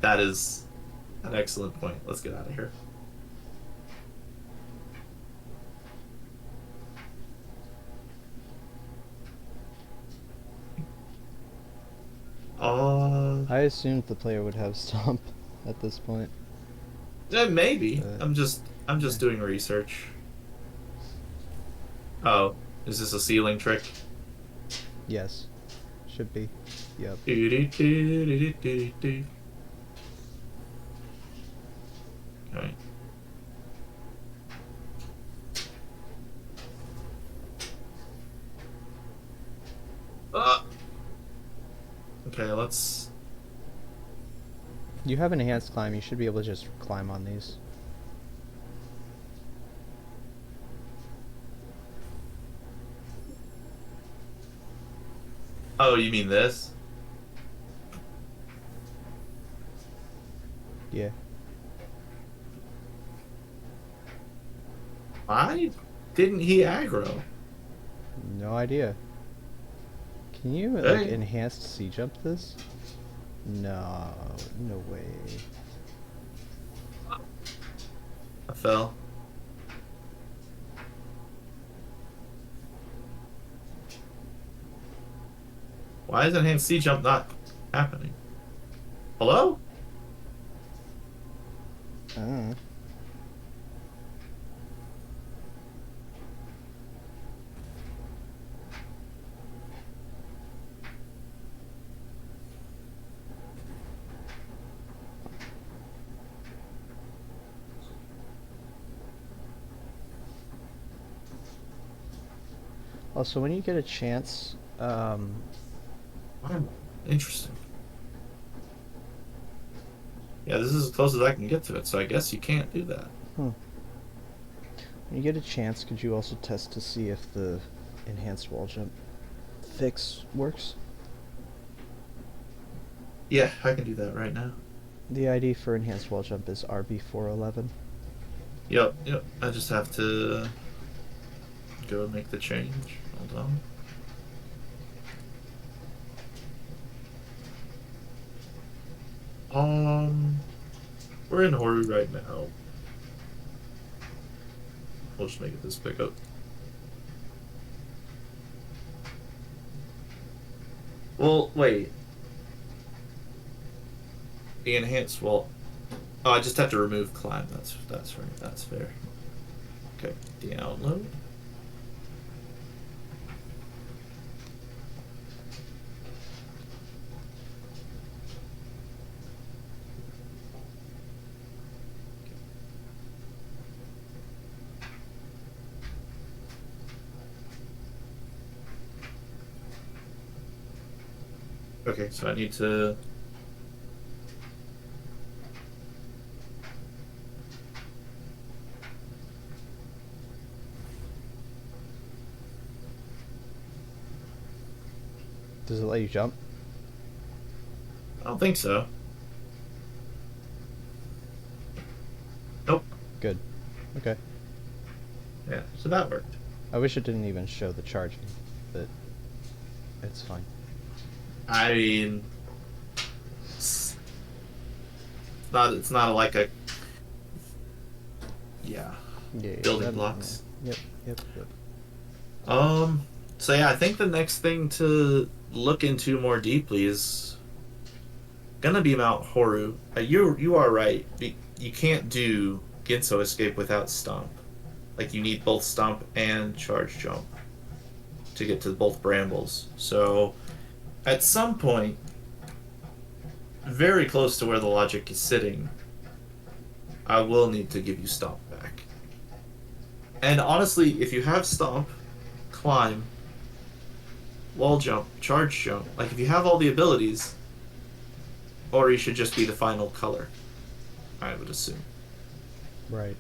that is an excellent point. Let's get out of here. Uh, I assumed the player would have stomp at this point. maybe. Uh, I'm just doing research. Oh, is this a ceiling trick? Yes, should be. Yep. Do-do-do-do-do-do-do. Okay. Ah! Okay, let's. You have enhanced climb. You should be able to just climb on these. Oh, you mean this? Yeah. Why didn't he aggro? No idea. Can you like Hey. enhanced sea jump this? No, no way. I fell. Why is enhanced sea jump not happening? Hello? Uh, Also, when you get a chance, Wow. Interesting. Yeah, this is as close as I can get to it, so I guess you can't do that. when you get a chance, could you also test to see if the enhanced wall jump fix works? Yeah, I can do that right now. The ID for enhanced wall jump is RB411. Yep. I just have to go and make the change. Hold on. We're in Horu right now. We'll just make it this pickup. Well, wait. The enhanced wall. Oh, I just have to remove climb. That's right. That's fair. Okay, download. Okay, so I need to. Does it let you jump? I don't think so. Nope. Good. Okay. Yeah, so that worked. I wish it didn't even show the charging, but it's fine. I mean, it's not like a. Yeah. Yeah. Building blocks. Yep. Yep. So yeah, I think the next thing to look into more deeply is gonna be Mount Horu. You are right. You can't do Ginso Escape without Stomp. Like, you need both Stomp and Charge Jump to get to both Brambles. So, at some point, very close to where the logic is sitting, I will need to give you Stomp back. And honestly, if you have Stomp, Climb, Wall Jump, Charge Jump, like, if you have all the abilities, Ori should just be the final color, I would assume. Right.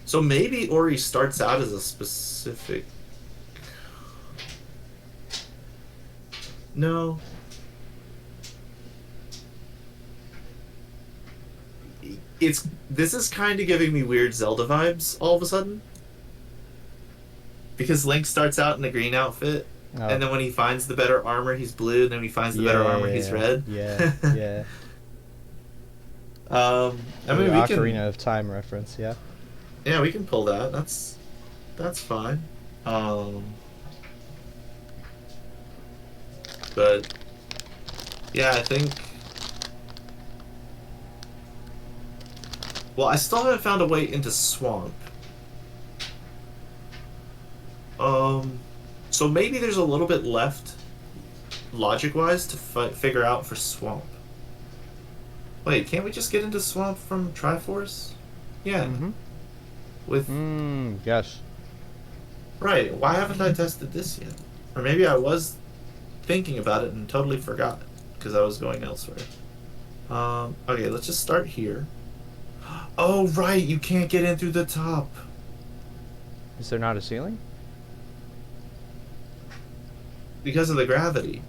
So maybe Ori starts out as a specific... No. This is kind of giving me weird Zelda vibes all of a sudden. Because Link starts out in a green outfit, Oh. and then when he finds the better armor, he's blue, and then when he finds the better armor, he's red. Yeah, yeah. I mean, The we Ocarina can... of Time reference, yeah. Yeah, we can pull that. That's fine. But yeah, I think. Well, I still haven't found a way into Swamp. So maybe there's a little bit left, logic-wise, to figure out for Swamp. Wait, can't we just get into Swamp from Triforce? Yeah. Mm-hmm. With Gosh. Right. Why haven't I tested this yet? Or maybe I was thinking about it and totally forgot because I was going elsewhere. Okay, let's just start here. Oh, right. You can't get in through the top. Is there not a ceiling? Because of the gravity.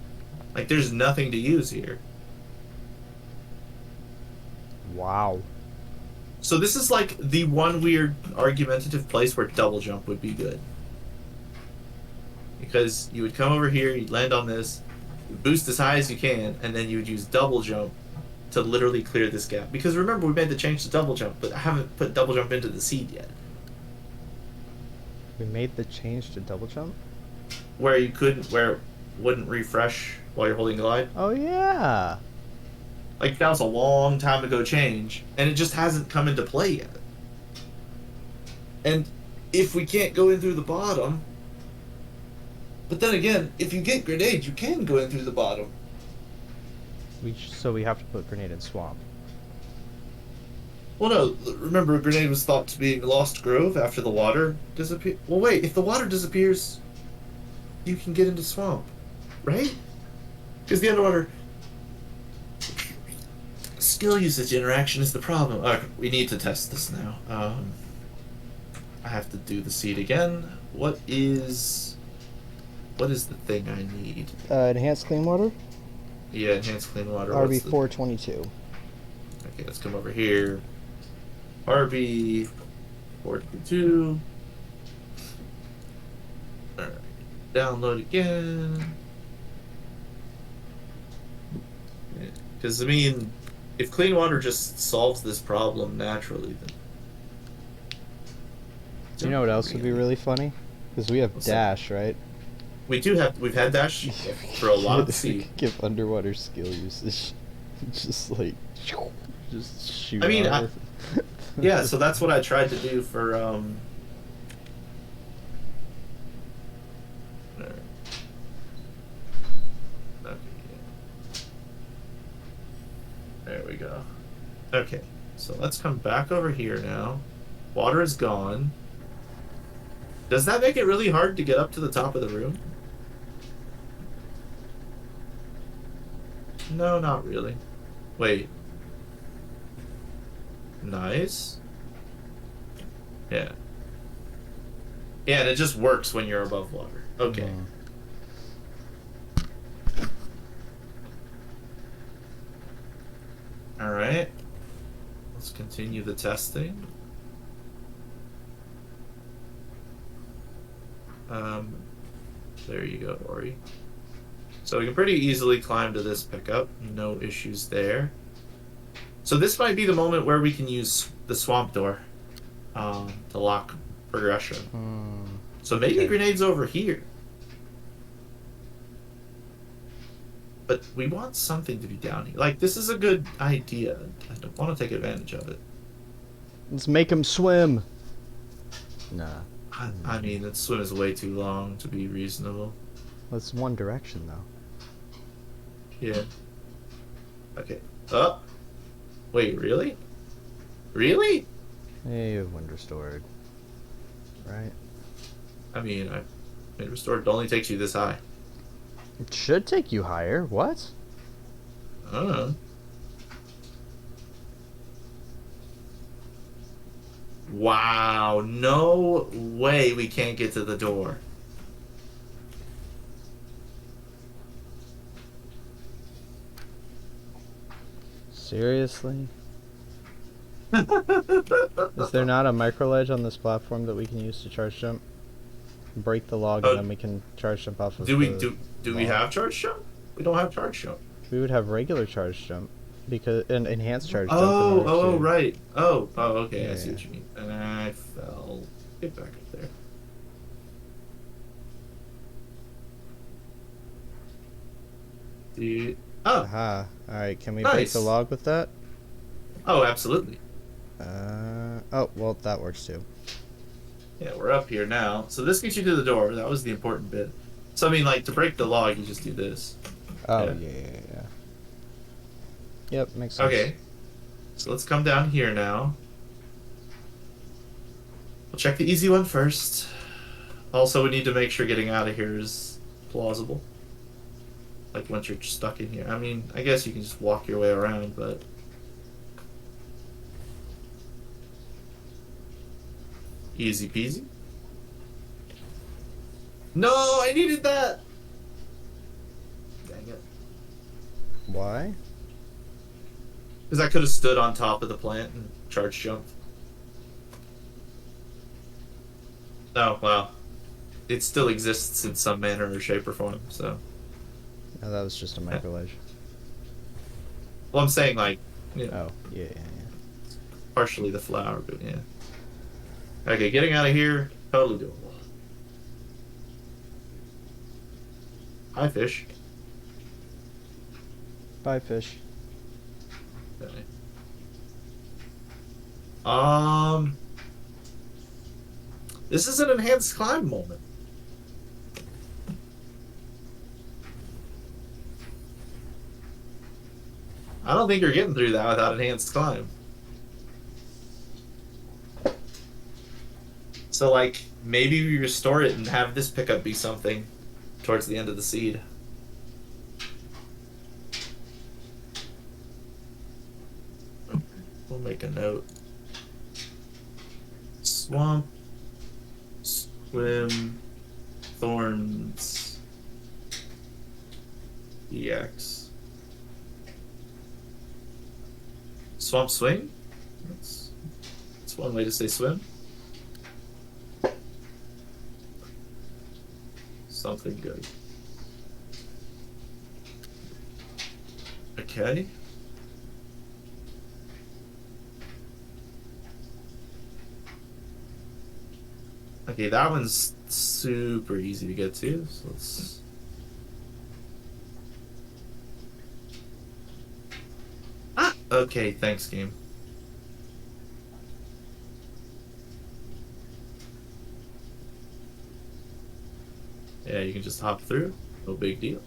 Like, there's nothing to use here. Wow. So this is like the one weird argumentative place where double jump would be good. Because you would come over here, you'd land on this, boost as high as you can, and then you would use double jump to literally clear this gap. Because remember, we made the change to double jump, but I haven't put double jump into the seed yet. We made the change to double jump? Where it wouldn't refresh while you're holding glide. Oh, yeah. Like, that was a long time ago change, and it just hasn't come into play yet. And if we can't go in through the bottom... But then again, if you get grenade, you can go in through the bottom. So we have to put grenade in swamp. Well, no, remember, grenade was thought to be Lost Grove after the water disappeared. Well, wait, if the water disappears, you can get into swamp, right? Because the underwater skill usage interaction is the problem. Alright, we need to test this now. I have to do the seed again. What is the thing I need? Enhanced clean water? Yeah, enhanced clean water. RB 422. Okay, let's come over here. RB 422. Alright, download again. Because, I mean, if clean water just solves this problem naturally, then... Do you know what else would be really funny? Because we have What's Dash, right? We've had Dash for a lot of the We sea. could give underwater skill usage. Just like, just shoot. I mean, out with- Yeah, so that's what I tried to do for, alright. Okay, yeah. There we go. Okay, so let's come back over here now. Water is gone. Does that make it really hard to get up to the top of the room? No, not really. Wait. Nice. Yeah. Yeah, and it just works when you're above water. Okay. Alright. Let's continue the testing. There you go, Ori. So we can pretty easily climb to this pickup. No issues there. So this might be the moment where we can use the swamp door to lock progression. So maybe Okay. grenades over here. But we want something to be down here. Like, this is a good idea. I don't want to take advantage of it. Let's make him swim. Nah. I mean, that swim is way too long to be reasonable. That's one direction though. Yeah. Okay. Oh. Wait, really? Really? Hey, wind restored. Right. I mean, restored only takes you this high. It should take you higher. What? I don't know. Wow, no way we can't get to the door. Seriously? Is there not a micro ledge on this platform that we can use to charge jump? Break the log and then we can charge jump off of Do we the do we log. have charge jump? We don't have charge jump. We would have regular charge jump because an enhanced charge jump. Oh, in order to- right. Oh, okay. I see Yeah. what you mean. And I fell. Get back up there. Dude. Oh, Aha. Alright, can we break the Nice. log with that? oh, absolutely. Oh, well, that works too. Yeah, we're up here now. So this gets you to the door. That was the important bit. So I mean, like, to break the log, you just do this. Oh, Yeah. yeah. Yep, makes sense. Okay. So let's come down here now. We'll check the easy one first. Also, we need to make sure getting out of here is plausible. Like, once you're stuck in here. I mean, I guess you can just walk your way around, but... Easy peasy. No, I needed that! Dang it. Why? Because I could have stood on top of the plant and charge jumped. Oh, wow. It still exists in some manner or shape or form, so... No, that was just a micro ledge. Well, I'm saying, like, you know, Oh, yeah. partially the flower, but yeah. Okay, getting out of here, totally doable. Hi, fish. Bye, fish. Okay. This is an enhanced climb moment. I don't think you're getting through that without enhanced climb. So, like, maybe we restore it and have this pickup be something towards the end of the seed. We'll make a note. Swamp, swim, thorns, EX. Swamp swing? That's one way to say swim. Something good. Okay. Okay, that one's super easy to get to, so let's... Ah! Okay, thanks, game. Yeah, you can just hop through. No big deal.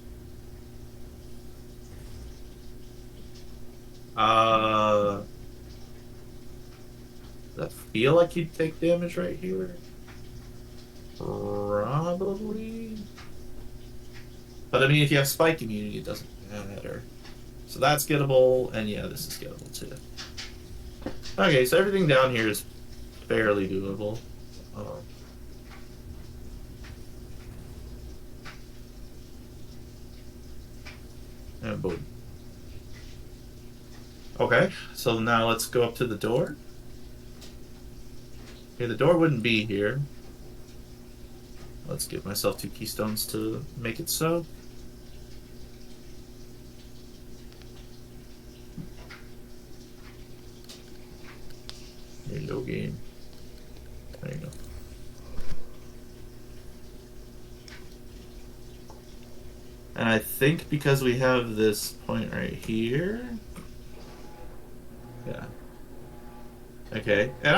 Does that feel like you'd take damage right here? Probably. But I mean, if you have spike immunity, it doesn't matter. So that's gettable, and yeah, this is gettable too. Okay, so everything down here is fairly doable. And boom. Okay, so now let's go up to the door. Okay, the door wouldn't be here. Let's give myself 2 keystones to make it so. Here you go, game. There you go. And I think because we have this point right here. Yeah. Okay. And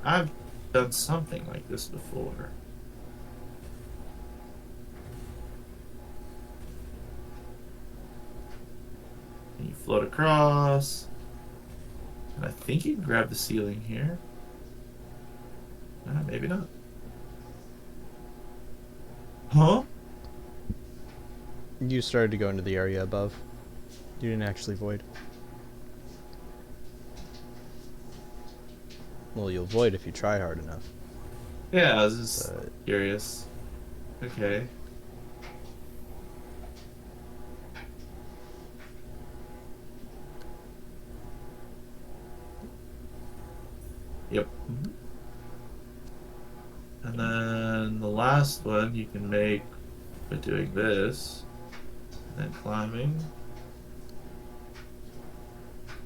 I've done something like this before. And you float across. And I think you can grab the ceiling here. Maybe not. Huh? You started to go into the area above. You didn't actually void. Well, you'll void if you try hard enough. Yeah, I was just But curious. Okay. Yep. And then the last one you can make by doing this, and then climbing.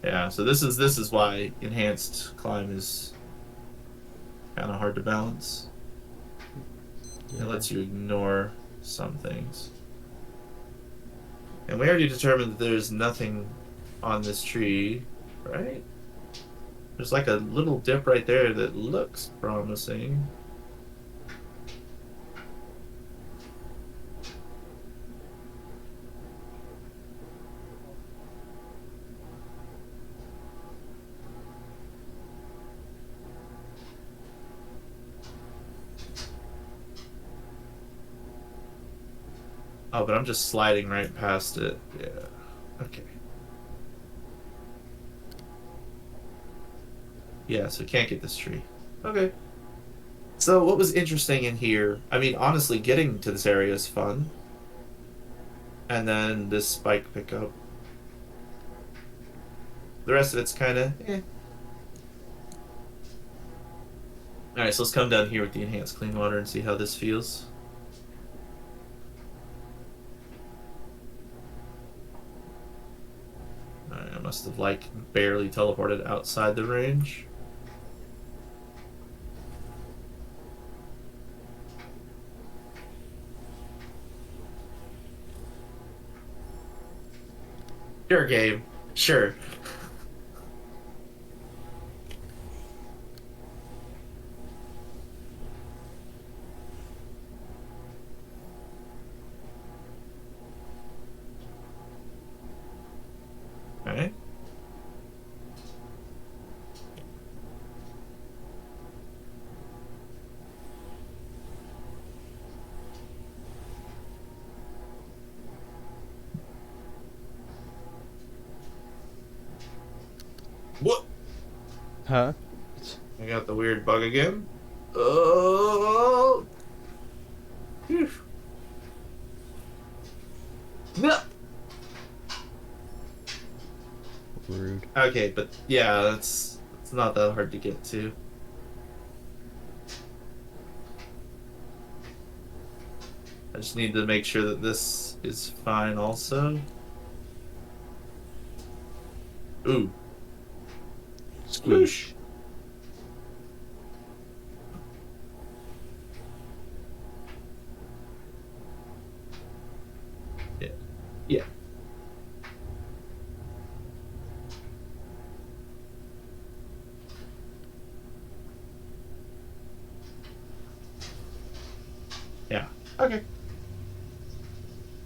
Yeah, so this is why enhanced climb is kind of hard to balance. It lets you ignore some things. And we already determined that there's nothing on this tree, right? There's like a little dip right there that looks promising. Oh, but I'm just sliding right past it. Yeah. Okay. Yeah, so can't get this tree. Okay. So what was interesting in here, I mean, honestly, getting to this area is fun. And then this spike pickup. The rest of it's kind of eh. Alright, so let's come down here with the enhanced clean water and see how this feels. Alright, I must have, like, barely teleported outside the range. Sure, game. Sure. Alright. What? Huh? I got the weird bug again. Oh. Phew. No. Rude. Okay, but yeah, it's not that hard to get to. I just need to make sure that this is fine also. Ooh. Sploosh. Yeah. Yeah. Yeah. Okay.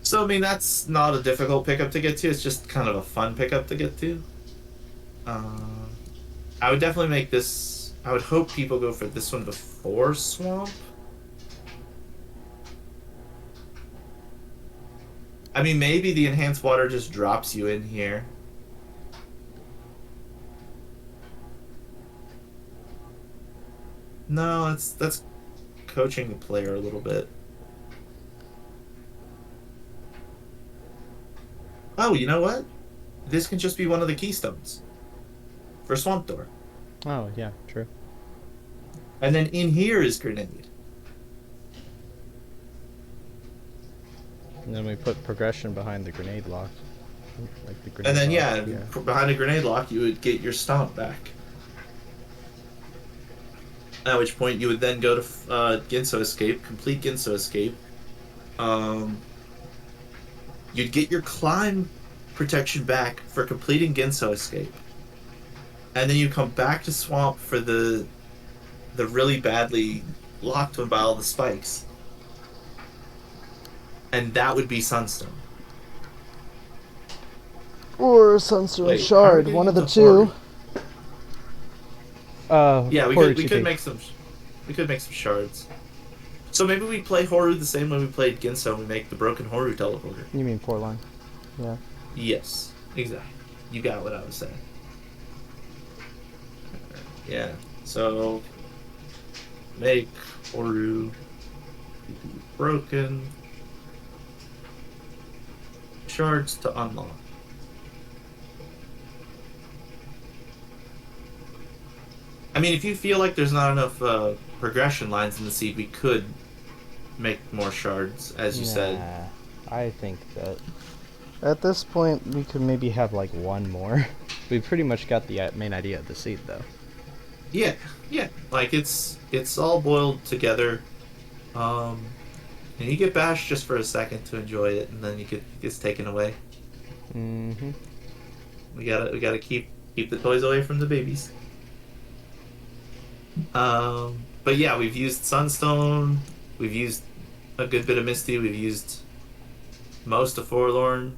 So, I mean, that's not a difficult pickup to get to. It's just kind of a fun pickup to get to. I would definitely make this... I would hope people go for this one before Swamp. I mean, maybe the enhanced water just drops you in here. No, that's coaching the player a little bit. Oh, you know what? This can just be one of the keystones for Swamp Door. Oh, yeah, true. And then in here is Grenade. And then we put progression behind the grenade lock. Like the grenade And then, lock, behind a Grenade Lock, you would get your Stomp back. At which point you would then go to Ginso Escape, complete Ginso Escape. you'd get your climb protection back for completing Ginso Escape. And then you come back to Swamp for the really badly locked one by all the spikes. And that would be Sunstone. Or Sunstone Wait, Shard, how are we one of the getting to two. Yeah, we Horu could TP. make some shards. So maybe we play Horu the same way we played Ginso. We make the broken Horu teleporter. You mean port line? Yeah. Yes, exactly. You got what I was saying. Yeah. So make Horu broken shards to unlock. I mean, if you feel like there's not enough progression lines in the seed, we could make more shards, as you said. I think that At this point, we could maybe have like one more. We pretty much got the main idea of the seed, though. Yeah, yeah. Like it's all boiled together. And you get bashed just for a second to enjoy it, and then it gets taken away. Mm-hmm. We gotta keep the toys away from the babies. But yeah, we've used Sunstone. We've used a good bit of Misty. We've used most of Forlorn.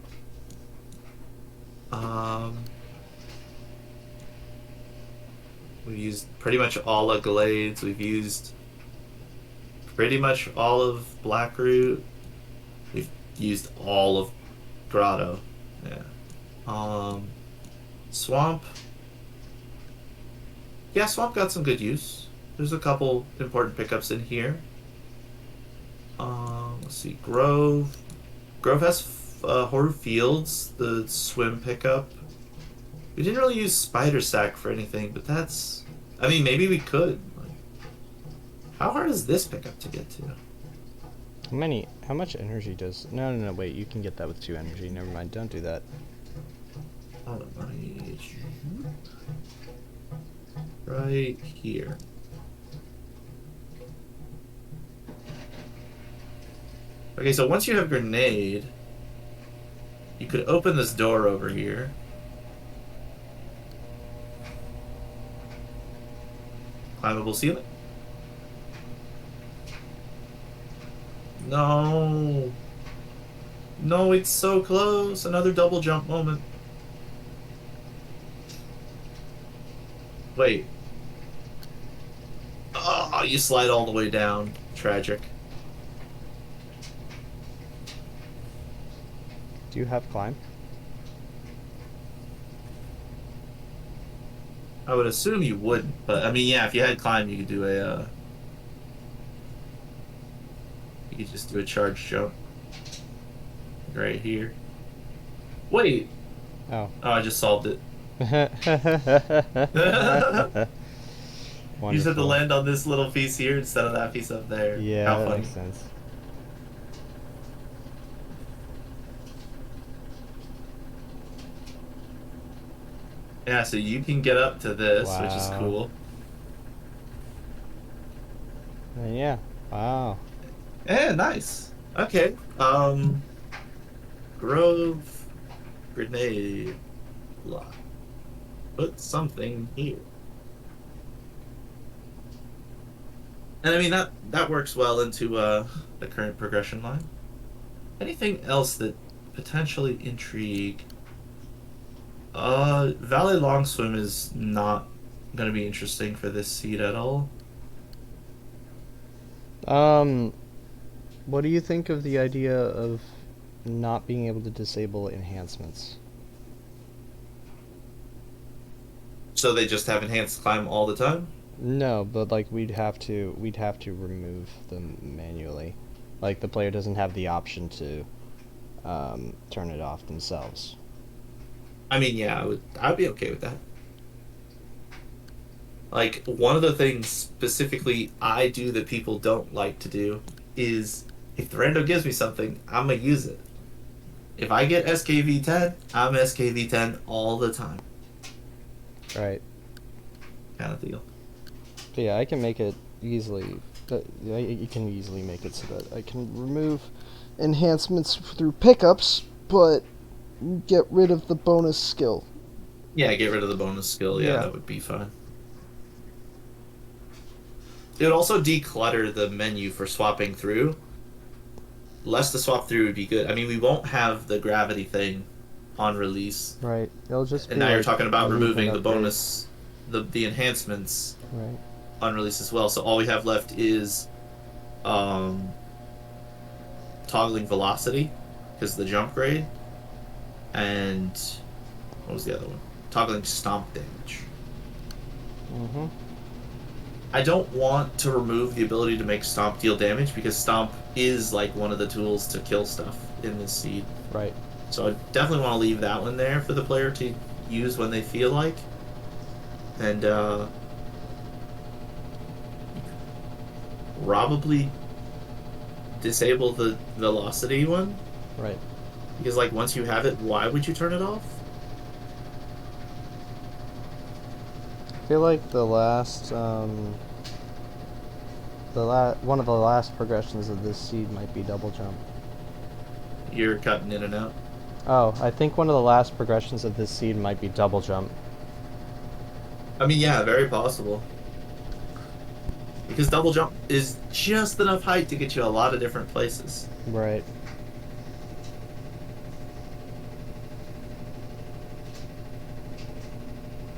We've used pretty much all of Glades. We've used pretty much all of Blackroot. We've used all of Grotto. Yeah. Swamp. Yeah, Swamp got some good use. There's a couple important pickups in here. Let's see. Grove. Grove has Horu Fields, the swim pickup. We didn't really use Spider Sack for anything, but that's... I mean, maybe we could. Like, how hard is this pickup to get to? How much energy does... No, wait, you can get that with 2 energy. Never mind, don't do that. Right here. Okay, so once you have Grenade, you could open this door over here. Climbable ceiling. No. No, it's so close. Another double jump moment. Wait. Oh, you slide all the way down. Tragic. Do you have climb? I would assume you wouldn't, but I mean, yeah, if you had climb, you could do a. You could just do a charge jump. Right here. Wait! Oh. Oh, I just solved it. You just have to land on this little piece here instead of that piece up there. Yeah, How that funny. makes sense. Yeah, so you can get up to this, which is Wow. cool. Yeah. Wow. Yeah, nice. Okay. Grove, grenade, lock. Put something here. And I mean that works well into the current progression line. Anything else that potentially intrigue? Valley Long Swim is not gonna be interesting for this seed at all. What do you think of the idea of not being able to disable enhancements? So they just have enhanced climb all the time? No, but like we'd have to remove them manually. Like the player doesn't have the option to turn it off themselves. I mean, yeah, I'd be okay with that. Like, one of the things specifically I do that people don't like to do is if the rando gives me something, I'm gonna use it. If I get SKV10, I'm SKV10 all the time. Right. Kind of deal. But yeah, I can make it easily. You can easily make it so that I can remove enhancements through pickups, but get rid of the bonus skill. Yeah, get rid of the bonus skill. Yeah, Yeah. that would be fine. It would also declutter the menu for swapping through. Less to swap through would be good. I mean, we won't have the gravity thing on release. Right. It'll just And be now you're like talking about movement removing the upgrades. bonus, the enhancements Right. on release as well. So all we have left is toggling velocity, because the jump grade, and what was the other one? Toggling stomp damage. Mm-hmm. I don't want to remove the ability to make stomp deal damage, because stomp is like one of the tools to kill stuff in this seed. Right. So I definitely want to leave that one there for the player to use when they feel like. And probably disable the velocity one, Right. because like once you have it, why would you turn it off? I feel like the last one of the last progressions of this seed might be double jump. You're cutting in and out. Oh, I think one of the last progressions of this seed might be double jump. I mean, yeah, very possible. Because double jump is just enough height to get you a lot of different places. Right.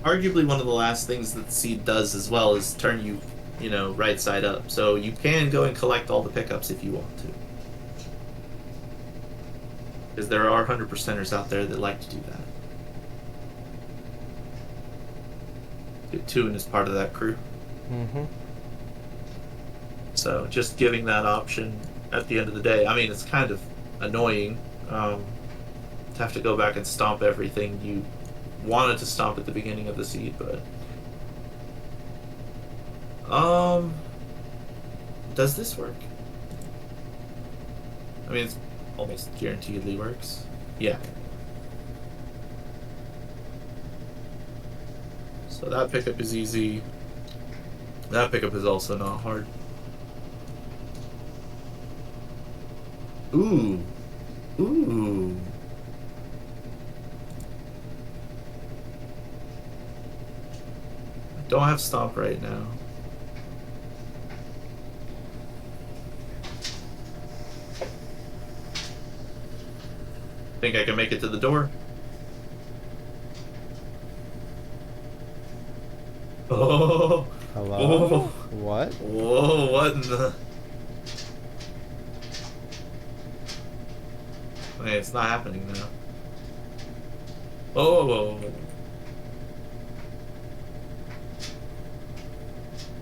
Arguably one of the last things that seed does as well is turn you, right side up. So you can go and collect all the pickups if you want to. Because there are 100%ers out there that like to do that. Toon is part of that crew. Mm-hmm. So just giving that option at the end of the day, I mean, it's kind of annoying to have to go back and stomp everything you wanted to stomp at the beginning of the seed, but does this work? I mean, it's almost guaranteedly works. Yeah. So that pickup is easy. That pickup is also not hard. Ooh. Ooh. Don't have stomp right now. Think I can make it to the door? Oh. Hello? Whoa. What? Whoa, what in the... Wait, it's not happening now. Oh.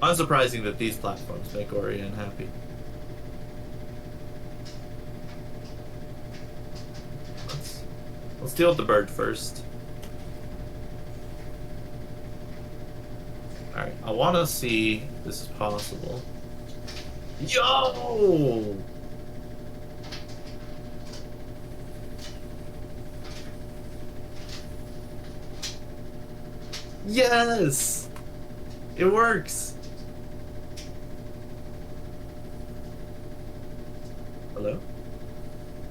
Unsurprising that these platforms make Ori unhappy. Let's deal with the bird first. Alright, I want to see if this is possible. Yo! Yes! It works! Hello?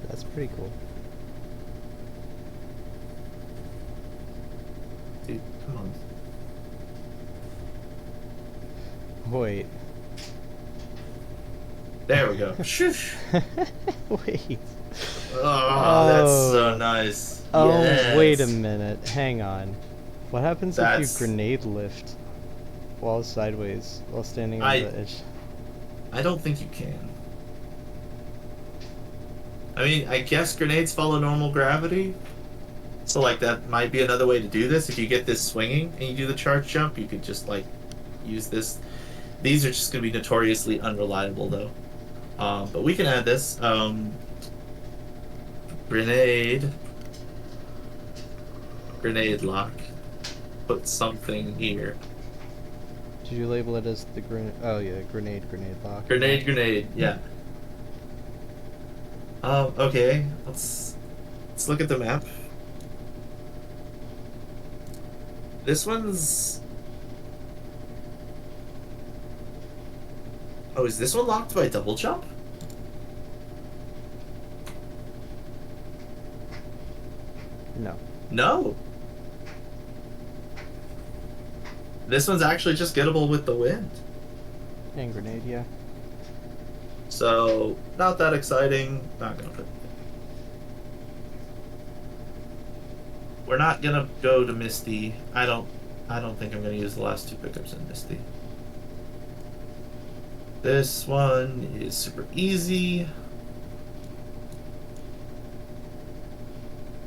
That's pretty cool. Dude, come on. Wait. There we go. Shush! Wait. Oh, that's so Oh. nice. Oh, Yes. wait a minute. Hang on. What happens if That's- you grenade lift while sideways, while standing on I- the edge? I don't think you can. I mean, I guess grenades follow normal gravity. So, like, that might be another way to do this. If you get this swinging and you do the charge jump, you could just, like, use this. These are just going to be notoriously unreliable, though. But we can add this. Grenade. Grenade lock. Put something here. Did you label it as the grenade? Oh yeah, grenade lock. Grenade, yeah. Okay. Let's look at the map. This one's... Oh, is this one locked by double jump? No. This one's actually just gettable with the wind. Hand grenade, yeah. So, not that exciting. Not gonna put. We're not gonna go to Misty. I don't think I'm gonna use the last two pickups in Misty. This one is super easy.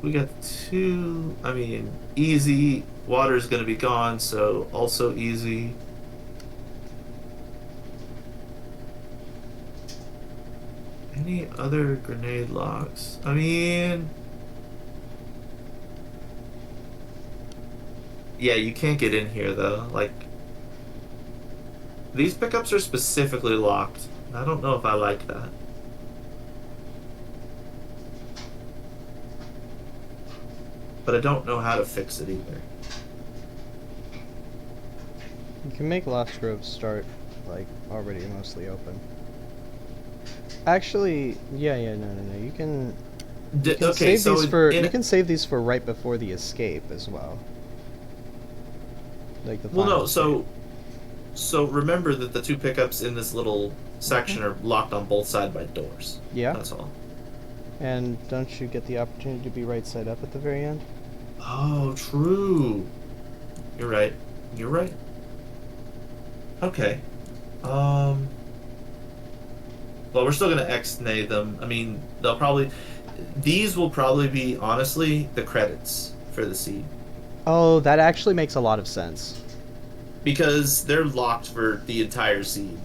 We got two. I mean, easy. Water's gonna be gone, so also easy. Any other grenade locks? I mean, yeah, you can't get in here though. Like, these pickups are specifically locked. I don't know if I like that. But I don't know how to fix it either. You can make Lost Grove start, like, already mostly open. Actually, yeah, no. You can Okay, save so these for in- you can save these for right before the escape as well. Like the well, final no. So remember that the two pickups in this little section are locked on both sides by doors. yeah. That's all. And don't you get the opportunity to be right side up at the very end? Oh, true. You're right. You're right. Okay. Well, we're still gonna X-nay them. I mean, they'll probably. These will probably be, honestly, the credits for the seed. Oh, that actually makes a lot of sense. Because they're locked for the entire seed.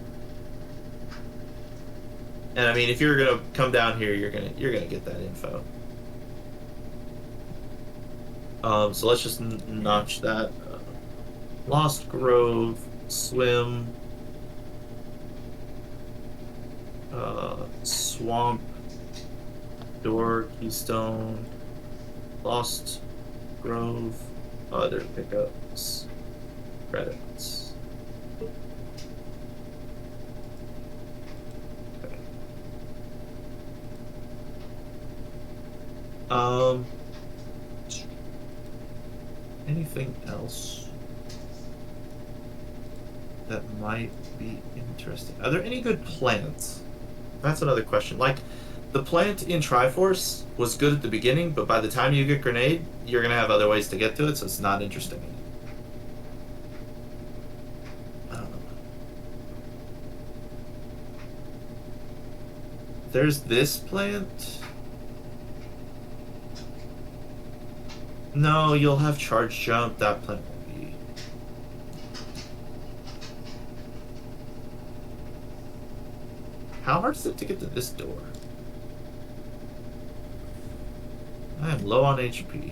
And I mean, if you're gonna come down here, you're gonna get that info. So let's just notch that. Lost Grove, swim, swamp, door, keystone, Lost Grove, other pickups, credits. Okay. Anything else that might be interesting? Are there any good plants? That's another question. Like, the plant in Triforce was good at the beginning, but by the time you get Grenade, you're gonna have other ways to get to it, so it's not interesting. I don't know. There's this plant. No, you'll have charge jump. That plant won't be. How hard is it to get to this door? I am low on HP.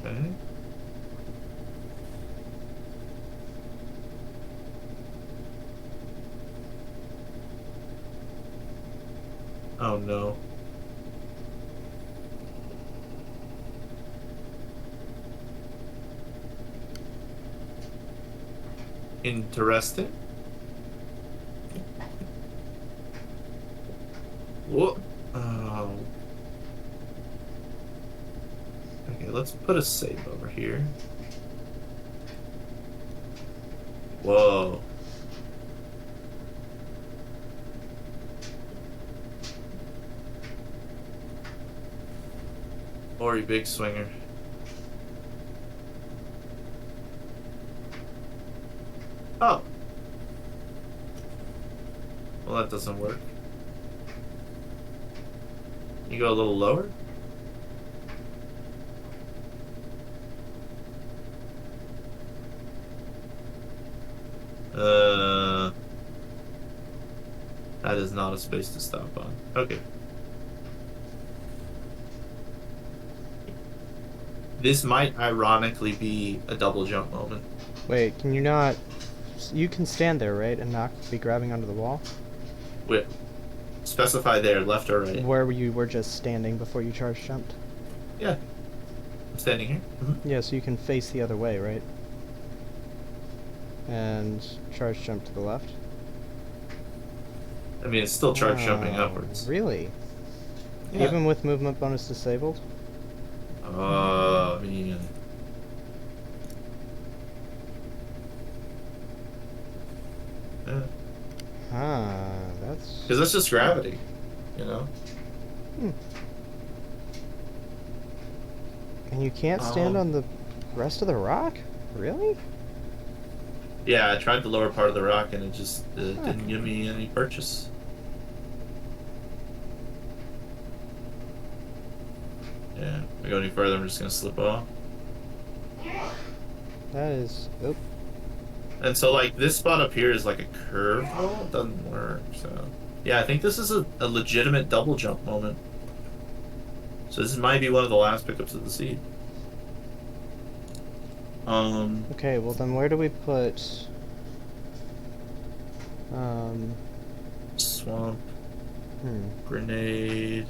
Okay. Oh no. Interesting. Whoa. Oh. Okay, let's put a save over here. Whoa. Ori Big Swinger. Oh. Well, that doesn't work. You go a little lower? That is not a space to stop on. Okay. This might ironically be a double jump moment. Wait, can you not? You can stand there, right, and not be grabbing onto the wall? Wait, specify there, left or right. Where you were just standing before you charge jumped? Yeah. standing here. Yeah, so you can face the other way, right? And charge jump to the left. I mean, it's still charge jumping Wow, upwards. Really? Yeah. Even with movement bonus disabled? I mean, yeah. That's... Because that's just gravity, you know? And you can't stand on the rest of the rock? Really? Yeah, I tried the lower part of the rock and it just didn't give me any purchase. Yeah, if we go any further, I'm just gonna slip off. That is... Oh, And so, like, this spot up here is like a curve roll. It doesn't work, so... Yeah, I think this is a legitimate double jump moment. So this might be one of the last pickups of the seed. okay, well then where do we put... Swamp, hmm. grenade...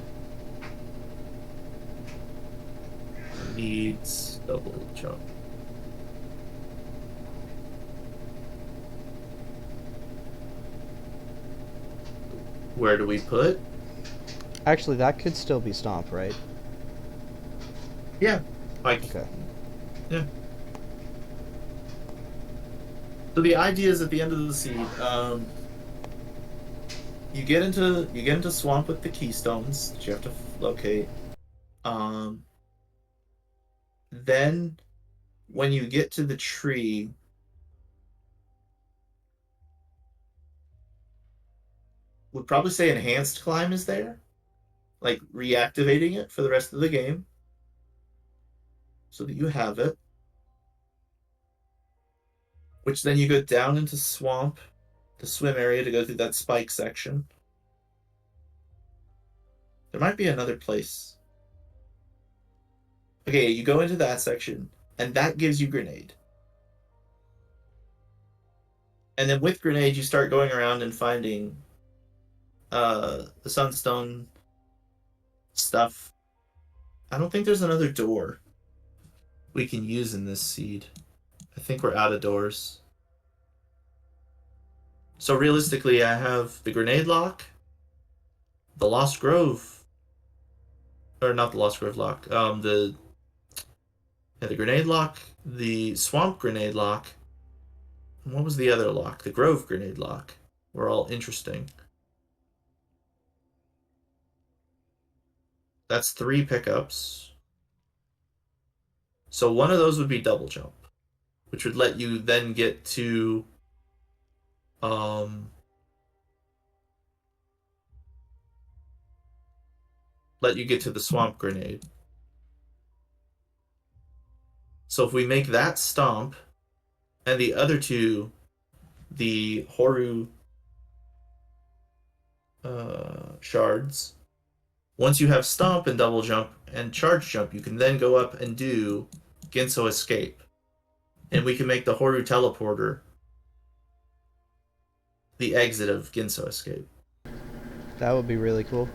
Needs double jump. Where do we put? Actually, that could still be Stomp, right? Yeah. Like, Okay. yeah. So the idea is at the end of the seed, you get into swamp with the keystones that you have to locate. Then when you get to the tree, would probably say enhanced climb is there, like reactivating it for the rest of the game, so that you have it. Which then you go down into swamp, the swim area to go through that spike section. There might be another place. Okay, you go into that section, and that gives you grenade. And then with grenade, you start going around and finding the sunstone stuff. I don't think there's another door we can use in this seed. I think we're out of doors. So realistically, I have the grenade lock, the Lost Grove, or not the Lost Grove lock, the grenade lock, the swamp grenade lock, and what was the other lock? The Grove grenade lock. Were all interesting. That's 3 pickups. So one of those would be double jump, which would let you then get to the swamp grenade. So if we make that stomp, and the other 2, the Horu shards, once you have stomp and double jump and charge jump, you can then go up and do Ginso escape. And we can make the Horu teleporter the exit of Ginso escape. That would be really cool.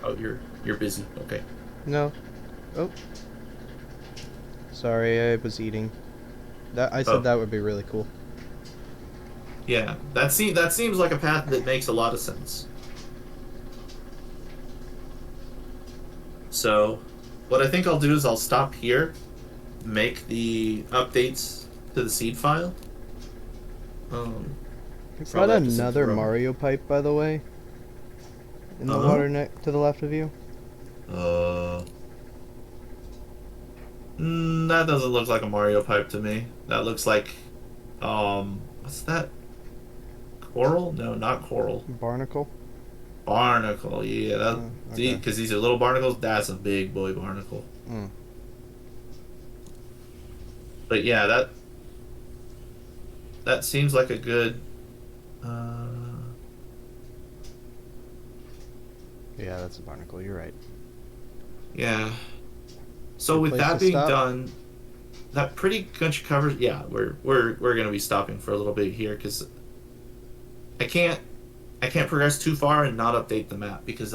Oh, you're busy. Okay. No. Oh. Sorry, I was eating. I said that would be really cool. Yeah, that seems like a path that makes a lot of sense. So, what I think I'll do is I'll stop here, make the updates to the seed file. Is that probably have to another throw- Mario pipe, by the way? In the Uh-huh. water neck to the left of you? That doesn't look like a Mario pipe to me. That looks like, what's that? Coral? No, not coral. Barnacle? Barnacle. Yeah, that. Okay. Because these are little barnacles. That's a big boy barnacle. Mm. But yeah, that seems like a good. Yeah, that's a barnacle. You're right. Yeah. So Good with place that to being stop. done, that pretty much covers. Yeah, we're gonna be stopping for a little bit here because I can't progress too far and not update the map because